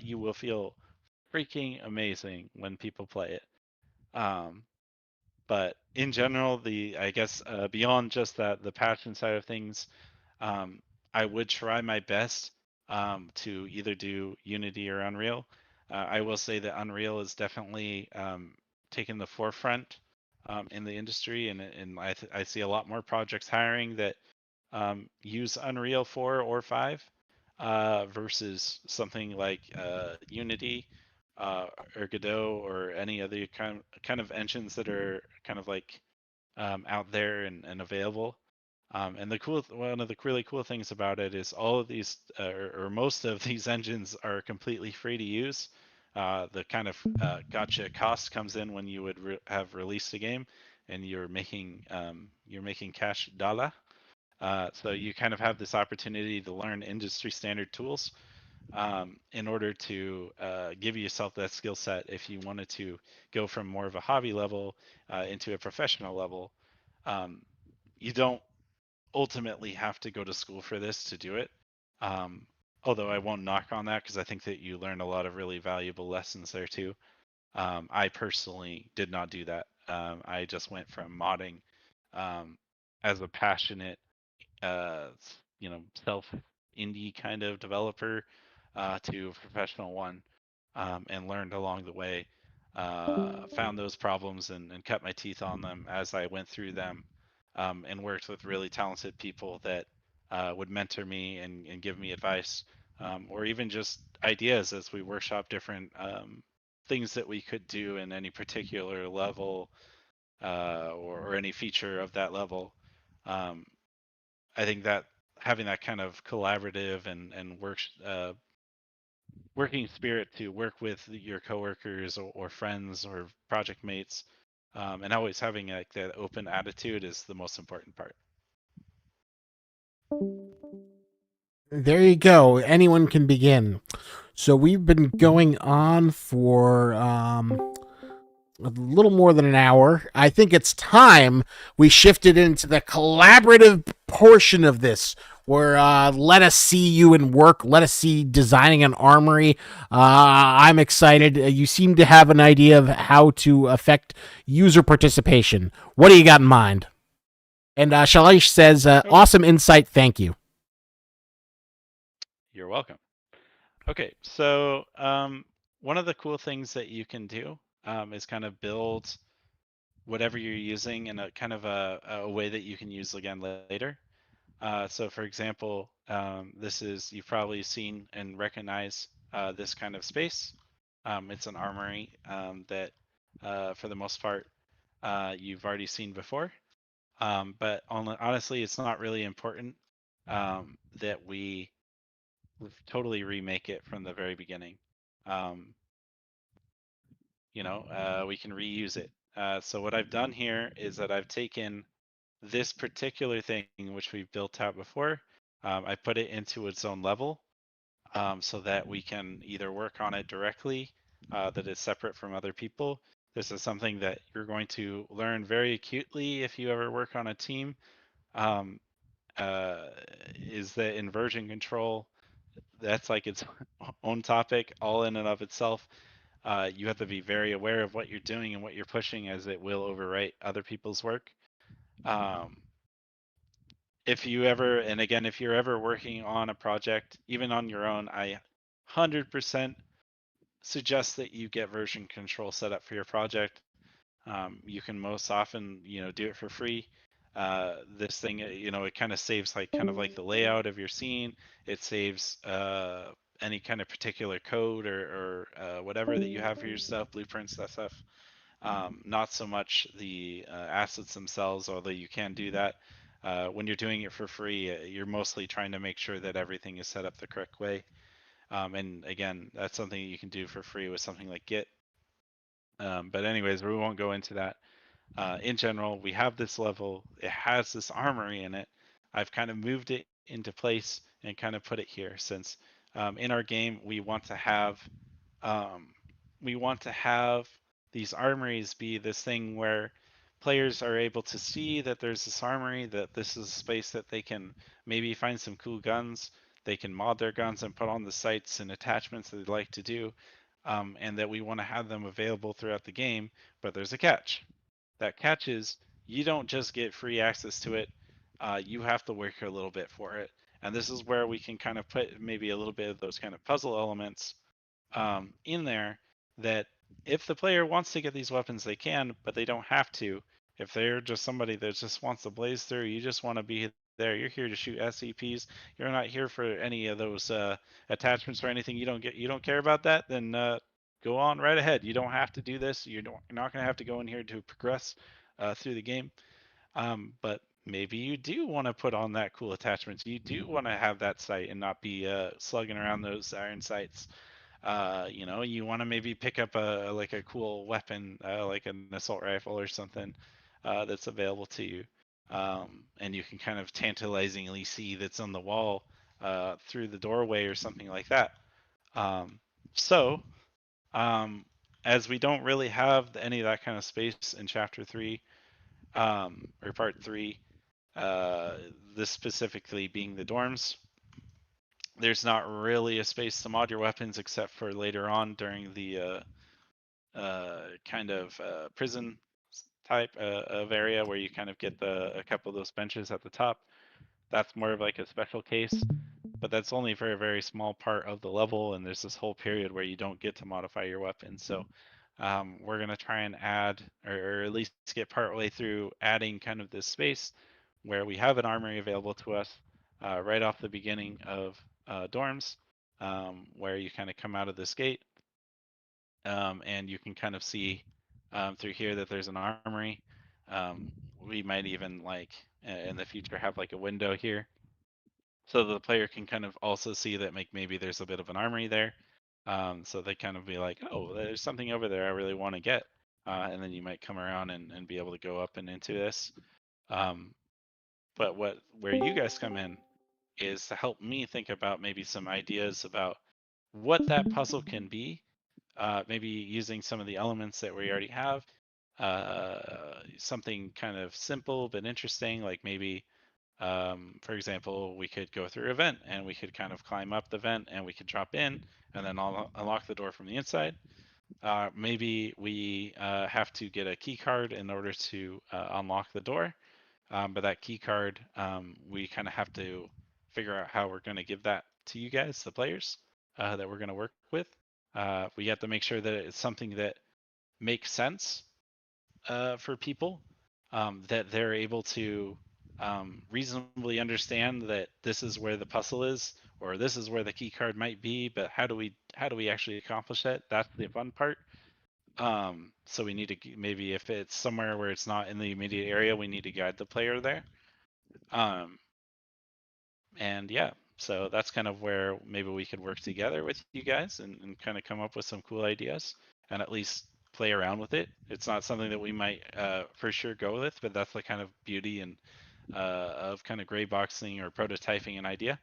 you will feel freaking amazing when people play it. But in general, the I guess beyond just that, the passion side of things, um, I would try my best to either do Unity or Unreal. I will say that Unreal is definitely taking the forefront in the industry, and I see a lot more projects hiring that use Unreal 4 or 5 versus something like Unity or Godot, or any other kind of engines that are kind of like out there and available. And one of the really cool things about it is all of these, or most of these engines are completely free to use. The kind of gotcha cost comes in when you would have released a game, and you're making cash dollar. So you kind of have this opportunity to learn industry standard tools in order to give yourself that skill set if you wanted to go from more of a hobby level into a professional level. Um, you don't ultimately have to go to school for this to do it. Um, Although I won't knock on that, because I think that you learn a lot of really valuable lessons there too. I personally did not do that. I just went from modding um, as a passionate, uh, self indie kind of developer to a professional one, and learned along the way. Found those problems and cut my teeth on them as I went through them, and worked with really talented people that would mentor me and give me advice, or even just ideas as we workshop different things that we could do in any particular level, or any feature of that level. Um, I think that having that kind of collaborative and working spirit to work with your coworkers or friends or project mates, and always having like that open attitude is the most important part. There you go. Anyone can begin. So we've been going on for a little more than an hour. I think it's time we shifted into the collaborative portion of this, where let us see you in work. Let us see designing an armory. I'm excited. You seem to have an idea of how to affect user participation. What do you got in mind? And Shalish says, Okay, awesome insight. Thank you. you're welcome. Okay, so one of the cool things that you can do is kind of build whatever you're using in a kind of a way that you can use again later. So for example, this is, you've probably seen and recognize this kind of space. It's an armory that for the most part you've already seen before. But honestly, it's not really important that we totally remake it from the very beginning. Um, we can reuse it. So what I've done here is that I've taken this particular thing, which we've built out before, I put it into its own level, so that we can either work on it directly, that is separate from other people. This is something that you're going to learn very acutely if you ever work on a team. Um, is that in version control, that's like its own topic all in and of itself. You have to be very aware of what you're doing and what you're pushing, as it will overwrite other people's work. Um, if you ever, and again, if you're ever working on a project, even on your own, I 100% suggest that you get version control set up for your project. You can most often, do it for free. This thing, it kind of saves like the layout of your scene. It saves any kind of particular code or whatever that you have for your stuff, blueprints, that stuff. Not so much the assets themselves, although you can do that. When you're doing it for free, you're mostly trying to make sure that everything is set up the correct way. And again, that's something you can do for free with something like Git. But anyways, we won't go into that. In general, we have this level. It has this armory in it. I've kind of moved it into place and kind of put it here, since in our game um, we want to have these armories be this thing where players are able to see that there's this armory, that this is a space that they can maybe find some cool guns. They can mod their guns and put on the sights and attachments that they'd like to do, and that we want to have them available throughout the game. But there's a catch. That catch is, you don't just get free access to it. You have to work a little bit for it. And this is where we can kind of put maybe a little bit of those kind of puzzle elements in there, that if the player wants to get these weapons, they can, but they don't have to. If they're just somebody that just wants to blaze through, you just want to be there. You're here to shoot SCPs. You're not here for any of those attachments or anything. You don't care about that. Then go on right ahead. You don't have to do this. You're not going to have to go in here to progress through the game. But maybe you do want to put on that cool attachments. You do want to have that sight and not be slugging around those iron sights. You want to maybe pick up a cool weapon, like an assault rifle or something, that's available to you, and you can kind of tantalizingly see that's on the wall through the doorway or something like that. Um, so, um, as we don't really have any of that kind of space in Chapter 3, or Part 3, this specifically being the dorms, there's not really a space to mod your weapons except for later on during the kind of prison type of area, where you kind of get a couple of those benches at the top. That's more of like a special case, but that's only for a very small part of the level, and there's this whole period where you don't get to modify your weapon. So we're going to try and add, or at least get partway through adding kind of this space where we have an armory available to us right off the beginning of dorms, where you kind of come out of this gate, and you can kind of see through here that there's an armory. We might even, like, in the future, have like a window here, so the player can kind of also see that maybe there's a bit of an armory there. So they kind of be like, oh, there's something over there I really want to get. And then you might come around and be able to go up and into this. But where you guys come in is to help me think about maybe some ideas about what that puzzle can be, maybe using some of the elements that we already have. Something kind of simple but interesting, like maybe, for example, we could go through a vent and we could kind of climb up the vent and we could drop in and then unlock the door from the inside. Maybe we have to get a key card in order to unlock the door. But that key card, we kind of have to figure out how we're going to give that to you guys, the players that we're going to work with. We have to make sure that it's something that makes sense for people, that they're able to reasonably understand that this is where the puzzle is, or this is where the key card might be. But how do we actually accomplish that? That's the fun part. So we need to, maybe if it's somewhere where it's not in the immediate area, we need to guide the player there. And yeah, so that's kind of where maybe we could work together with you guys and kind of come up with some cool ideas and at least play around with it. It's not something that we might for sure go with, but that's the kind of beauty and of kind of gray boxing or prototyping an idea,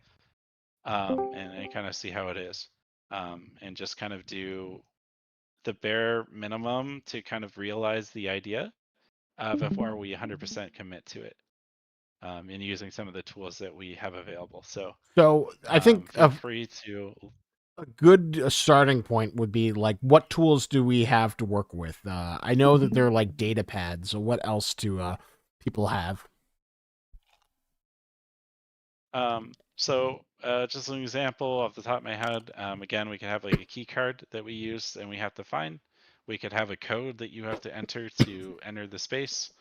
and kind of see how it is, and just kind of do the bare minimum to kind of realize the idea before we 100% commit to it, and using some of the tools that we have available. So I think feel free to. a good starting point would be like, what tools do we have to work with? I know that they're like data pads. So what else do people have? So just an example off the top of my head, again, we could have like a key card that we use and we have to find. We could have a code that you have to enter to enter the space.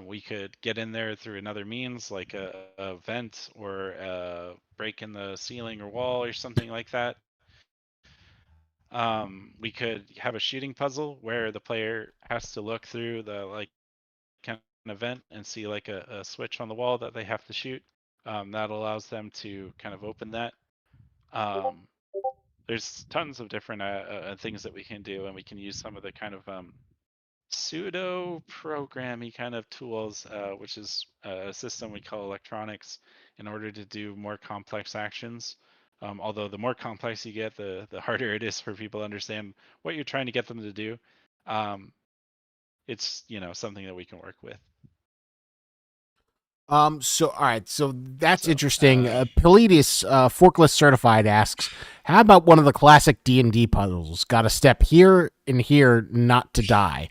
We could get in there through another means, like a vent or a break in the ceiling or wall or something like that. We could have a shooting puzzle where the player has to look through the like kind of vent and see like a switch on the wall that they have to shoot. That allows them to kind of open that. There's tons of different things that we can do, and we can use some of the kind of pseudo programmy kind of tools, which is a system we call electronics, in order to do more complex actions. Although the more complex you get, the harder it is for people to understand what you're trying to get them to do. It's something that we can work with. So all right, so that's interesting. Piletus, forklift certified, asks, how about one of the classic D&D puzzles? Got to step here and here not to die.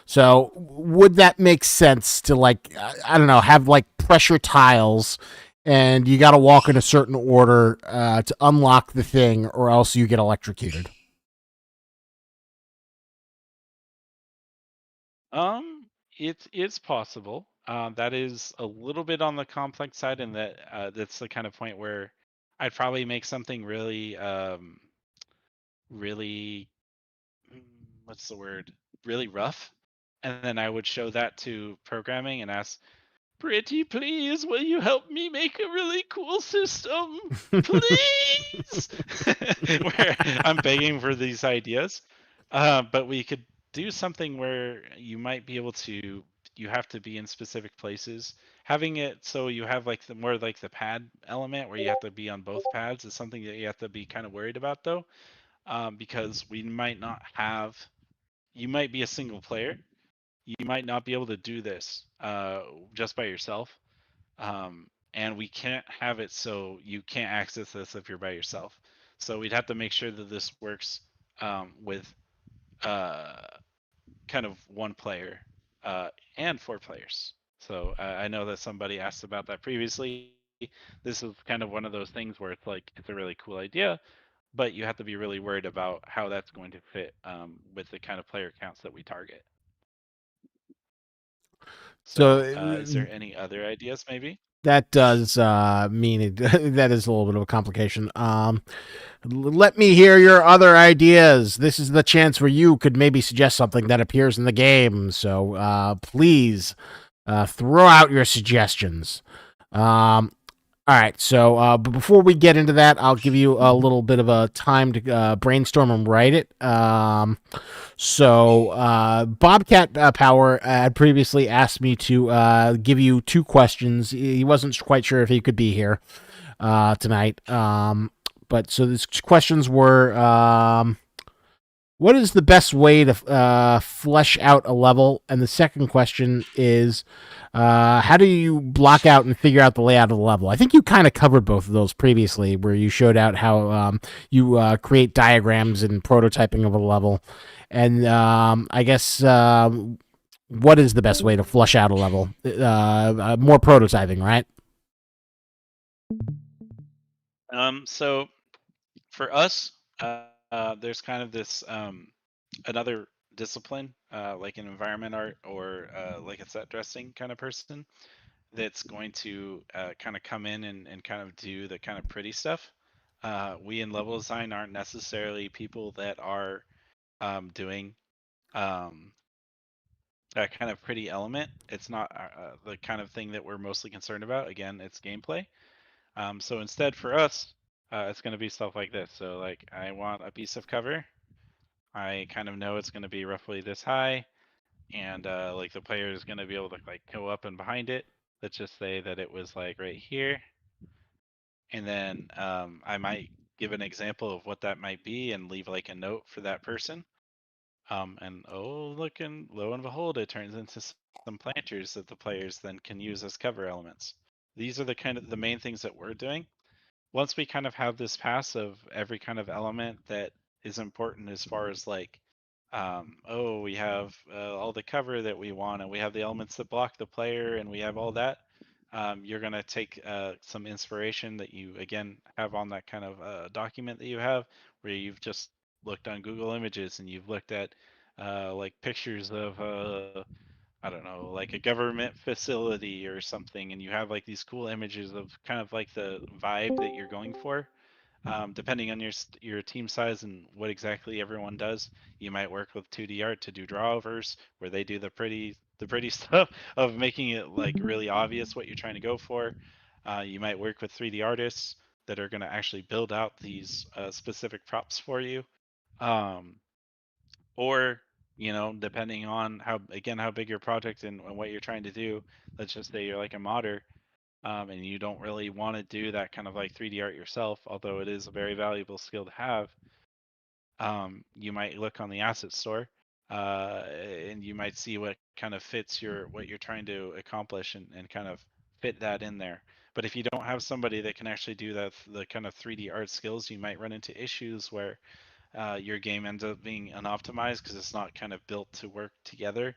So would that make sense to, like, I don't know, have like pressure tiles, and you got to walk in a certain order to unlock the thing, or else you get electrocuted? It's possible. That is a little bit on the complex side, and that's the kind of point where I'd probably make something really, really, what's the word? Really rough, and then I would show that to programming and ask, "Pretty please, will you help me make a really cool system, please?" Where I'm begging for these ideas, but we could do something where you might be able to. You have to be in specific places. Having it so you have like the more like the pad element where you have to be on both pads is something that you have to be kind of worried about, though, because we might not have. You might be a single player. You might not be able to do this just by yourself, and we can't have it so you can't access this if you're by yourself. So we'd have to make sure that this works with kind of one player and 4 players. So I know that somebody asked about that previously. This is kind of one of those things where it's like it's a really cool idea, but you have to be really worried about how that's going to fit with the kind of player counts that we target. So, is there any other ideas, maybe? That does mean it, that is a little bit of a complication. Let me hear your other ideas. This is the chance where you could maybe suggest something that appears in the game. So please throw out your suggestions. All right. So but before we get into that, I'll give you a little bit of a time to brainstorm and write it. Bobcat Power had previously asked me to give you 2 questions. He wasn't quite sure if he could be here tonight. But so these questions were, What is the best way to flesh out a level? And the second question is, how do you block out and figure out the layout of the level? I think you kind of covered both of those previously, where you showed out how you create diagrams and prototyping of a level. And I guess what is the best way to flush out a level? More prototyping, right? So for us, there's kind of this another discipline, like an environment art or like a set dressing kind of person that's going to kind of come in and kind of do the kind of pretty stuff. We in level design aren't necessarily people that are doing um, that kind of pretty element. It's not the kind of thing that we're mostly concerned about. Again, it's gameplay. So instead, for us, it's going to be stuff like this. So like, I want a piece of cover. I kind of know it's going to be roughly this high, and like the player is going to be able to like go up and behind it. Let's just say that it was like right here, and then I might give an example of what that might be and leave like a note for that person. And oh, look, and lo and behold, it turns into some planters that the players then can use as cover elements. These are the kind of the main things that we're doing. Once we kind of have this pass of every kind of element that is important as far as like, oh, we have all the cover that we want, and we have the elements that block the player, and we have all that. You're going to take some inspiration that you again have on that kind of document that you have, where you've just looked on Google Images and you've looked at like pictures of I don't know, like a government facility or something, and you have like these cool images of kind of like the vibe that you're going for. Depending on your team size and what exactly everyone does, you might work with 2D art to do drawovers, where they do the pretty stuff of making it like really obvious what you're trying to go for. You might work with 3D artists that are going to actually build out these specific props for you. Um, or depending on how big your project and what you're trying to do, let's just say you're like a modder, and you don't really want to do that kind of like 3D art yourself, although it is a very valuable skill to have. You might look on the asset store, and you might see what kind of fits what you're trying to accomplish, and kind of fit that in there. But if you don't have somebody that can actually do that, the kind of 3D art skills, you might run into issues where your game ends up being unoptimized because it's not kind of built to work together,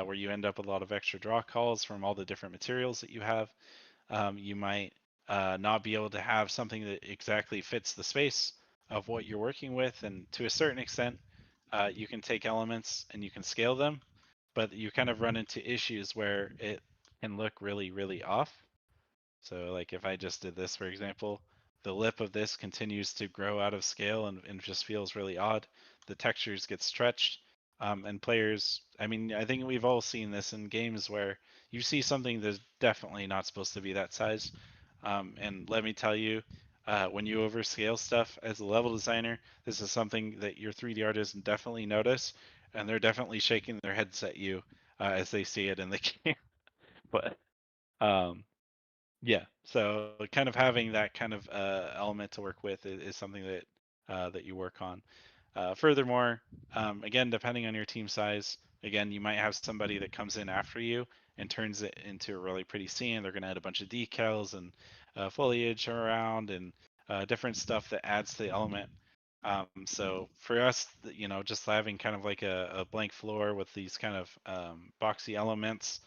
where you end up with a lot of extra draw calls from all the different materials that you have. You might not be able to have something that exactly fits the space of what you're working with, and to a certain extent, you can take elements and you can scale them, but you kind of run into issues where it can look really, really off. So like if I just did this, for example, the lip of this continues to grow out of scale and just feels really odd. The textures get stretched. And players, I mean, I think we've all seen this in games where you see something that's definitely not supposed to be that size. And let me tell you, when you overscale stuff as a level designer, this is something that your 3D artists definitely notice, and they're definitely shaking their heads at you as they see it in the game. But um, yeah, so kind of having that kind of element to work with is something that you work on. Furthermore, again, depending on your team size, again, you might have somebody that comes in after you and turns it into a really pretty scene. They're going to add a bunch of decals and foliage around and different stuff that adds to the element. So for us, just having kind of like a blank floor with these kind of boxy elements,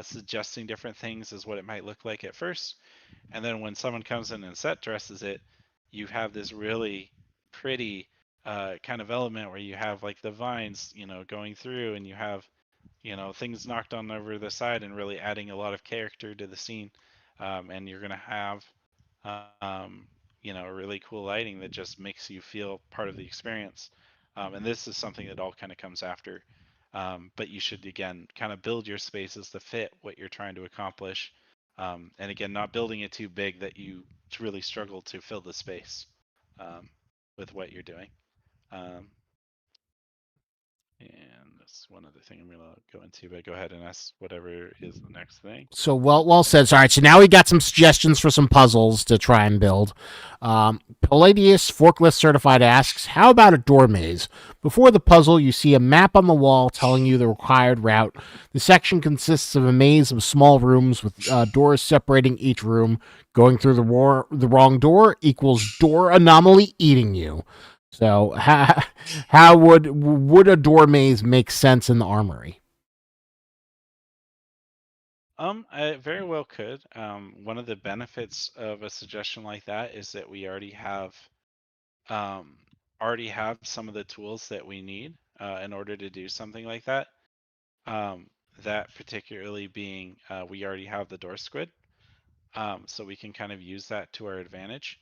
suggesting different things is what it might look like at first. And then when someone comes in and set dresses it, you have this really pretty kind of element where you have like the vines, going through, and you have, things knocked on over the side and really adding a lot of character to the scene. And you're going to have, um, a really cool lighting that just makes you feel part of the experience. And this is something that all kind of comes after. But you should, again, kind of build your spaces to fit what you're trying to accomplish. And again, not building it too big that you really struggle to fill the space um, with what you're doing. Um, and That's one other thing I'm gonna go into, but go ahead and ask whatever is the next thing. So well said. All right, so now we got some suggestions for some puzzles to try and build. Palladius Forklift Certified asks, "How about a door maze? Before the puzzle, you see a map on the wall telling you the required route. The section consists of a maze of small rooms with doors separating each room. Going through the wrong door equals door anomaly eating you." So how would a door maze make sense in the armory? It very well could. One of the benefits of a suggestion like that is that we um, already have some of the tools that we need in order to do something like that. That particularly being, we already have the door squid, so we can kind of use that to our advantage.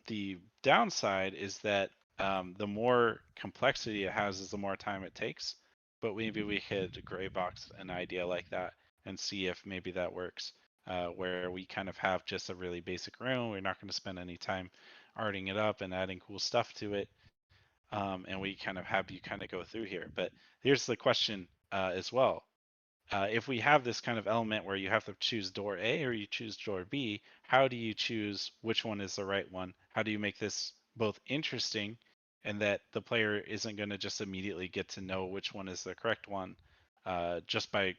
The downside is that the more complexity it has is the more time it takes. But maybe we could gray box an idea like that and see if maybe that works, where we kind of have just a really basic room. We're not going to spend any time arting it up and adding cool stuff to it. And we kind of have you kind of go through here. But here's the question as well. If we have this kind of element where you have to choose door A or you choose door B, how do you choose which one is the right one? How do you make this both interesting and that the player isn't going to just immediately get to know which one is the correct one just by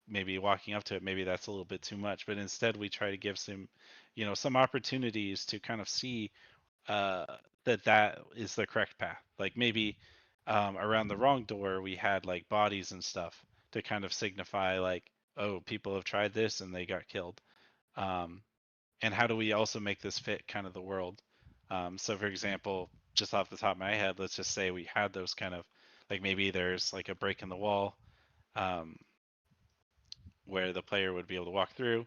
maybe walking up to it? Maybe that's a little bit too much, but instead we try to give some opportunities to kind of see uh, that is the correct path. Like maybe around the wrong door, we had like bodies and stuff to kind of signify like, oh, people have tried this and they got killed. Um, and how do we also make this fit kind of the world? So for example, just off the top of my head, let's just say we had those kind of like maybe there's like a break in the wall um, where the player would be able to walk through.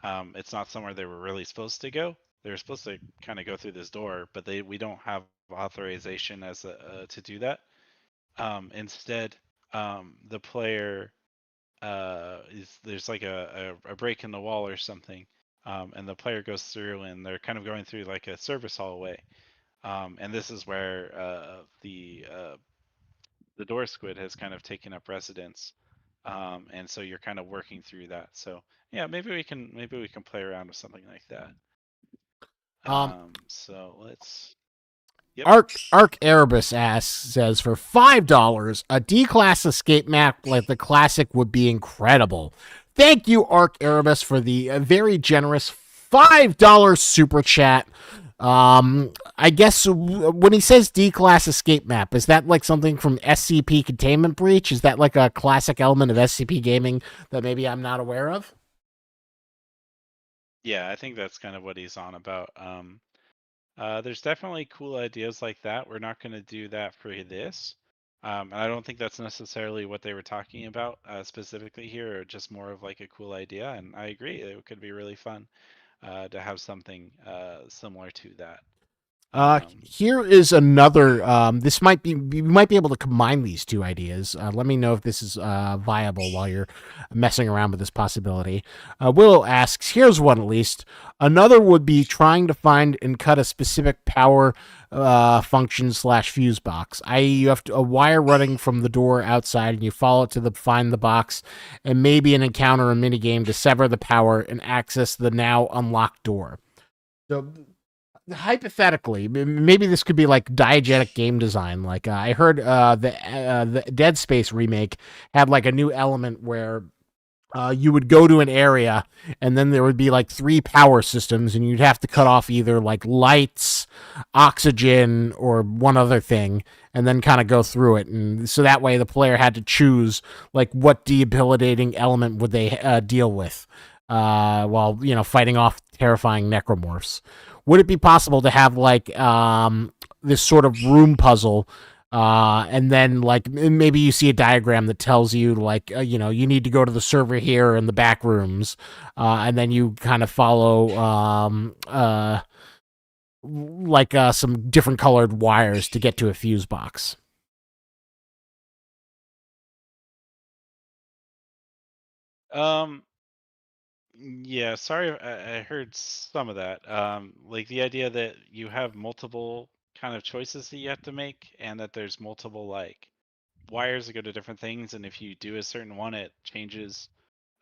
It's not somewhere they were really supposed to go. They were supposed to kind of go through this door, but we don't have authorization to do that. Instead, the player there's like a break in the wall or something, and the player goes through and they're kind of going through like a service hallway, and this is where the door squid has kind of taken up residence, and so you're kind of working through that. So yeah, maybe we can play around with something like that. Um, So let's. Yep. Arc Erebus says for $5, a D class escape map like the classic would be incredible. Thank you, Arc Erebus, for the very generous $5 super chat. I guess when he says D class escape map, is that like something from SCP Containment Breach? Is that like a classic element of SCP gaming that maybe I'm not aware of? Yeah, I think that's kind of what he's on about. There's definitely cool ideas like that. We're not going to do that for this. And I don't think that's necessarily what they were talking about specifically here, or just more of like a cool idea. And I agree, it could be really fun to have something similar to that. Here is another. This might be you might be able to combine these two ideas. Let me know if this is viable while you're messing around with this possibility. Willow asks, "Here's one at least. Another would be trying to find and cut a specific power function / fuse box. I.e., you have a wire running from the door outside, and you follow it to find the box, and maybe an encounter a minigame to sever the power and access the now unlocked door." So hypothetically, maybe this could be like diegetic game design. Like I heard the Dead Space remake had like a new element where you would go to an area and then there would be like 3 power systems and you'd have to cut off either like lights, oxygen, or one other thing and then kind of go through it. And so that way the player had to choose like what debilitating element would they deal with while, fighting off terrifying necromorphs. Would it be possible to have like this sort of room puzzle and then like maybe you see a diagram that tells you like you need to go to the server here in the back rooms, and then you kind of follow some different colored wires to get to a fuse box. Um, yeah, sorry, I heard some of that. Like the idea that you have multiple kind of choices that you have to make, and that there's multiple like wires that go to different things, and if you do a certain one, it changes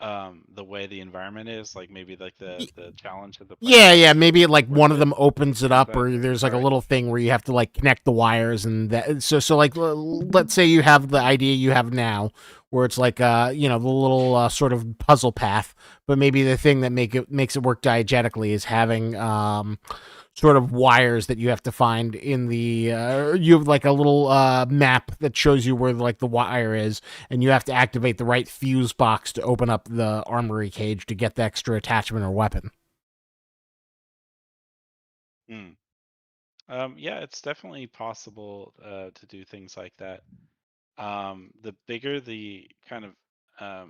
the way the environment is, like maybe like the challenge that the player Yeah, has to maybe like work one of with. them opens it Is up, that or there's like a correct? little thing where you have to like connect the wires, and that. So like, let's say you have the idea you have now, where it's like you know, the little sort of puzzle path, but maybe the thing that makes it work diegetically is having sort of wires that you have to find in the you have like a little map that shows you where like the wire is, and you have to activate the right fuse box to open up the armory cage to get the extra attachment or weapon. Hmm. Yeah, it's definitely possible to do things like that. The bigger the kind of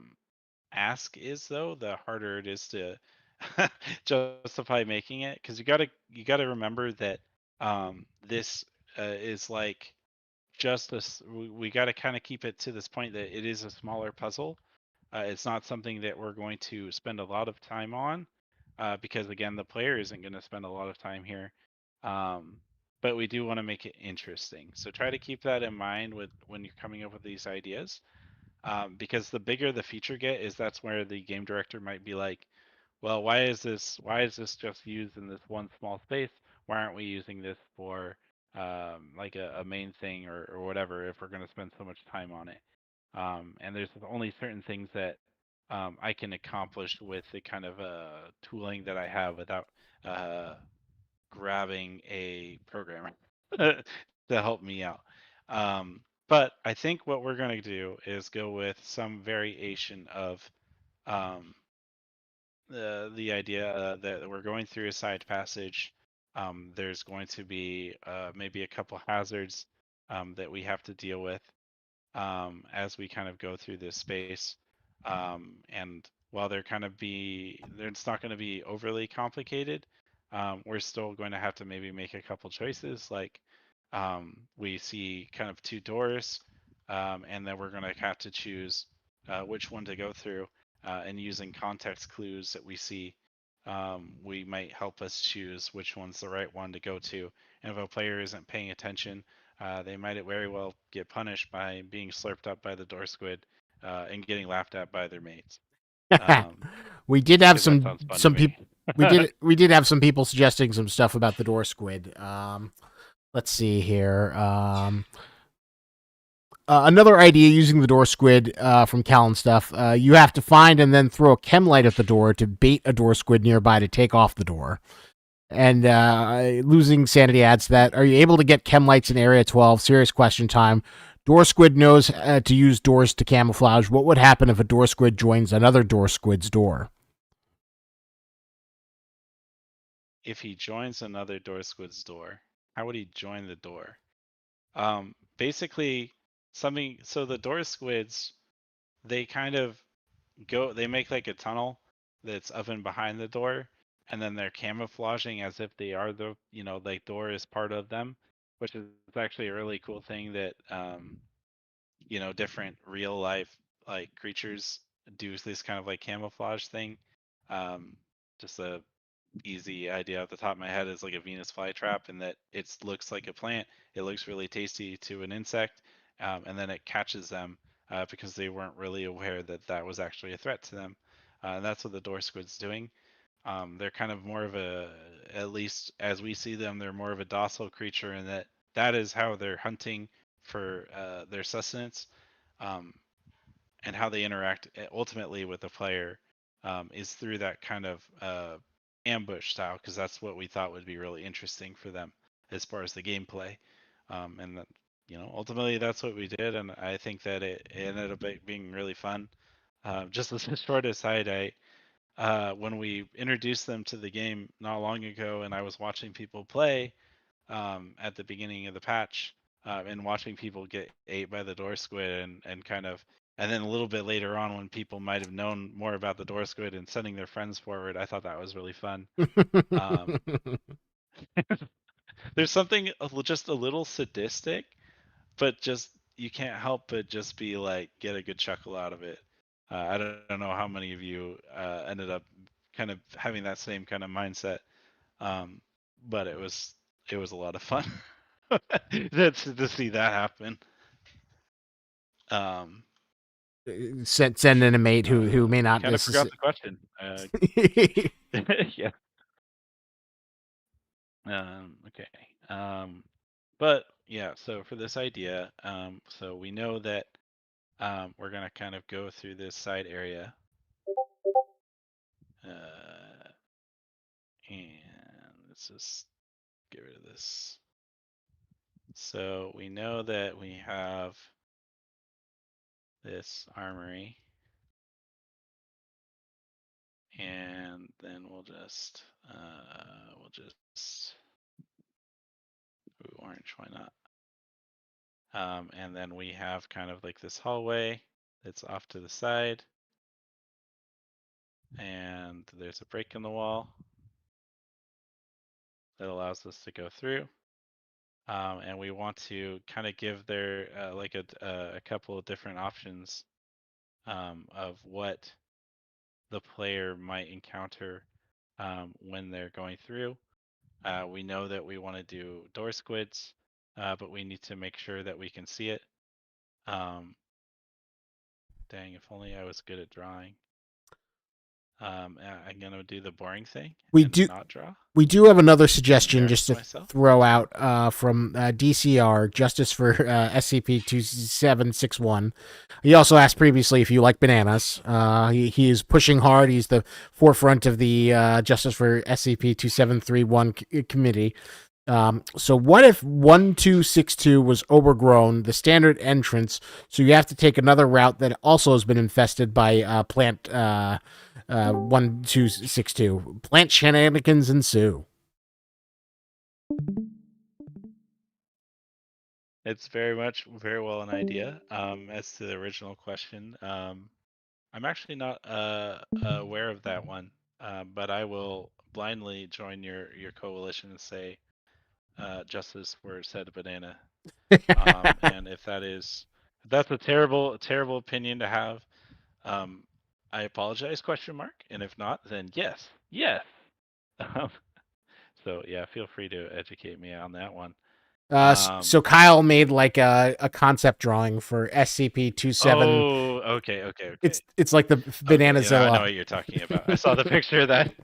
ask is, though, the harder it is to justify making it, because you gotta remember that this is like just this. We got to kind of keep it to this point that it is a smaller puzzle. It's not something that we're going to spend a lot of time on, because again, the player isn't going to spend a lot of time here. Um, but we do want to make it interesting. So try to keep that in mind with when you're coming up with these ideas, because the bigger the feature get, is that's where the game director might be like, well, why is this just used in this one small space? Why aren't we using this for like a main thing or whatever if we're going to spend so much time on it? And there's only certain things that I can accomplish with the kind of tooling that I have without uh, grabbing a programmer to help me out. But I think what we're going to do is go with some variation of um, the idea that we're going through a side passage. There's going to be maybe a couple hazards that we have to deal with as we kind of go through this space. And while it's not going to be overly complicated. We're still going to have to maybe make a couple choices. Like we see kind of two doors, and then we're going to have to choose which one to go through. And using context clues that we see, we might help us choose which one's the right one to go to. And if a player isn't paying attention, they might very well get punished by being slurped up by the door squid and getting laughed at by their mates. Um, We did have because that sounds fun to some me. people. We did have some people suggesting some stuff about the door squid. Let's see here. Another idea using the door squid from Cal and stuff. You have to find and then throw a chem light at the door to bait a door squid nearby to take off the door. And losing sanity adds to that. Are you able to get chem lights in Area 12? Serious question time. Door squid knows to use doors to camouflage. What would happen if a door squid joins another door squid's door? If he joins another door squid's door, how would he join the door? Basically, something. So the door squids, they kind of they make like a tunnel that's up and behind the door, and then they're camouflaging as if they are like door is part of them, which is actually a really cool thing that different real life like creatures do this kind of like camouflage thing. Um, just a easy idea off the top of my head is like a Venus flytrap, in that it looks like a plant. It looks really tasty to an insect, and then it catches them because they weren't really aware that that was actually a threat to them. And that's what the door squid's doing. They're kind of more of at least as we see them, they're more of a docile creature, in that that is how they're hunting for their sustenance. Um, and how they interact ultimately with the player is through that kind of ambush style, because that's what we thought would be really interesting for them as far as the gameplay. And that, ultimately that's what we did, and I think that it ended up being really fun. Just as a short aside, when we introduced them to the game not long ago, and I was watching people play at the beginning of the patch, and watching people get ate by the door squid, and kind of, and then a little bit later on when people might have known more about the door squid and sending their friends forward, I thought that was really fun. Um, there's something just a little sadistic, but just you can't help but just be like get a good chuckle out of it. I don't know how many of you ended up kind of having that same kind of mindset, um, but it was a lot of fun to see that happen. Um, Send in a mate who may not. kind of forgot the question. Yeah. Okay. But yeah, so for this idea, so we know that we're gonna kind of go through this side area. And let's just get rid of this. So we know that we have this armory. And then we'll just ooh, orange, why not? And then we have kind of like this hallway that's off to the side. And there's a break in the wall that allows us to go through. And we want to kind of give there like a couple of different options of what the player might encounter when they're going through. We know that we want to do door squids, but we need to make sure that we can see it. Dang, if only I was good at drawing. I'm gonna do the boring thing. Not draw. We do have another suggestion just to throw out from DCR, Justice for SCP-2761. He also asked previously if you like bananas. He is pushing hard. He's the forefront of the Justice for SCP-2731 committee. So what if 1262 was overgrown, the standard entrance, so you have to take another route that also has been infested by plant 1262. Plant shenanigans ensue. It's very well an idea. As to the original question, I'm actually not aware of that one, but I will blindly join your coalition and say justice for said banana. And if that's a terrible opinion to have, I apologize, ? And if not, then yes. So yeah, feel free to educate me on that one. So Kyle made like a concept drawing for SCP-27. Oh, okay. It's like the Bananazilla. Yeah, I know what you're talking about. I saw the picture of that.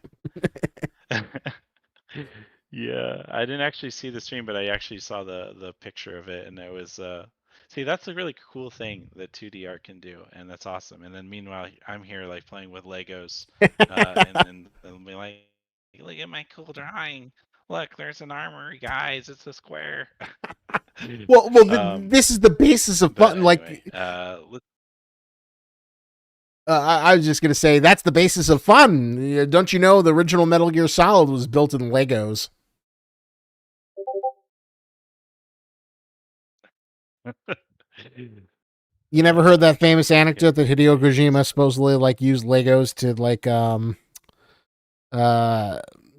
Yeah, I didn't actually see the stream, but I actually saw the picture of it, and it was see, that's a really cool thing that 2D art can do, and that's awesome. And then meanwhile, I'm here like playing with Legos, and they'll be like, "Look at my cool drawing! Look, there's an armory, guys. It's a square." well, this is the basis of fun. Anyway, I was just gonna say that's the basis of fun. Don't you know the original Metal Gear Solid was built in Legos? You never heard that famous anecdote that Hideo Kojima supposedly like used Legos to like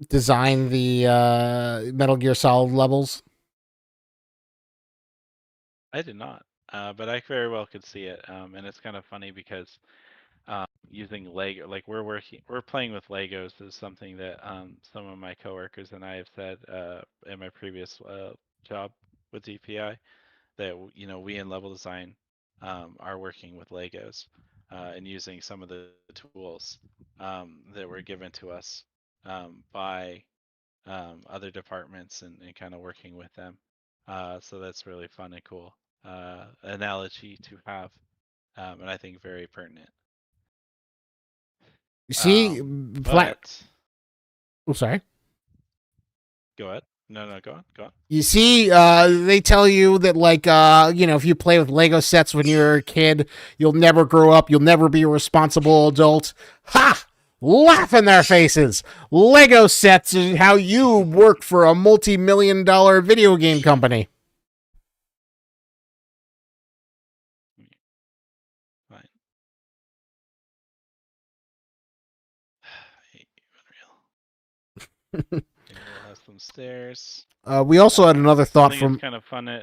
design the Metal Gear Solid levels? I did not, but I very well could see it, and it's kind of funny because using Lego, like we're playing with Legos is something that some of my coworkers and I have said in my previous job with DPI, that we in level design are working with Legos and using some of the tools that were given to us by other departments and kind of working with them. So that's really fun and cool analogy to have, and I think very pertinent. See, sorry. Go ahead. No, go on. You see, they tell you that, like, if you play with Lego sets when you're a kid, you'll never grow up, you'll never be a responsible adult. Ha! Laugh in their faces. Lego sets is how you work for a multi-million-dollar video game company. Fine. I hate you, Unreal. We'll have some stairs. We also had another thought from. It's kind of fun.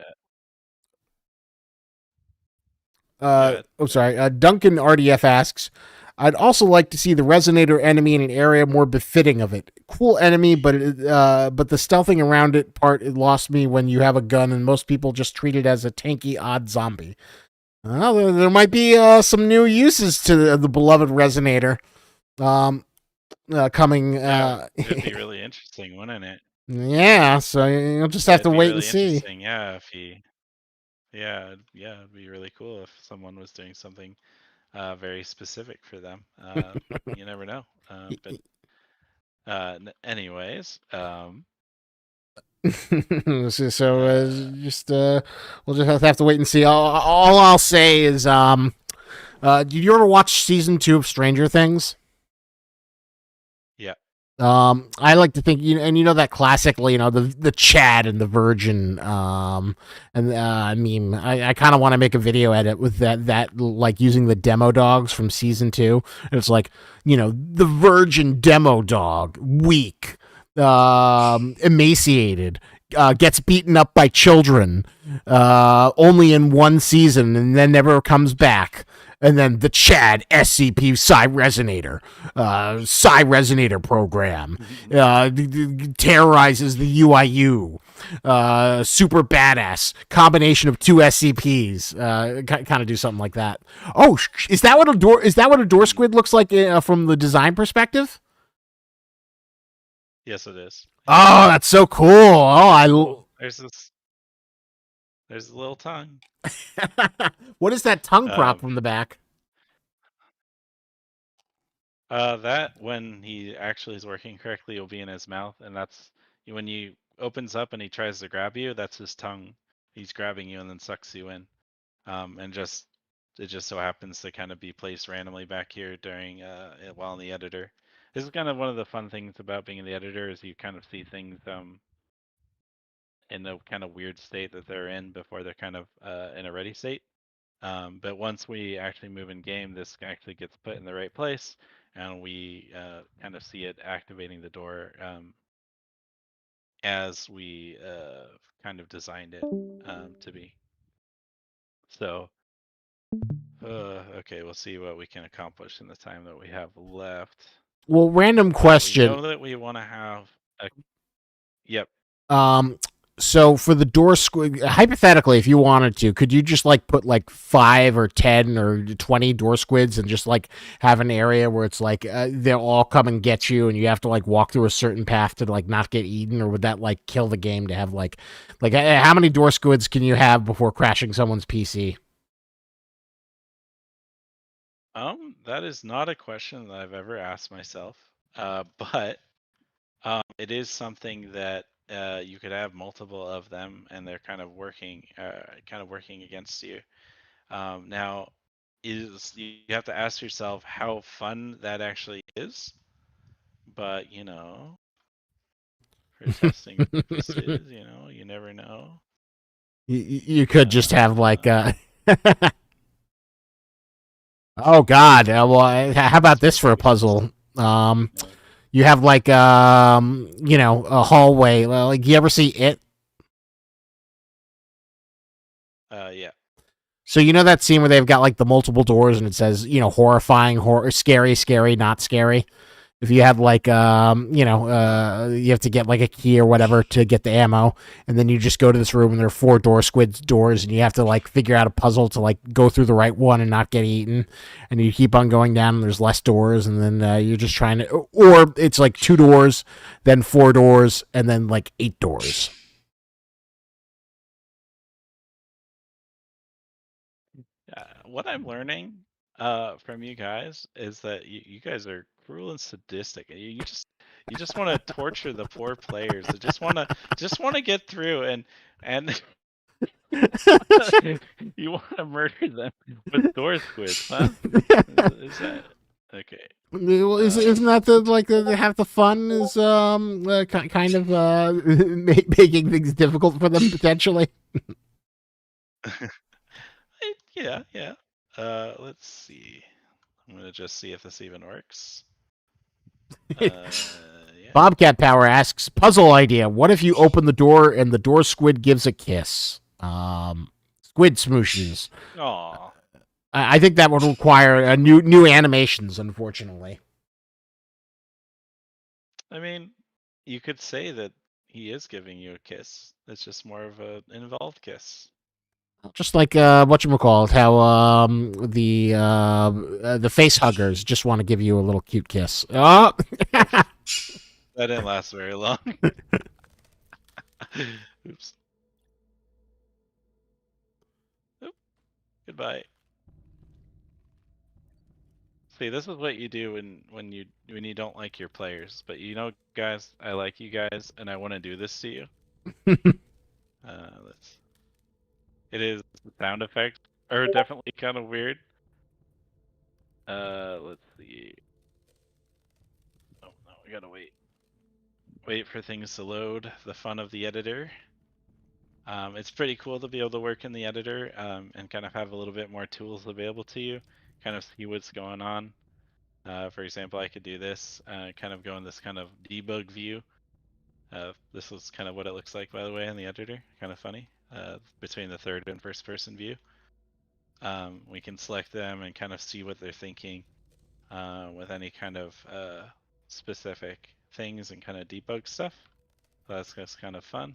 Sorry. Duncan RDF asks, I'd also like to see the Resonator enemy in an area more befitting of it. Cool enemy, but the stealthing around it part, it lost me when you have a gun and most people just treat it as a tanky, odd zombie. Well, there might be some new uses to the beloved resonator. Coming. Yeah, it'd be really interesting, wouldn't it? Yeah, so you'll just have It'd to be wait and really see. interesting, yeah, if he, yeah, it'd be really cool if someone was doing something very specific for them. You never know. But anyways, So uh, just we'll just have to wait and see. All I'll say is, did you ever watch season 2 of Stranger Things? yeah, I like to think, and that classically, the Chad and the Virgin, and meme. I kind of want to make a video edit with that like using the demo dogs from season 2. And it's like, the Virgin demo dog, weak, emaciated, gets beaten up by children, only in one season, and then never comes back. And then the Chad SCP Psi Resonator, Psi Resonator program, terrorizes the UIU. Super badass combination of two SCPs. Kind of do something like that. Oh, is that what a door? Is that what a door squid looks like from the design perspective? yes, it is. Oh, that's so cool. Oh, Cool. There's a little tongue. What is that tongue prop Um, from the back? that when he actually is working correctly will be in his mouth, and that's when he opens up and he tries to grab you. That's his tongue. He's grabbing you and then sucks you in. And just it just so happens to kind of be placed randomly back here during while in the editor. This is kind of one of the fun things about being in the editor is you kind of see things in the kind of weird state that they're in before they're kind of in a ready state. But once we actually move in game, this actually gets put in the right place, and we kind of see it activating the door as we kind of designed it to be. So, okay, we'll see what we can accomplish in the time that we have left. Well, random We question. know that we want to have a. Yep. Um, so for the door squid, hypothetically, if you wanted to, could you just like put like 5 or 10 or 20 door squids and just like have an area where it's like they'll all come and get you, and you have to like walk through a certain path to like not get eaten, or would that like kill the game to have like how many door squids can you have before crashing someone's PC? That is not a question that I've ever asked myself. But it is something that you could have multiple of them, and they're kind of working against you. Now, is you have to ask yourself how fun that actually is. But for testing purposes, you never know. You could just have like Uh, oh god, well, how about this testing for a puzzle? purposes. Yeah. You have like a hallway. Like you ever see it? Yeah. So that scene where they've got like the multiple doors and it says horrifying, scary, scary, not scary. If you have like you have to get like a key or whatever to get the ammo, and then you just go to this room and there are 4 door squid doors, and you have to like figure out a puzzle to like go through the right one and not get eaten, and you keep on going down and there's less doors, and then you're just trying to, or it's like 2 doors, then 4 doors, and then like 8 doors. What I'm learning from you guys is that you guys are cruel and sadistic. You just want to torture the poor players. They just want to get through and you want to murder them with door squids, huh? Is that okay? Well, Uh, isn't that the like the half the fun is kind of making things difficult for them potentially? yeah, yeah. Let's see. I'm gonna just see if this even works. Yeah. Bobcat Power asks, puzzle idea. What if you open the door and the door squid gives a kiss? Squid smooshes. Aw. I think that would require a new animations, unfortunately. I mean, you could say that he is giving you a kiss. It's just more of an involved kiss. Just like whatchamacallit, how the face huggers just want to give you a little cute kiss. Oh, That didn't last very long. Oops. Oop. Goodbye. See, this is what you do when you don't like your players. But you know, guys, I like you guys, and I want to do this to you. Let's. It is the sound effects are definitely kind of weird. Let's see. Oh no, we gotta wait. Wait for things to load. The fun of the editor. It's pretty cool to be able to work in the editor and kind of have a little bit more tools available to you, kind of see what's going on. For example, I could do this, kind of go in this kind of debug view. This is kind of what it looks like, by the way, in the editor. Kind of funny, between the third and first person view. We can select them and kind of see what they're thinking with any kind of specific things and kind of debug stuff. So that's just kind of fun.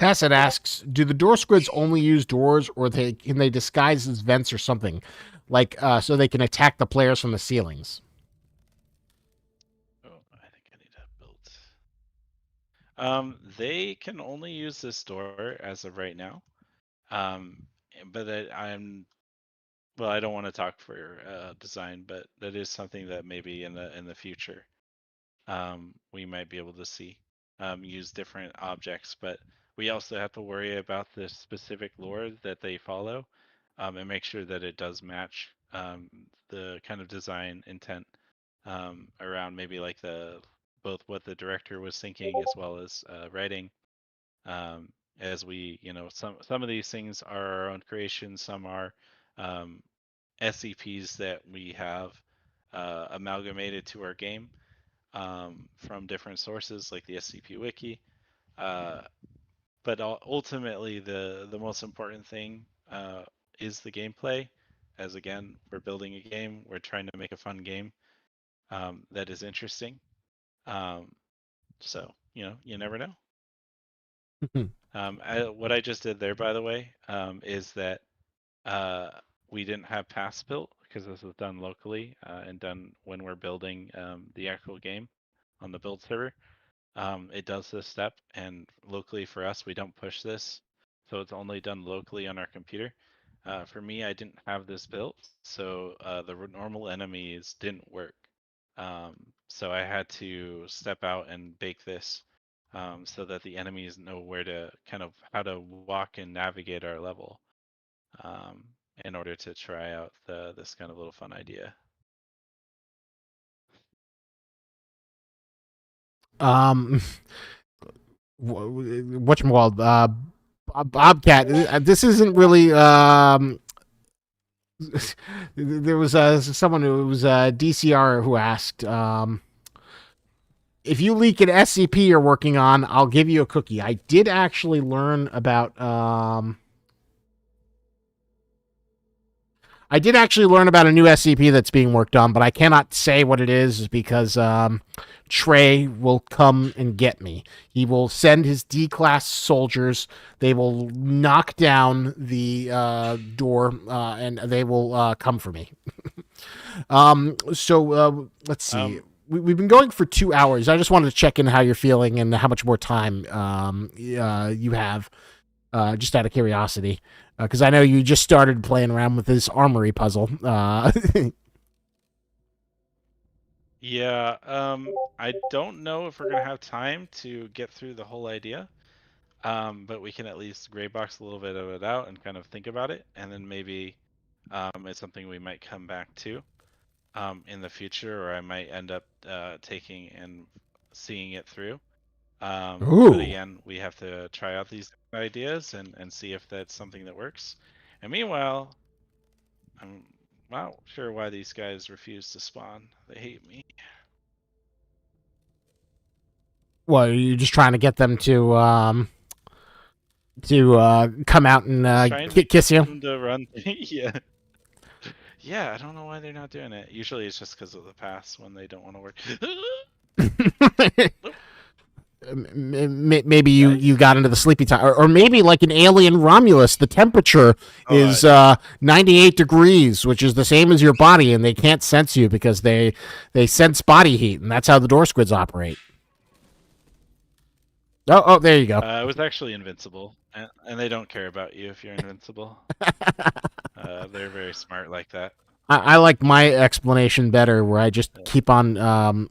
Tacit asks, "Do the door squids only use doors, or can they disguise as vents or something, like so they can attack the players from the ceilings?" Oh, I think I need to build. They can only use this door as of right now. But well, I don't want to talk for design, but that is something that maybe in the future, we might be able to see use different objects. But we also have to worry about the specific lore that they follow, and make sure that it does match the kind of design intent around maybe like both what the director was thinking as well as writing. As we, some of these things are our own creations, some are SCPs that we have amalgamated to our game from different sources, like the SCP Wiki. But ultimately, the most important thing is the gameplay. As again, we're building a game, we're trying to make a fun game that is interesting. So you never know. What I just did there, by the way, is that we didn't have paths built because this was done locally and done when we're building the actual game on the build server. It does this step, and locally for us, we don't push this, so it's only done locally on our computer. For me, I didn't have this built, so the normal enemies didn't work. So I had to step out and bake this so that the enemies know how to walk and navigate our level in order to try out this kind of little fun idea. Whatchamacallit, Bobcat. This isn't really. There was someone who was DCR who asked, if you leak an SCP you're working on, I'll give you a cookie. I did actually learn about. I did actually learn about a new SCP that's being worked on, but I cannot say what it is because Trey will come and get me. He will send his D-class soldiers. They will knock down the door, and they will come for me. So let's see. We've been going for 2 hours. I just wanted to check in how you're feeling and how much more time you have, just out of curiosity. Because I know you just started playing around with this armory puzzle. Yeah, I don't know if we're gonna have time to get through the whole idea, but we can at least gray box a little bit of it out and kind of think about it, and then maybe it's something we might come back to in the future, or I might end up taking and seeing it through. But again, we have to try out these ideas and see if that's something that works. And meanwhile, I'm not sure why these guys refuse to spawn. They hate me. Well, you're just trying to get them to come out and kiss you. Them to run. Yeah. Yeah, I don't know why they're not doing it. Usually it's just because of the past when they don't want to work. maybe you got into the sleepy time, or maybe like an alien Romulus, the temperature is 98 degrees, which is the same as your body, and they can't sense you because they sense body heat, and that's how the door squids operate. Oh, there you go. It was actually invincible, and they don't care about you if you're invincible. They're very smart like that. I like my explanation better, where I just keep on,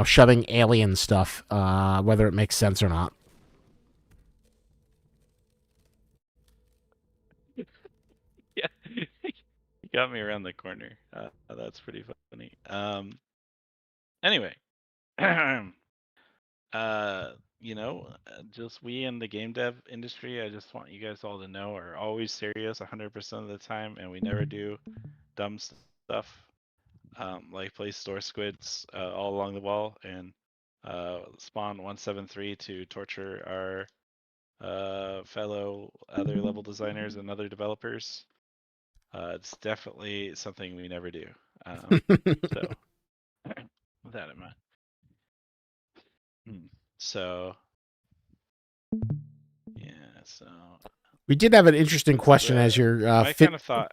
shoving alien stuff, whether it makes sense or not. Yeah, you got me around the corner. That's pretty funny. Anyway, just we in the game dev industry, I just want you guys all to know, are always serious 100% of the time, and we never do dumb stuff. Like place store squids all along the wall and spawn 173 to torture our fellow other level designers and other developers. It's definitely something we never do. So with that in mind. So yeah, so we did have an interesting question as your I kind of thought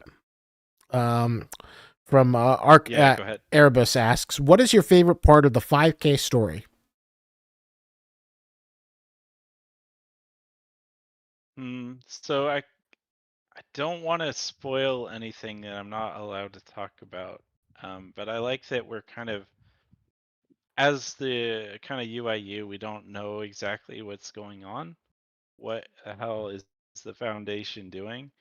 from Arc go ahead. Erebus asks, what is your favorite part of the 5K story? So I don't want to spoil anything that I'm not allowed to talk about, but I like that we're kind of, as the kind of UIU, we don't know exactly what's going on. What the hell is the foundation doing?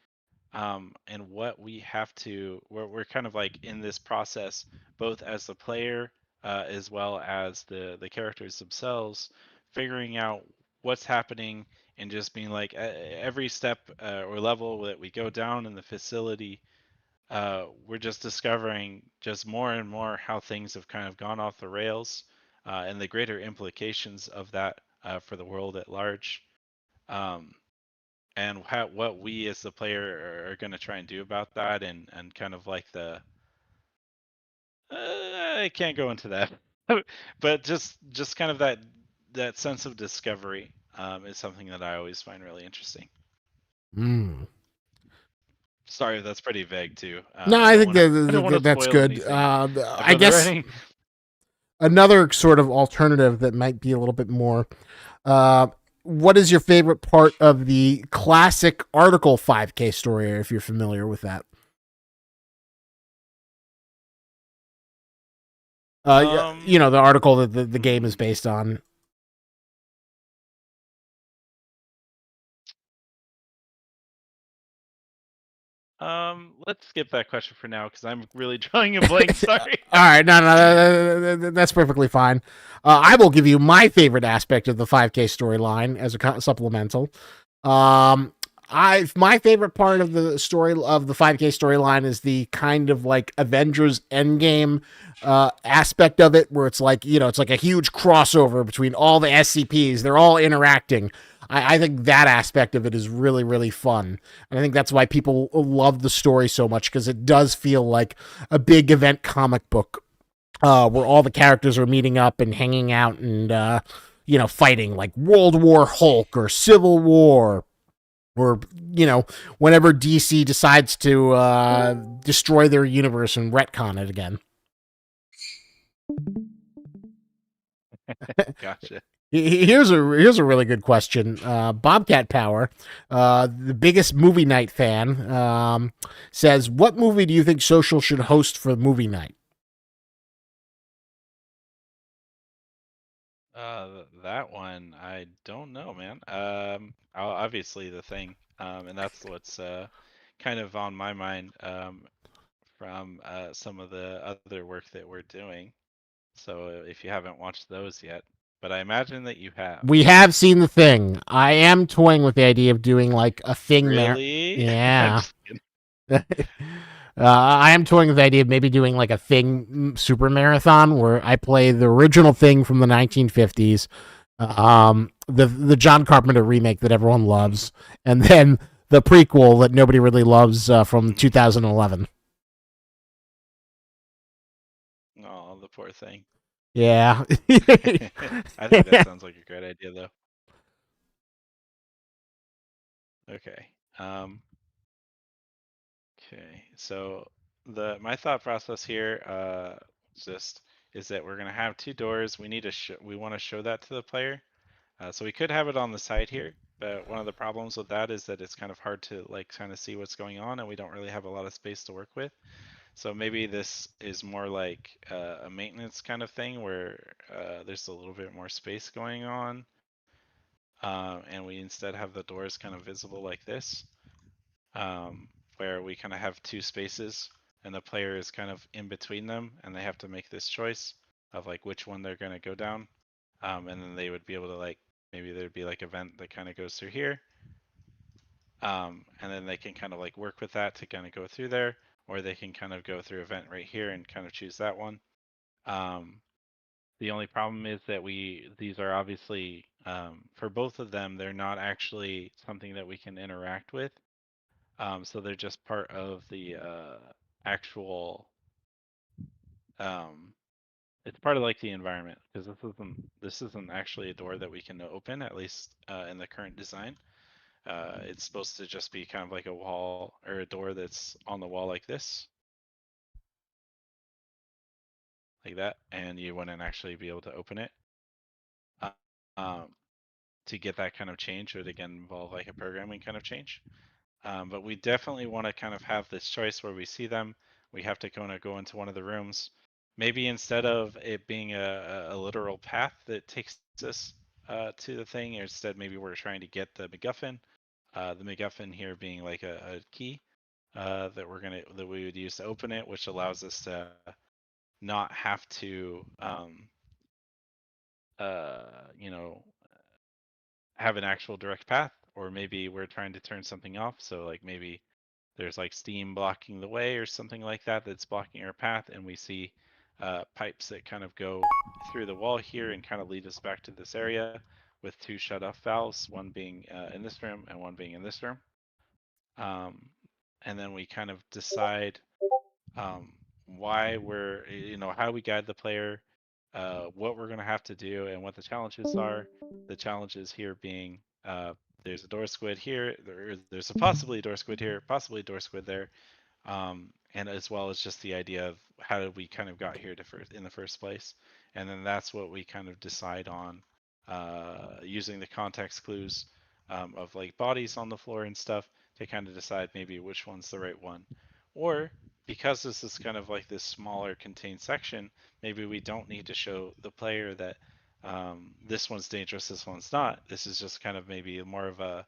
And what we have to, we're kind of like in this process, both as the player as well as the characters themselves, figuring out what's happening and just being like every step or level that we go down in the facility, we're just discovering just more and more how things have kind of gone off the rails and the greater implications of that for the world at large. And what we as the player are going to try and do about that, and kind of like the I can't go into that, but just kind of that sense of discovery is something that I always find really interesting. Sorry, that's pretty vague too. No, I think that's good. I guess another sort of alternative that might be a little bit more. What is your favorite part of the classic Article 5K story, if you're familiar with that? The article that the game is based on. Let's skip that question for now because I'm really drawing a blank. Sorry. All right, no, that's perfectly fine. I will give you my favorite aspect of the 5K storyline as a supplemental. My favorite part of the story of the 5K storyline is the kind of like Avengers Endgame aspect of it, where it's like, it's like a huge crossover between all the SCPs. They're all interacting. I think that aspect of it is really, really fun. And I think that's why people love the story so much, because it does feel like a big event comic book where all the characters are meeting up and hanging out and, fighting, like World War Hulk or Civil War, or, whenever DC decides to destroy their universe and retcon it again. Gotcha. Here's a really good question. Bobcat Power, the biggest movie night fan, says, what movie do you think Social should host for movie night? That one, I don't know, man. Obviously The Thing, and that's what's kind of on my mind from some of the other work that we're doing. So if you haven't watched those yet, but I imagine that you have. We have seen The Thing. I am toying with the idea of doing like a Thing. Really? Yeah. I am toying with the idea of maybe doing like a Thing super marathon where I play the original Thing from the 1950s, the John Carpenter remake that everyone loves, and then the prequel that nobody really loves from 2011. Oh, the poor thing. Yeah. I think that sounds like a great idea, though. Okay. Okay. So my thought process here, just is that we're gonna have two doors. We want to show that to the player. So we could have it on the side here, but one of the problems with that is that it's kind of hard to like kind of see what's going on, and we don't really have a lot of space to work with. So maybe this is more like a maintenance kind of thing where there's a little bit more space going on, and we instead have the doors kind of visible like this, where we kind of have two spaces, and the player is kind of in between them, and they have to make this choice of like which one they're going to go down, and then they would be able to like maybe there'd be like a vent that kind of goes through here, and then they can kind of like work with that to kind of go through there, or they can kind of go through a vent right here and kind of choose that one. Um, the only problem is that these are obviously for both of them, they're not actually something that we can interact with. So they're just part of the actual. Um, it's part of like the environment because this isn't actually a door that we can open, at least in the current design. It's supposed to just be kind of like a wall or a door that's on the wall like that, and you wouldn't actually be able to open it. Uh, um, to get that kind of change would again involve like a programming kind of change. But we definitely want to kind of have this choice where we see them. We have to kind of go into one of the rooms. Maybe instead of it being a literal path that takes us to the thing, instead maybe we're trying to get the MacGuffin. The MacGuffin here being like a key that we would use to open it, which allows us to not have to you know, have an actual direct path, or maybe we're trying to turn something off. So like maybe there's like steam blocking the way or something like that that's blocking our path, and we see pipes that kind of go through the wall here and kind of lead us back to this area with two shut off valves, one being in this room and one being in this room. Um, and then we kind of decide um, why how we guide the player, what we're going to have to do, and what the challenges are. The challenges here being there's a door squid here, there's a possibly a door squid here, possibly a door squid there, and as well as just the idea of how did we kind of got here in the first place, and then that's what we kind of decide on using the context clues of like bodies on the floor and stuff to kind of decide maybe which one's the right one, or because this is kind of like this smaller contained section, maybe we don't need to show the player that this one's dangerous, this one's not. This is just kind of maybe more of a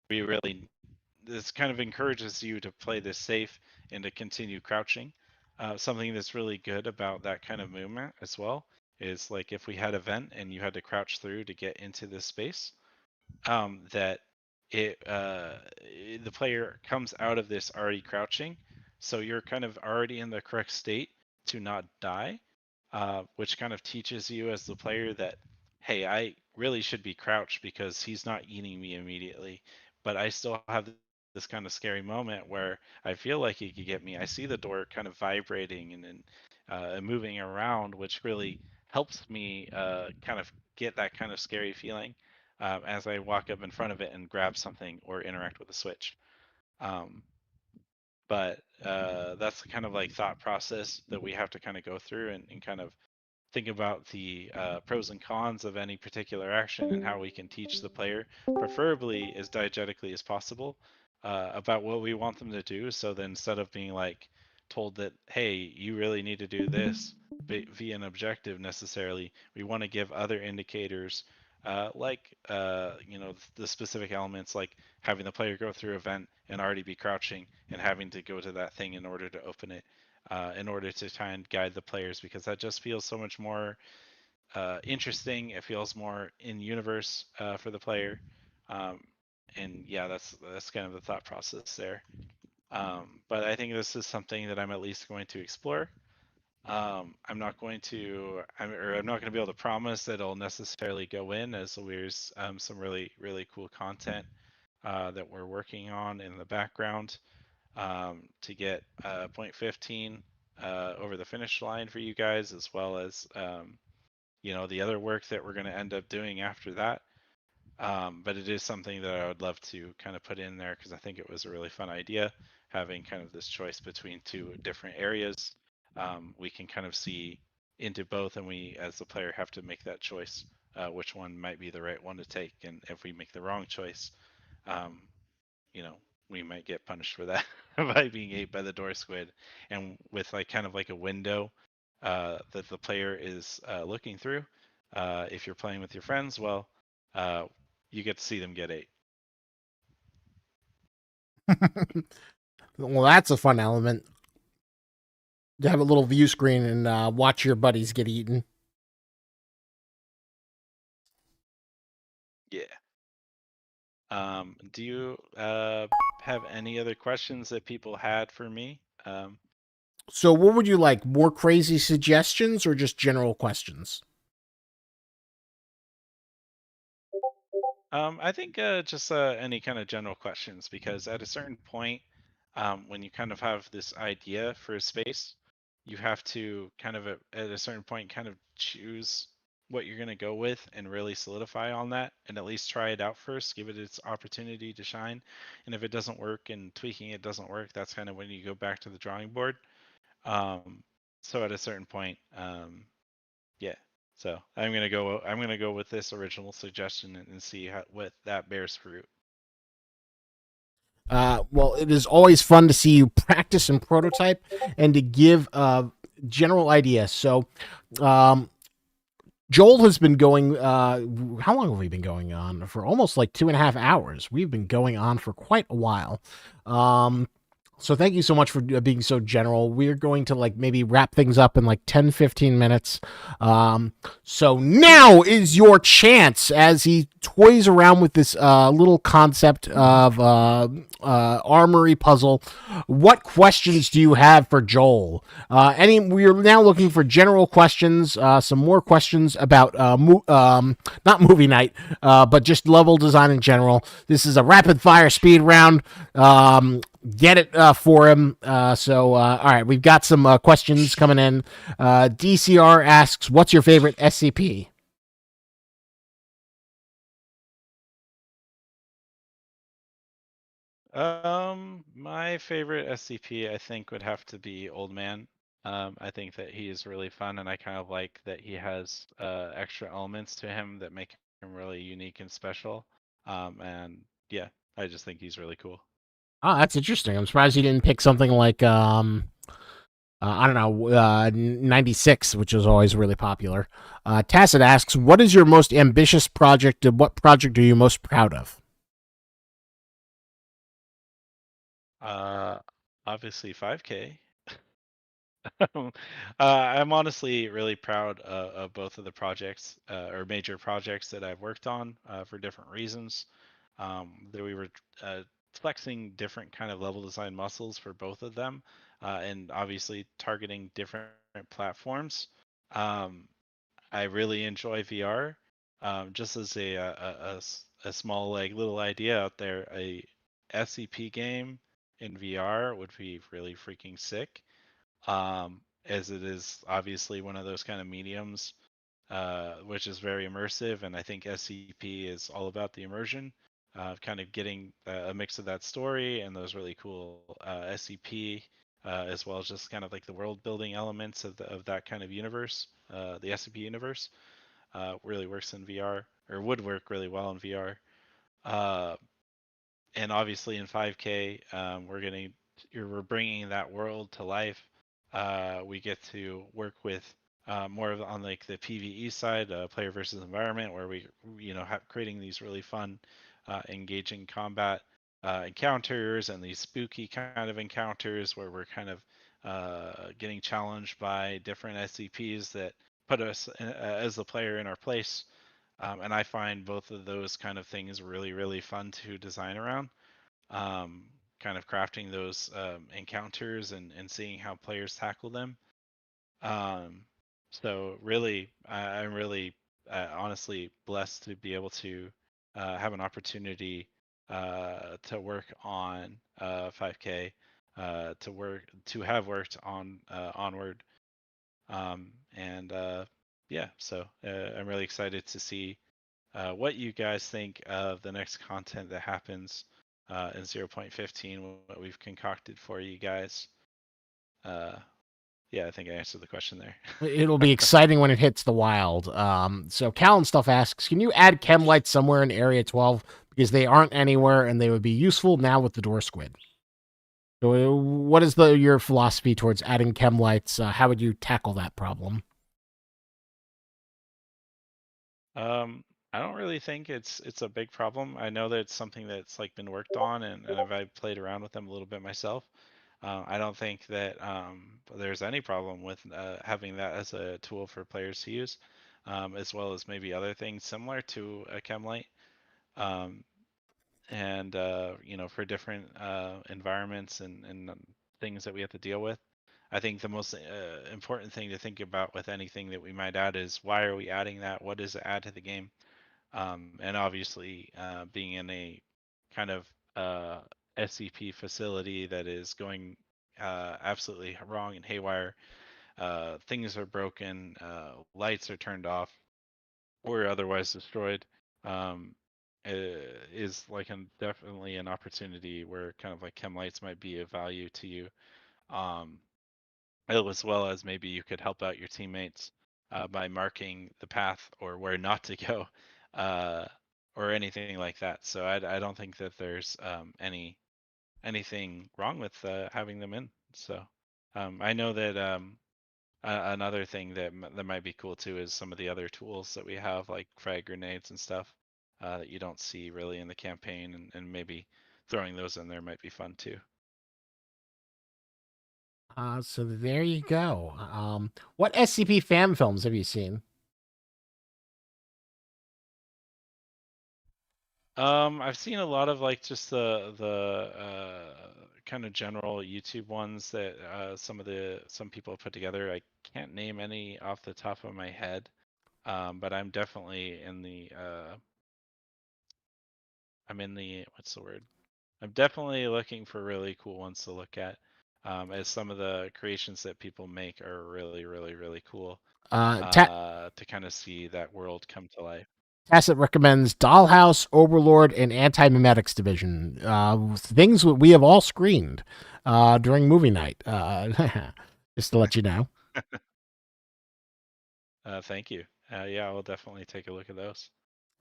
we really this kind of encourages you to play this safe and to continue crouching. Something that's really good about that kind of movement as well is like if we had a vent and you had to crouch through to get into this space, that the player comes out of this already crouching, so you're kind of already in the correct state to not die, which kind of teaches you as the player that hey, I really should be crouched because he's not eating me immediately, but I still have this kind of scary moment where I feel like he could get me. I see the door kind of vibrating and moving around, which really helps me kind of get that kind of scary feeling as I walk up in front of it and grab something or interact with a switch. Um, but that's the kind of like thought process that we have to kind of go through and kind of think about the pros and cons of any particular action and how we can teach the player, preferably as diegetically as possible, about what we want them to do. So then instead of being like told that, hey, you really need to do this via an objective necessarily, we want to give other indicators like the specific elements like having the player go through a vent and already be crouching and having to go to that thing in order to open it in order to try and guide the players because that just feels so much more interesting. It feels more in universe for the player, um, and yeah, that's kind of the thought process there. But I think this is something that I'm at least going to explore. I'm not going to, I'm not going to be able to promise that it'll necessarily go in as there's some really cool content that we're working on in the background to get point 15 over the finish line for you guys, as well as the other work that we're going to end up doing after that. But it is something that I would love to kind of put in there because I think it was a really fun idea, having kind of this choice between two different areas. We can kind of see into both, and we, as the player, have to make that choice, which one might be the right one to take. And if we make the wrong choice, um, you know, we might get punished for that by being ate by the door squid. And with like kind of like a window that the player is looking through, if you're playing with your friends, well, you get to see them get ate. Well, that's a fun element. To have a little view screen and watch your buddies get eaten. Yeah. Do you have any other questions that people had for me? So, what would you like? More crazy suggestions or just general questions? I think just any kind of general questions, because at a certain point, when you kind of have this idea for a space, you have to kind of at a certain point kind of choose what you're going to go with and really solidify on that, and at least try it out first, give it its opportunity to shine. And if it doesn't work and tweaking it doesn't work, that's kind of when you go back to the drawing board. Um, so at a certain point, yeah. So I'm gonna go. I'm gonna go with this original suggestion and see what that bears fruit. Well, it is always fun to see you practice and prototype and to give a general idea. So, um, Joel has been going. How long have we been going on? For almost like 2.5 hours. We've been going on for quite a while. Um, so thank you so much for being so general. We're going to like maybe wrap things up in like 10, 15 minutes. So now is your chance as he toys around with this little concept of armory puzzle. What questions do you have for Joel? We are now looking for general questions, some more questions about not movie night, but just level design in general. This is a rapid fire speed round. Get it for him. All right, we've got some questions coming in. DCR asks, "What's your favorite SCP?" My favorite SCP, I think, would have to be Old Man. I think that he is really fun, and I kind of like that he has extra elements to him that make him really unique and special. And yeah, I just think he's really cool. Oh, that's interesting. I'm surprised you didn't pick something like I don't know, 96, which was always really popular. Tacit asks, "What is your most ambitious project, and what project are you most proud of?" Uh, Obviously 5K. I'm honestly really proud of both of the projects or major projects that I've worked on for different reasons. That we were flexing different kind of level design muscles for both of them, and obviously targeting different platforms. Um, I really enjoy VR. Just as a small like little idea out there, a SCP game in VR would be really freaking sick, as it is obviously one of those kind of mediums, which is very immersive. And I think SCP is all about the immersion, kind of getting a mix of that story and those really cool SCP, as well as just kind of like the world building elements of that kind of universe. The SCP universe really works in VR, or would work really well in VR. Uh, and obviously in 5K, we're bringing that world to life. We get to work with more of on like the PVE side, player versus environment, where we creating these really fun, engaging combat encounters and these spooky kind of encounters where we're kind of getting challenged by different SCPs that put us as the player in our place. And I find both of those kind of things really, really fun to design around. Kind of crafting those encounters and seeing how players tackle them. Um, so really, I'm really honestly blessed to be able to have an opportunity to work on 5K, to have worked on Onward, and yeah, so I'm really excited to see what you guys think of the next content that happens in 0.15, what we've concocted for you guys. Yeah, I think I answered the question there. It'll be exciting when it hits the wild. So Callan stuff asks, can you add chem lights somewhere in Area 12 because they aren't anywhere and they would be useful now with the door squid? So, what is your philosophy towards adding chem lights? How would you tackle that problem? I don't really think it's a big problem. I know that it's something that's like been worked on, and I've played around with them a little bit myself. I don't think that there's any problem with having that as a tool for players to use, as well as maybe other things similar to a chem light. Um, and for different environments and things that we have to deal with. I think the most important thing to think about with anything that we might add is why are we adding that? What does it add to the game? And obviously, being in a kind of SCP facility that is going absolutely wrong and haywire, things are broken, lights are turned off, or otherwise destroyed, um, is like definitely an opportunity where kind of like chem lights might be of value to you, um, as well as maybe you could help out your teammates by marking the path or where not to go, uh, or anything like that. So I don't think that there's anything wrong with having them in. So I know that another thing that might be cool too is some of the other tools that we have, like frag grenades and stuff, that you don't see really in the campaign, and maybe throwing those in there might be fun too. So there you go. What SCP fan films have you seen? I've seen a lot of like just the kind of general YouTube ones that some people put together. I can't name any off the top of my head, but I'm in the what's the word? I'm definitely looking for really cool ones to look at, as some of the creations that people make are really, really, really cool Ta- to kind of see that world come to life. Tacit recommends Dollhouse, Overlord, and Anti-Memetics Division. Things we have all screened during movie night. Just to let you know. Thank you. Yeah, I'll definitely take a look at those.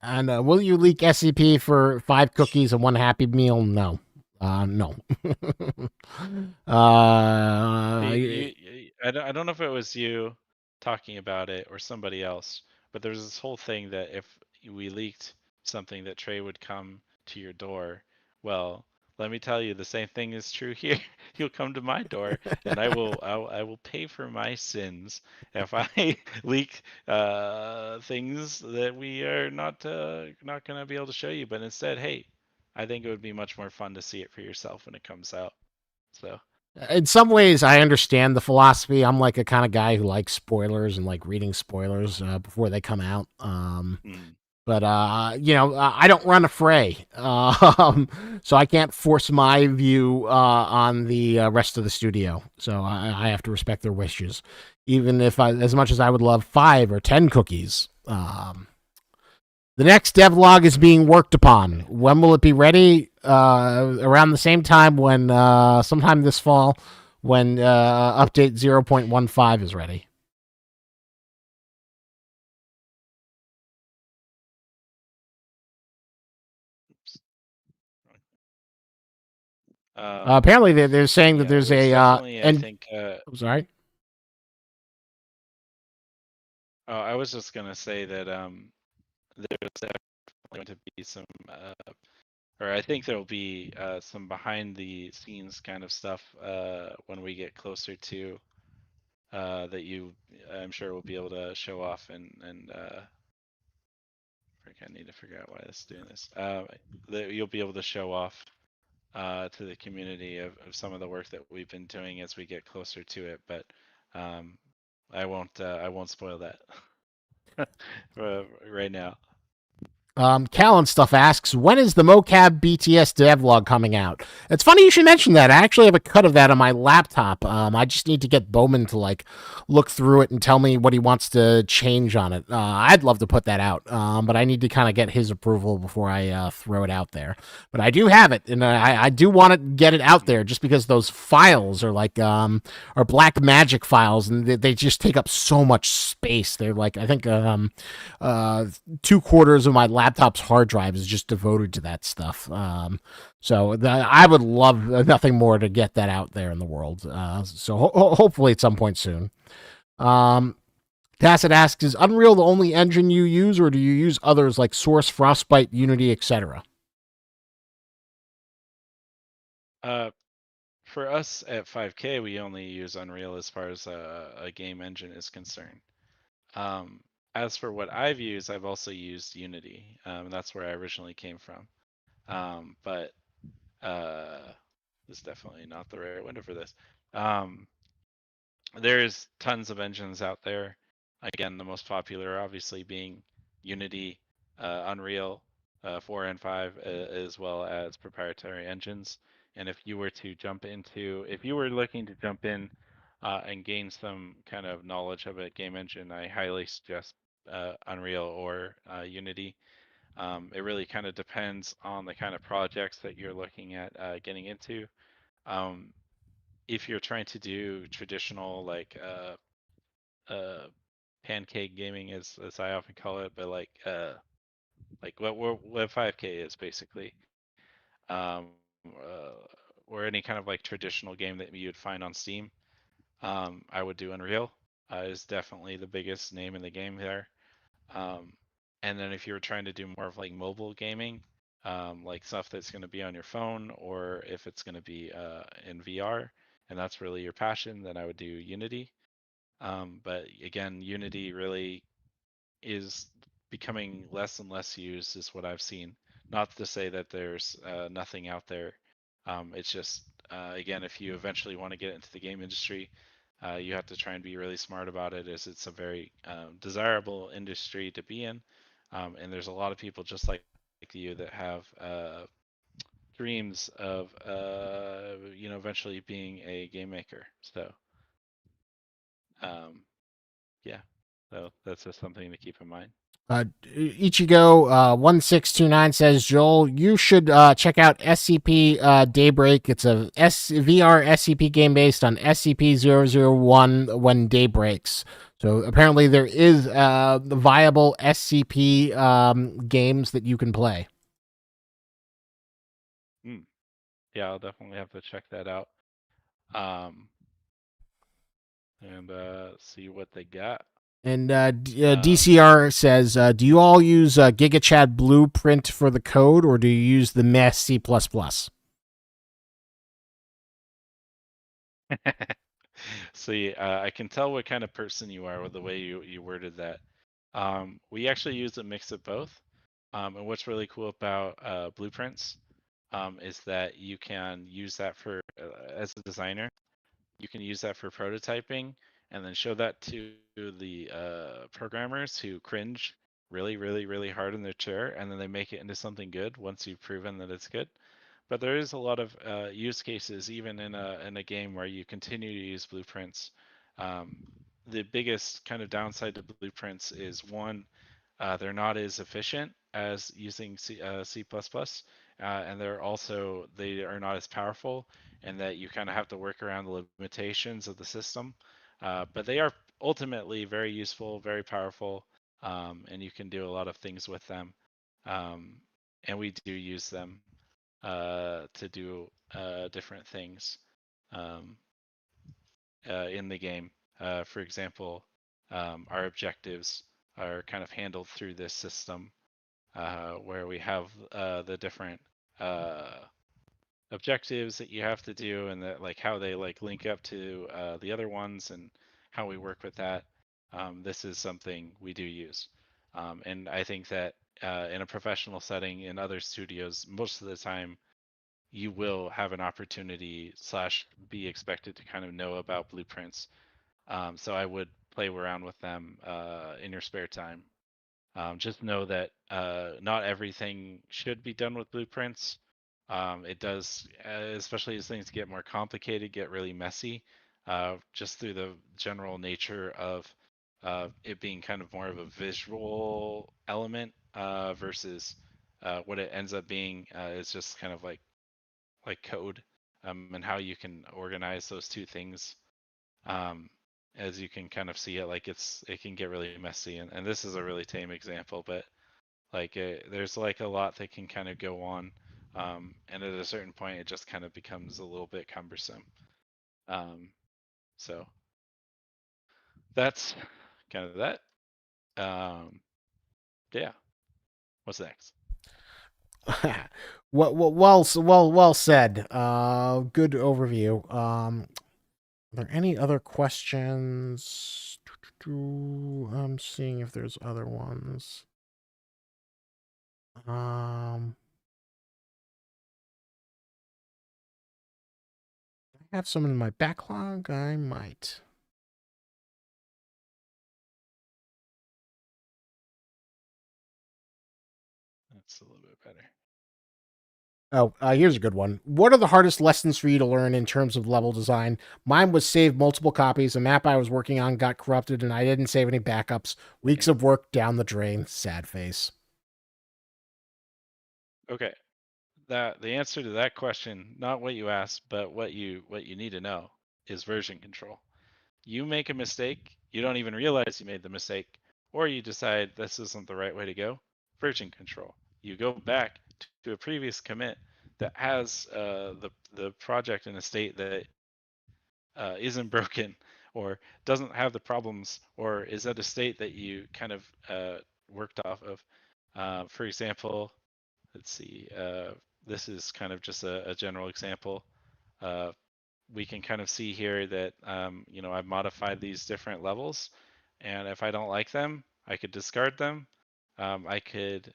And will you leak SCP for 5 cookies and 1 Happy Meal? No. No. I don't know if it was you talking about it or somebody else, but there's this whole thing that if we leaked something that Trey would come to your door. Well, let me tell you, the same thing is true here. You'll come to my door, and I will pay for my sins if I leak things that we are not going to be able to show you. But instead, hey, I think it would be much more fun to see it for yourself when it comes out. So. In some ways, I understand the philosophy. I'm like a kind of guy who likes spoilers and like reading spoilers before they come out. Mm. But I don't run a fray, so I can't force my view on the rest of the studio. So I have to respect their wishes, even if as much as I would love 5 or 10 cookies. The next devlog is being worked upon. When will it be ready? Around the same time when sometime this fall, when update 0.15 is ready. Apparently, they're saying that Yeah, there's there's a definitely, I and think. I'm sorry. Oh, I was just gonna say that there's definitely going to be some, or I think there'll be some behind the scenes kind of stuff when we get closer to that I'm sure will be able to show off and I need to figure out why it's doing this. That you'll be able to show off to the community of some of the work that we've been doing as we get closer to it. But um, I won't spoil that right now. Callan Stuff asks, when is the mocap BTS devlog coming out? It's funny you should mention that. I actually have a cut of that on my laptop. I just need to get Bowman to like look through it and tell me what he wants to change on it. I'd love to put that out, but I need to kind of get his approval before I throw it out there. But I do have it, and I do want to get it out there just because those files are like are black magic files, and they just take up so much space. They're like I think 2/4 of my laptop's hard drive is just devoted to that stuff. I would love nothing more to get that out there in the world. Hopefully at some point soon. Tacit asks, is Unreal the only engine you use, or do you use others like Source, Frostbite, Unity, etc.? For us at 5K, we only use Unreal as far as a game engine is concerned. As for what I've used, I've also used Unity. That's where I originally came from. But this is definitely not the right window for this. There's tons of engines out there. Again, the most popular obviously being Unity, Unreal 4 and 5, as well as proprietary engines. And if you were looking to jump in and gain some kind of knowledge of a game engine, I highly suggest Unreal or Unity. It really kind of depends on the kind of projects that you're looking at getting into. If you're trying to do traditional pancake gaming, as I often call it, but like what 5K is basically, um, or any kind of like traditional game that you would find on Steam. I would do Unreal. Is definitely the biggest name in the game there. And then if you were trying to do more of like mobile gaming, like stuff that's going to be on your phone, or if it's going to be in VR, and that's really your passion, then I would do Unity. But again, Unity really is becoming less and less used, is what I've seen. Not to say that there's nothing out there. It's just, again, if you eventually want to get into the game industry, you have to try and be really smart about it, as it's a very desirable industry to be in. And there's a lot of people just like you that have dreams of, eventually being a game maker. So, yeah, so that's just something to keep in mind. Ichigo 1629 says, Joel, you should check out SCP Daybreak. It's a VR SCP game based on SCP-001 when day breaks. So apparently there is viable SCP games that you can play. Yeah, I'll definitely have to check that out. And see what they got. And DCR says, do you all use GigaChad Blueprint for the code, or do you use the mess C++? See, I can tell what kind of person you are with the way you worded that. We actually use a mix of both. And what's really cool about blueprints is that you can use that for, as a designer, you can use that for prototyping, and then show that to the programmers who cringe really, really, really hard in their chair, and then they make it into something good once you've proven that it's good. But there is a lot of use cases, even in a game, where you continue to use blueprints. The biggest kind of downside to blueprints is, one, they're not as efficient as using C++, and they are not as powerful, and that you kind of have to work around the limitations of the system. But they are ultimately very useful, very powerful, and you can do a lot of things with them. And we do use them to do different things in the game. For example, our objectives are kind of handled through this system, where we have the different objectives that you have to do, and that like how they like link up to the other ones, and how we work with that. This is something we do use, and I think that in a professional setting in other studios, most of the time you will have an opportunity / be expected to kind of know about blueprints. So I would play around with them in your spare time. Just know that not everything should be done with blueprints. It does, especially as things get more complicated, get really messy, just through the general nature of it being kind of more of a visual element versus what it ends up being is just kind of like code, and how you can organize those two things. Um, as you can kind of see it, like it can get really messy, and this is a really tame example, but like there's like a lot that can kind of go on, and at a certain point, it just kind of becomes a little bit cumbersome. Um, so that's kind of that. Um, yeah. What's next? Well said. Good overview. Are there any other questions? I'm seeing if there's other ones. Um, I have some in my backlog. I might. That's a little bit better. Oh, here's a good one. What are the hardest lessons for you to learn in terms of level design? Mine was save multiple copies. A map I was working on got corrupted, and I didn't save any backups. Weeks of work down the drain. Sad face. Okay. That the answer to that question, not what you asked, but what you need to know, is version control. You make a mistake, you don't even realize you made the mistake, or you decide this isn't the right way to go. Version control. You go back to a previous commit that has the project in a state that isn't broken, or doesn't have the problems, or is at a state that you kind of worked off of. For example, let's see. This is kind of just a general example. Uh, we can kind of see here that I've modified these different levels, and if I don't like them, I could discard them. I could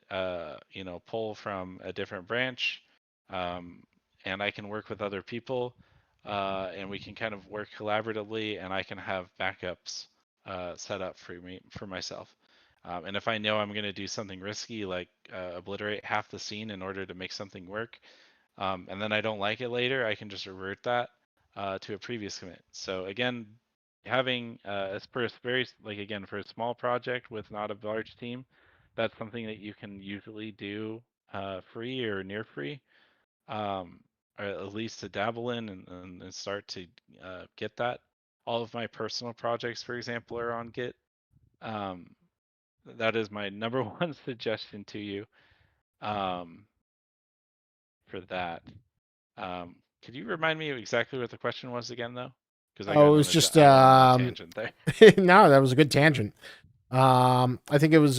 pull from a different branch, um, and I can work with other people, and we can kind of work collaboratively, and I can have backups set up for myself. And if I know I'm going to do something risky, like obliterate half the scene in order to make something work, and then I don't like it later, I can just revert that to a previous commit. So again, having as per a very like again for a small project with not a large team, that's something that you can usually do free or near free, um, or at least to dabble in and start to get that. All of my personal projects, for example, are on Git. Um, that is my number one suggestion to you um, for that. Could you remind me of exactly what the question was again, though? Because Oh, it was just I went on a tangent there. no, that was a good tangent. I think it was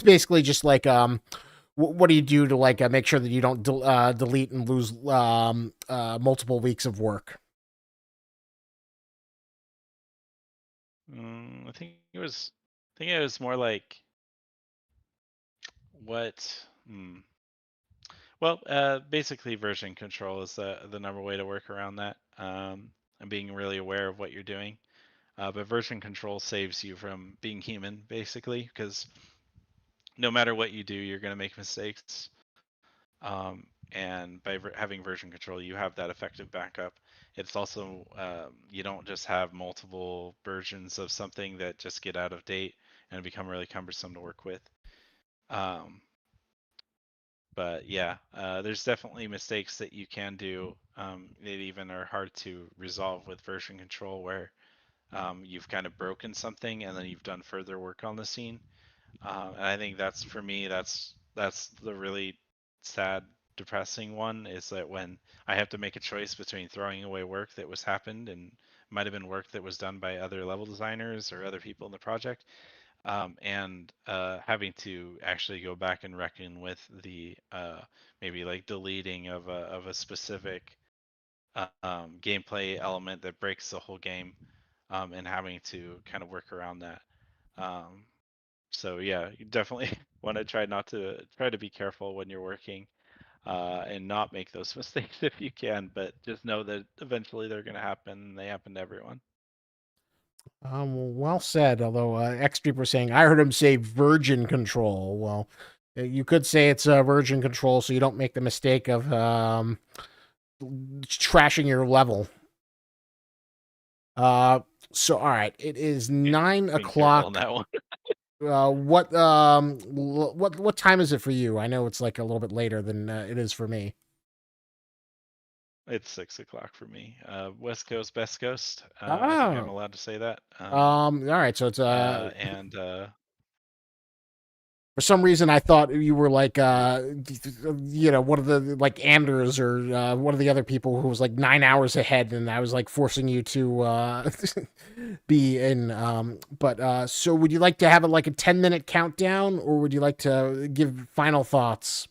basically just like what do you do to like make sure that you don't delete and lose multiple weeks of work? I think it was. I think it was more like what. Well, basically, version control is the number way to work around that, and being really aware of what you're doing. But version control saves you from being human, basically, because no matter what you do, you're going to make mistakes. And by having version control, you have that effective backup. It's also you don't just have multiple versions of something that just get out of date and become really cumbersome to work with. Um, but yeah, there's definitely mistakes that you can do that even are hard to resolve with version control, where you've kind of broken something and then you've done further work on the scene. And I think that's for me, that's the really sad, depressing one, is that when I have to make a choice between throwing away work that was happened and might have been work that was done by other level designers or other people in the project, and having to actually go back and reckon with the maybe like deleting of a specific gameplay element that breaks the whole game, and having to kind of work around that. Um, so yeah, you definitely want to try to be careful when you're working, and not make those mistakes if you can. But just know that eventually they're going to happen. And they happen to everyone. Well said. Although X people saying I heard him say virgin control. Well, you could say it's virgin control, so you don't make the mistake of trashing your level. Uh, so all right, it is nine Being careful on o'clock. that one. What time is it for you? I know it's like a little bit later than it is for me. It's 6 o'clock for me. West Coast, best coast. I think I'm Oh, allowed to say that. all right. So it's And for some reason I thought you were like one of the like Anders or one of the other people who was like 9 hours ahead, and I was like forcing you to be in. But so would you like to have it like a 10-minute countdown, or would you like to give final thoughts?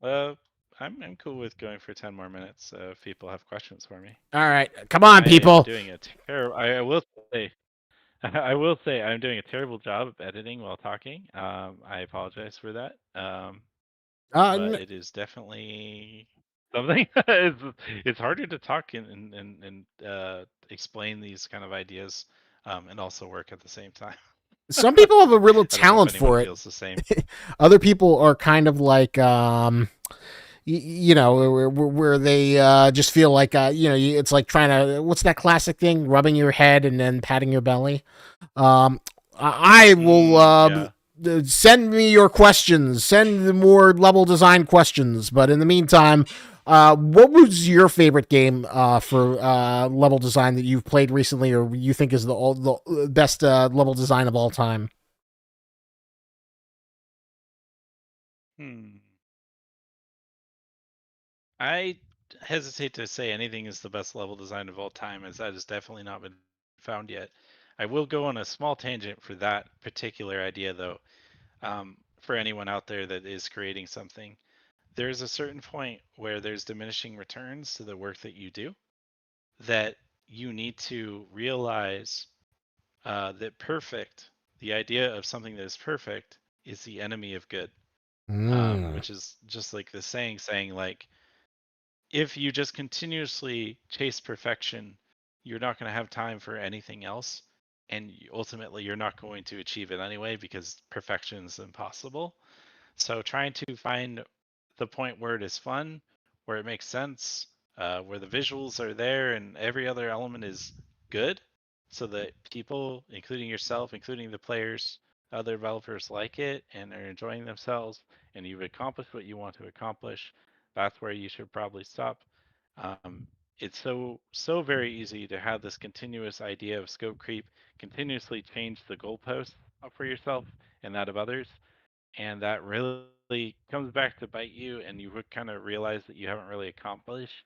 uh, I'm cool with going for 10 more minutes if people have questions for me. All right, come on, I am people. doing a terrible. I will say, I will say, I'm doing a terrible job of editing while talking. I apologize for that. But N- it is definitely something. It's harder to talk and explain these kind of ideas, and also work at the same time. some people have a real I don't know if talent anyone for it. feels the same. Other people are kind of like where they just feel like it's like trying to, what's that classic thing, rubbing your head and then patting your belly. I will Yeah. send me your questions, send more level design questions, but in the meantime, what was your favorite game for level design that you've played recently, or you think is the best level design of all time? Hmm. I hesitate to say anything is the best level design of all time, as that has definitely not been found yet. I will go on a small tangent for that particular idea, though. For anyone out there that is creating something, there's a certain point where there's diminishing returns to the work that you do, that you need to realize that perfect, the idea of something that is perfect, is the enemy of good. Mm. Which is just like the saying like, if you just continuously chase perfection, you're not going to have time for anything else. And ultimately, you're not going to achieve it anyway because perfection is impossible. So, trying to find the point where it is fun, where it makes sense, where the visuals are there and every other element is good, so that people, including yourself, including the players, other developers like it and are enjoying themselves, and you've accomplished what you want to accomplish, that's where you should probably stop. Um, it's so very easy to have this continuous idea of scope creep, continuously change the goalposts for yourself and that of others, and that really comes back to bite you, and you would kind of realize that you haven't really accomplished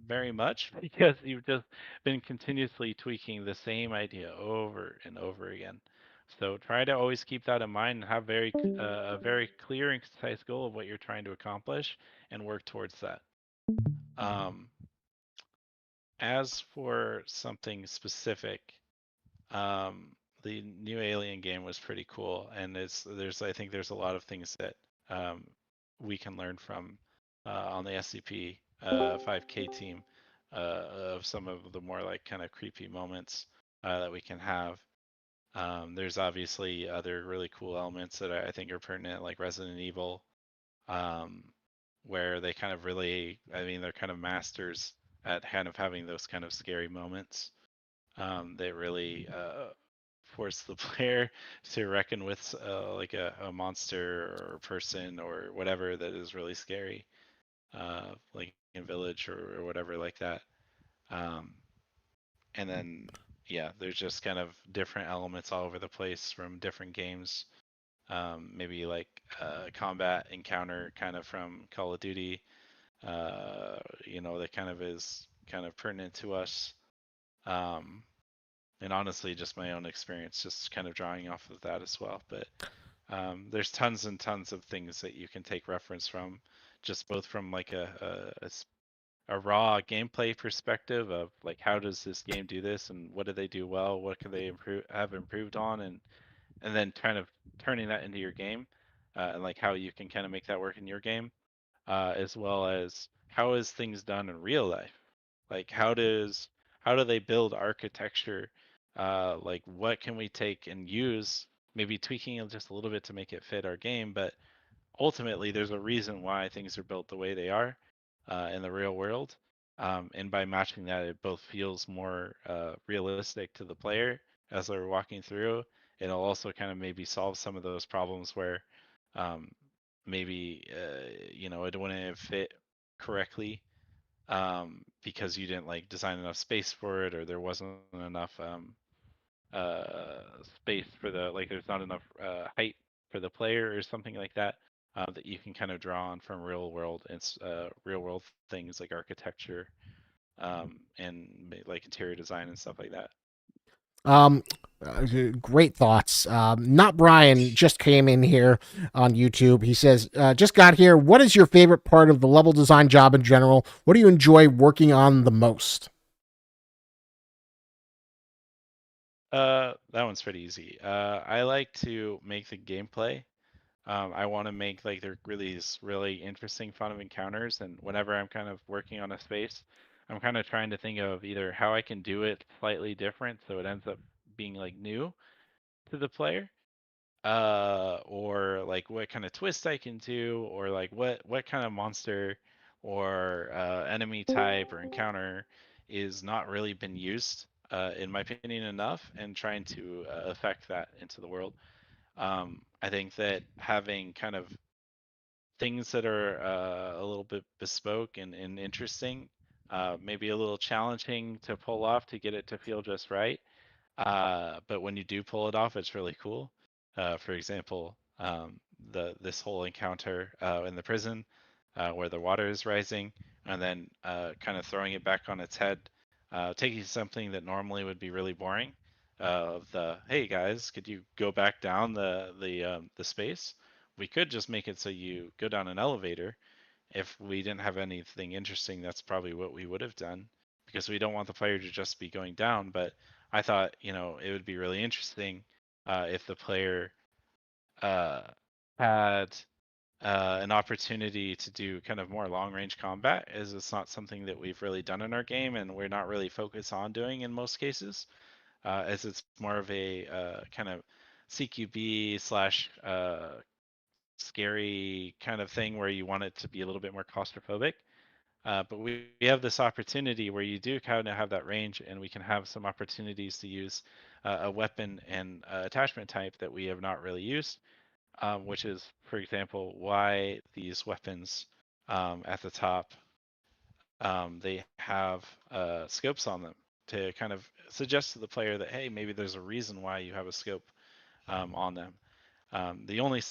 very much because you've just been continuously tweaking the same idea over and over again. So try to always keep that in mind and have a very clear and concise goal of what you're trying to accomplish and work towards that. Um, as for something specific, um, the new Alien game was pretty cool, and I think there's a lot of things that um, we can learn from on the SCP 5K team of some of the more like kind of creepy moments that we can have. There's obviously other really cool elements that I think are pertinent, like Resident Evil, um, where they kind of really, I mean, they're kind of masters at kind of having those kind of scary moments that really force the player to reckon with like a monster or a person or whatever that is really scary, like in Village or whatever like that. Um, and then, yeah, there's just kind of different elements all over the place from different games. Maybe like combat encounter kind of from Call of Duty, that kind of is kind of pertinent to us. Um, and honestly, just my own experience, just kind of drawing off of that as well. But there's tons and tons of things that you can take reference from, just both from like a raw gameplay perspective of like how does this game do this and what do they do well, what can they have improved on, and then kind of turning that into your game, and like how you can kind of make that work in your game, as well as how is things done in real life. Like how do they build architecture? Like what can we take and use? Maybe tweaking it just a little bit to make it fit our game, but ultimately there's a reason why things are built the way they are in the real world. And by matching that, it both feels more realistic to the player as they're walking through. It'll also kind of maybe solve some of those problems where um, maybe it wouldn't have fit correctly because you didn't like design enough space for it, or there wasn't enough space for there's not enough height for the player or something like that, that you can kind of draw on from real world things like architecture and like interior design and stuff like that. Um, Great thoughts. Not Brian just came in here on YouTube. He says, just got here. What is your favorite part of the level design job in general? What do you enjoy working on the most? That one's pretty easy. I like to make the gameplay. I want to make like there really is really interesting, fun of encounters, and whenever I'm kind of working on a space, I'm kind of trying to think of either how I can do it slightly different so it ends up being like new to the player, or like what kind of twist I can do, or like what kind of monster or enemy type or encounter is not really been used, in my opinion, enough, and trying to affect that into the world. I think that having kind of things that are a little bit bespoke and interesting, maybe a little challenging to pull off to get it to feel just right. But when you do pull it off, it's really cool. For example, the this whole encounter in the prison, where the water is rising, and then kind of throwing it back on its head, taking something that normally would be really boring, of the hey guys, could you go back down the space? We could just make it so you go down an elevator. If we didn't have anything interesting, that's probably what we would have done, because we don't want the player to just be going down. But I thought, it would be really interesting if the player uh, had an opportunity to do kind of more long range combat, as it's not something that we've really done in our game, and we're not really focused on doing in most cases, as it's more of a kind of CQB slash scary kind of thing where you want it to be a little bit more claustrophobic. But we have this opportunity where you do kind of have that range, and we can have some opportunities to use a weapon and attachment type that we have not really used, which is, for example, why these weapons at the top, they have scopes on them to kind of suggest to the player that, hey, maybe there's a reason why you have a scope on them. The only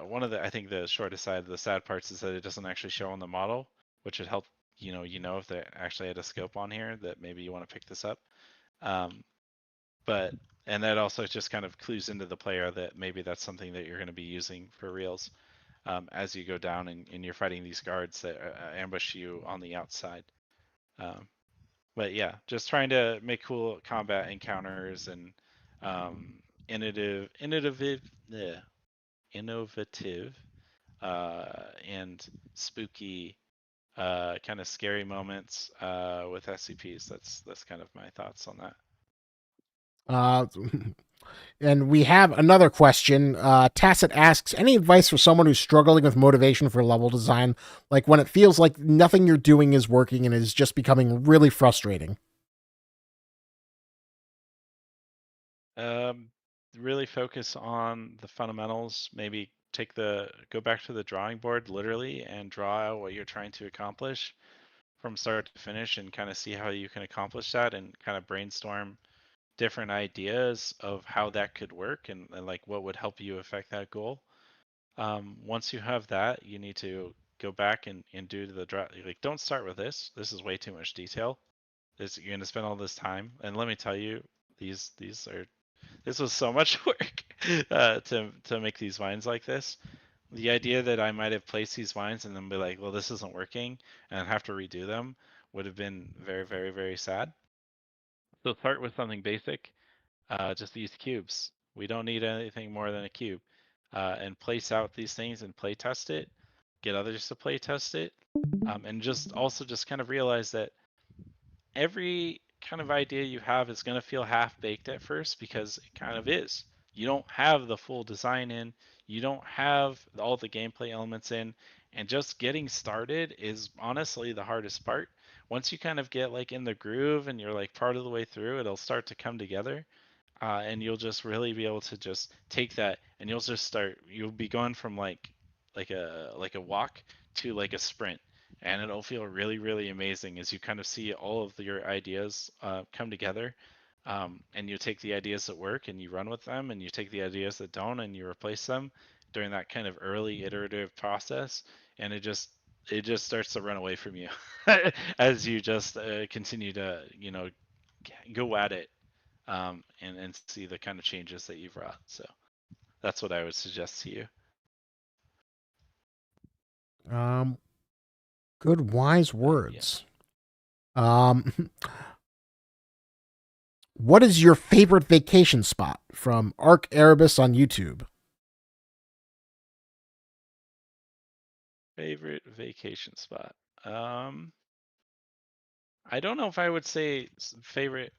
one of the I think the shortest side, the sad parts, is that it doesn't actually show on the model, which would help. If they actually had a scope on here, that maybe you want to pick this up. Um, but and that also just kind of clues into the player that maybe that's something that you're going to be using for reals, as you go down and you're fighting these guards that ambush you on the outside. Um, but yeah, just trying to make cool combat encounters and um, innovative, yeah, innovative and spooky, kind of scary moments with SCPs. That's kind of my thoughts on that. Uh, and we have another question. Tacit asks, any advice for someone who's struggling with motivation for level design, like when it feels like nothing you're doing is working and is just becoming really frustrating? Um, really focus on the fundamentals. Maybe go back to the drawing board literally and draw out what you're trying to accomplish from start to finish, and kind of see how you can accomplish that, and kind of brainstorm different ideas of how that could work, and like what would help you affect that goal. Once you have that, you need to go back and do the draw. Like, don't start with this. This is way too much detail. You're going to spend all this time, and let me tell you, this was so much work to make these vines like this. The idea that I might have placed these vines and then be like, well, this isn't working, and have to redo them would have been very, very, very sad. So start with something basic. Just use cubes. We don't need anything more than a cube. And place out these things and play test it. Get others to play test it. And just kind of realize that every kind of idea you have is going to feel half baked at first because it kind of is. You don't have the full design in, you don't have all the gameplay elements in, and just getting started is honestly the hardest part. Once you kind of get like in the groove and you're like part of the way through, it'll start to come together. And you'll just really be able to just take that and you'll be going from like a walk to like a sprint, and it'll feel really really amazing as you kind of see all of your ideas come together. And you take the ideas that work and you run with them, and you take the ideas that don't and you replace them during that kind of early iterative process, and it just starts to run away from you as you just continue to go at it, and see the kind of changes that you've wrought. So that's what I would suggest to you. Um, good wise Yeah. words. What is your favorite vacation spot? From Arc Erebus on YouTube. Favorite vacation spot. I don't know if I would say favorite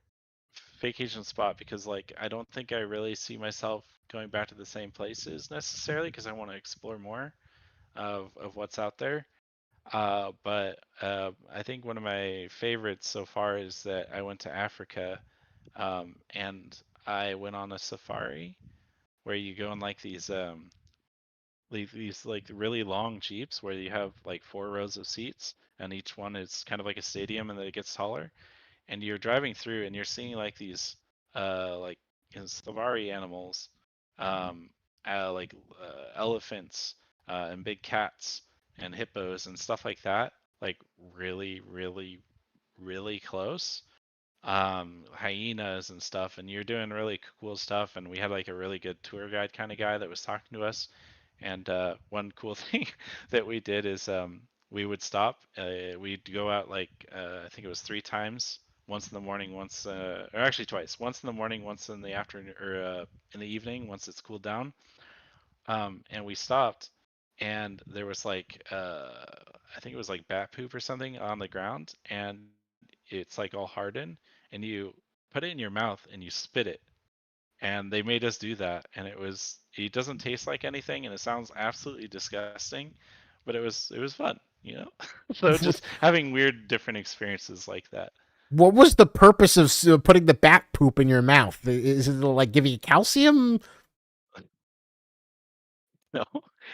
vacation spot, because like I don't think I really see myself going back to the same places necessarily, because I want to explore more of what's out there. But I think one of my favorites so far is that I went to Africa, and I went on a safari where you go in like these like really long jeeps where you have like 4 rows of seats, and each one is kind of like a stadium, and then it gets taller, and you're driving through and you're seeing like these like safari animals, um like elephants, and big cats and hippos and stuff like that, like really really really close, hyenas and stuff, and you're doing really cool stuff. And we had like a really good tour guide kind of guy that was talking to us. And one cool thing that we did is we would stop. We'd go out like I think it was 3 times. Once in the morning, once, or actually twice. Once in the morning, once in the afternoon, or in the evening, once it's cooled down. And we stopped, and there was like I think it was like bat poop or something on the ground, and it's like all hardened, and you put it in your mouth and you spit it. And they made us do that, and it doesn't taste like anything, and it sounds absolutely disgusting, but it was fun. So just having weird different experiences like that. What was the purpose of putting the bat poop in your mouth? Is it like giving you calcium? No,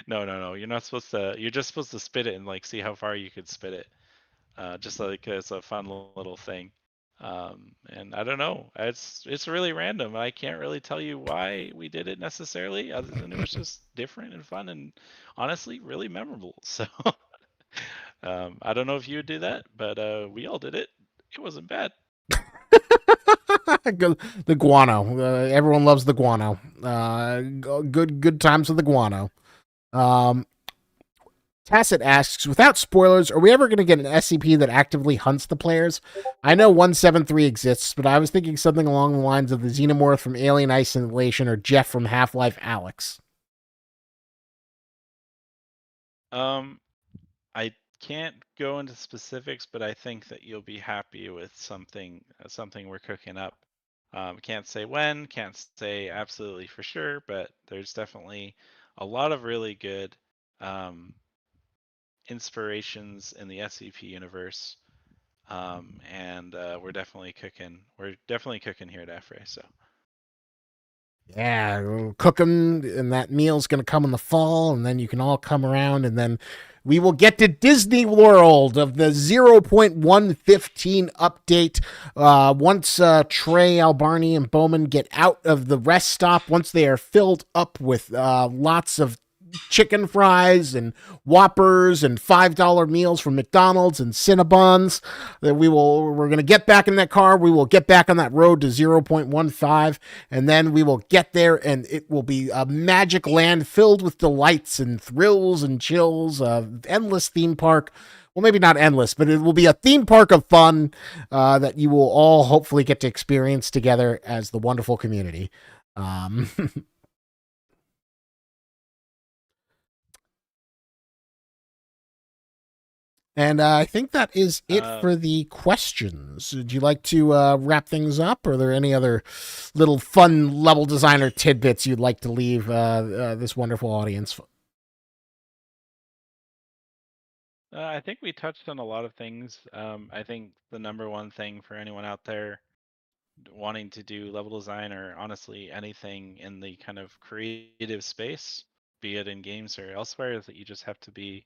no, no, no. You're not supposed to. You're just supposed to spit it and like see how far you could spit it. Just like it's a fun little thing. And I don't know. It's really random. I can't really tell you why we did it necessarily, other than it was just different and fun and honestly really memorable. So I don't know if you would do that, but we all did it. It wasn't bad. The guano. Everyone loves the guano. Good times with the guano. Um, Tacit asks, without spoilers, are we ever going to get an SCP that actively hunts the players? I know 173 exists, but I was thinking something along the lines of the Xenomorph from Alien Isolation or Jeff from Half-Life Alyx. Um, I can't go into specifics, but I think that you'll be happy with something we're cooking up. Can't say when, can't say absolutely for sure, but there's definitely a lot of really good um, inspirations in the SCP universe, and we're definitely cooking. We're definitely cooking here at Affray. So Yeah, we'll cook them, and that meal's going to come in the fall, and then you can all come around, and then we will get to Disney World of the 0.115 update. Once Trey, Albarni, and Bowman get out of the rest stop, once they are filled up with lots of chicken fries and Whoppers and $5 meals from McDonald's and Cinnabons, that we're going to get back in that car. We will get back on that road to 0.15, and then we will get there, and it will be a magic land filled with delights and thrills and chills, endless theme park. Well, maybe not endless, but it will be a theme park of fun that you will all hopefully get to experience together as the wonderful community. And I think that is it Um, for the questions. Would you like to wrap things up? Or are there any other little fun level designer tidbits you'd like to leave this wonderful audience? I think we touched on a lot of things. I think the number one thing for anyone out there wanting to do level design or honestly anything in the kind of creative space, be it in games or elsewhere, is that you just have to be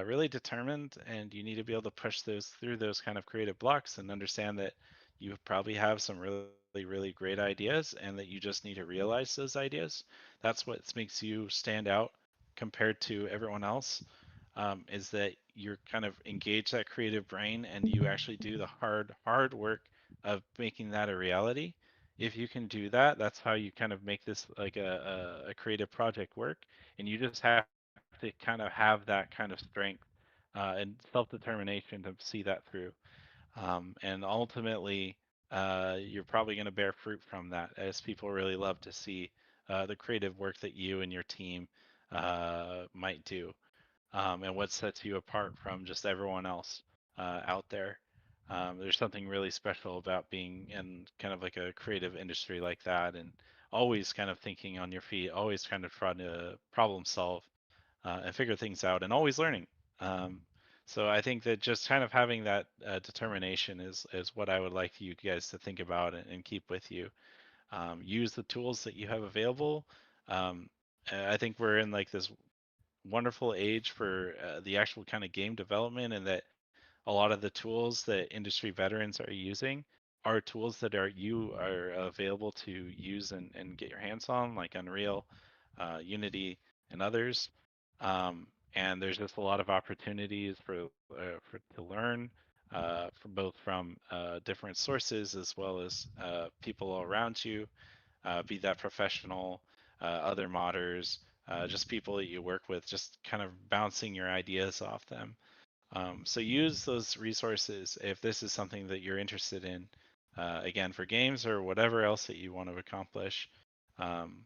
really determined, and you need to be able to push those through those kind of creative blocks and understand that you probably have some really great ideas and that you just need to realize those ideas. That's what makes you stand out compared to everyone else, is that you're kind of engage that creative brain and you actually do the hard work of making that a reality. If you can do that, that's how you kind of make this like a creative project work. And you just have to kind of have that kind of strength and self-determination to see that through. And ultimately, you're probably going to bear fruit from that, as people really love to see the creative work that you and your team might do, and what sets you apart from just everyone else out there. There's something really special about being in kind of like a creative industry like that, and always kind of thinking on your feet, always kind of trying to problem solve and figure things out, and always learning. Um, so I think that just kind of having that determination is what I would like you guys to think about and keep with you. Use the tools that you have available. Um, I think we're in like this wonderful age for the actual kind of game development, and that a lot of the tools that industry veterans are using are tools that are available to use and get your hands on, like Unreal, Unity, and others. And there's just a lot of opportunities for to learn from both from different sources as well as people around you, be that professional, other modders, just people that you work with, just kind of bouncing your ideas off them. So use those resources if this is something that you're interested in, again, for games or whatever else that you want to accomplish, um,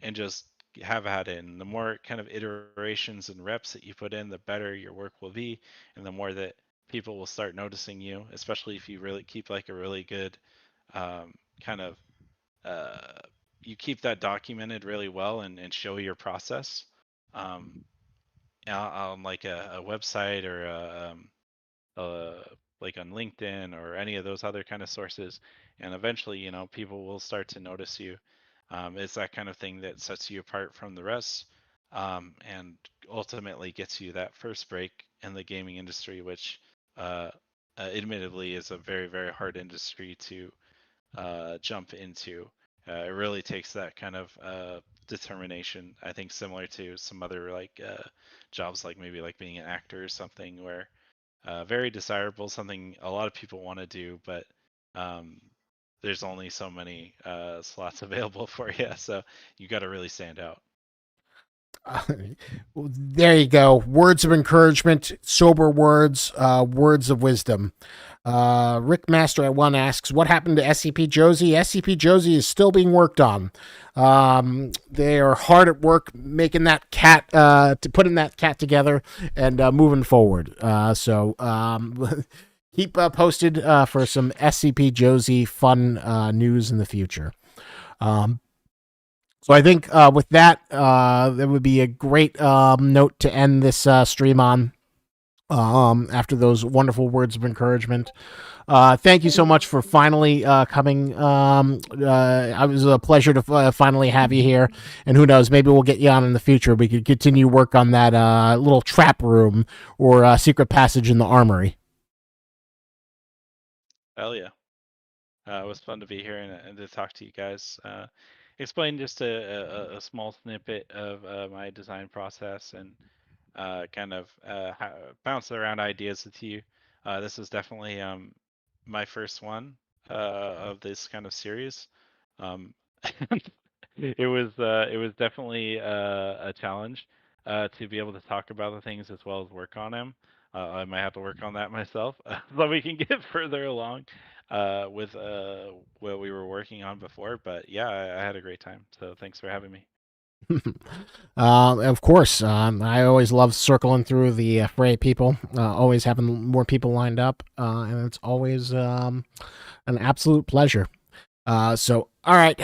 and just have at it. And the more kind of iterations and reps that you put in, the better your work will be, and the more that people will start noticing you, especially if you really keep like a really good kind of uh, you keep that documented really well and show your process um, on like a website or uh, like on LinkedIn or any of those other kind of sources. And eventually, people will start to notice you. It's that kind of thing that sets you apart from the rest, and ultimately gets you that first break in the gaming industry, which admittedly is a very hard industry to jump into. It really takes that kind of determination. I think similar to some other like jobs, like maybe like being an actor or something, where very desirable, something a lot of people want to do, but um, there's only so many slots available for you, so you got to really stand out. There you go. Words of encouragement, sober words, words of wisdom. Rick Master at One asks, "What happened to SCP Josie?" SCP Josie is still being worked on. They are hard at work making that cat, to putting that cat together and moving forward. So keep posted for some SCP Josie fun news in the future. Um, so I think with that, that would be a great note to end this stream on. After those wonderful words of encouragement, thank you so much for finally coming. It was a pleasure to finally have you here. And who knows, maybe we'll get you on in the future. We could continue work on that little trap room or secret passage in the armory. Hell yeah. It was fun to be here and to talk to you guys. Explain just a small snippet of my design process and kind of bounce around ideas with you. This is definitely my first one of this kind of series. Um, it was definitely a challenge to be able to talk about the things as well as work on them. I might have to work on that myself so we can get further along with what we were working on before. But yeah, I had a great time. So thanks for having me. Of course, I always love circling through the fray people, always having more people lined up, and it's always an absolute pleasure. So, all right,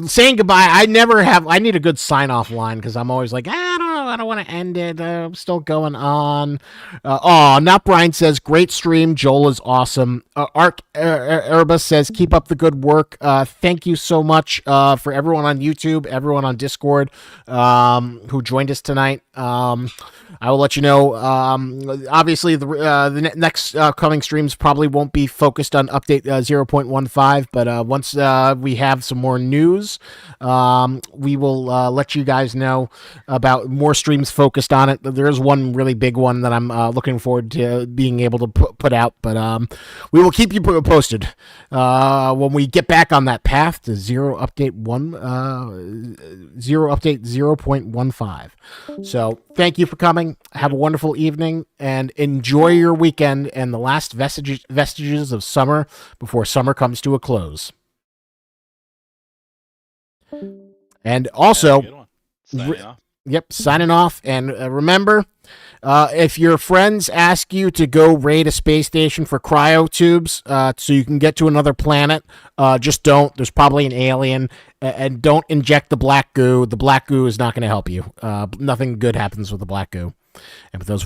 saying goodbye. I never have. I need a good sign off line because I'm always like, I don't know. I don't want to end it. I'm still going on. Not Brian says, great stream. Joel is awesome. Ark Erbus says, keep up the good work. Thank you so much for everyone on YouTube, everyone on Discord who joined us tonight. I will let you know. Obviously, the next coming streams probably won't be focused on update 0.15, but once we have some more news, we will let you guys know about more streams focused on it. There is one really big one that I'm looking forward to being able to put out, but we will keep you posted when we get back on that path to zero update 0.15. So thank you for coming. Have a wonderful evening and enjoy your weekend and the last vestiges of summer before summer comes to a close. And also, signing off. Yep, signing off. And remember, if your friends ask you to go raid a space station for cryotubes so you can get to another planet, just don't. There's probably an alien. And don't inject the black goo. The black goo is not going to help you. Nothing good happens with the black goo. And with those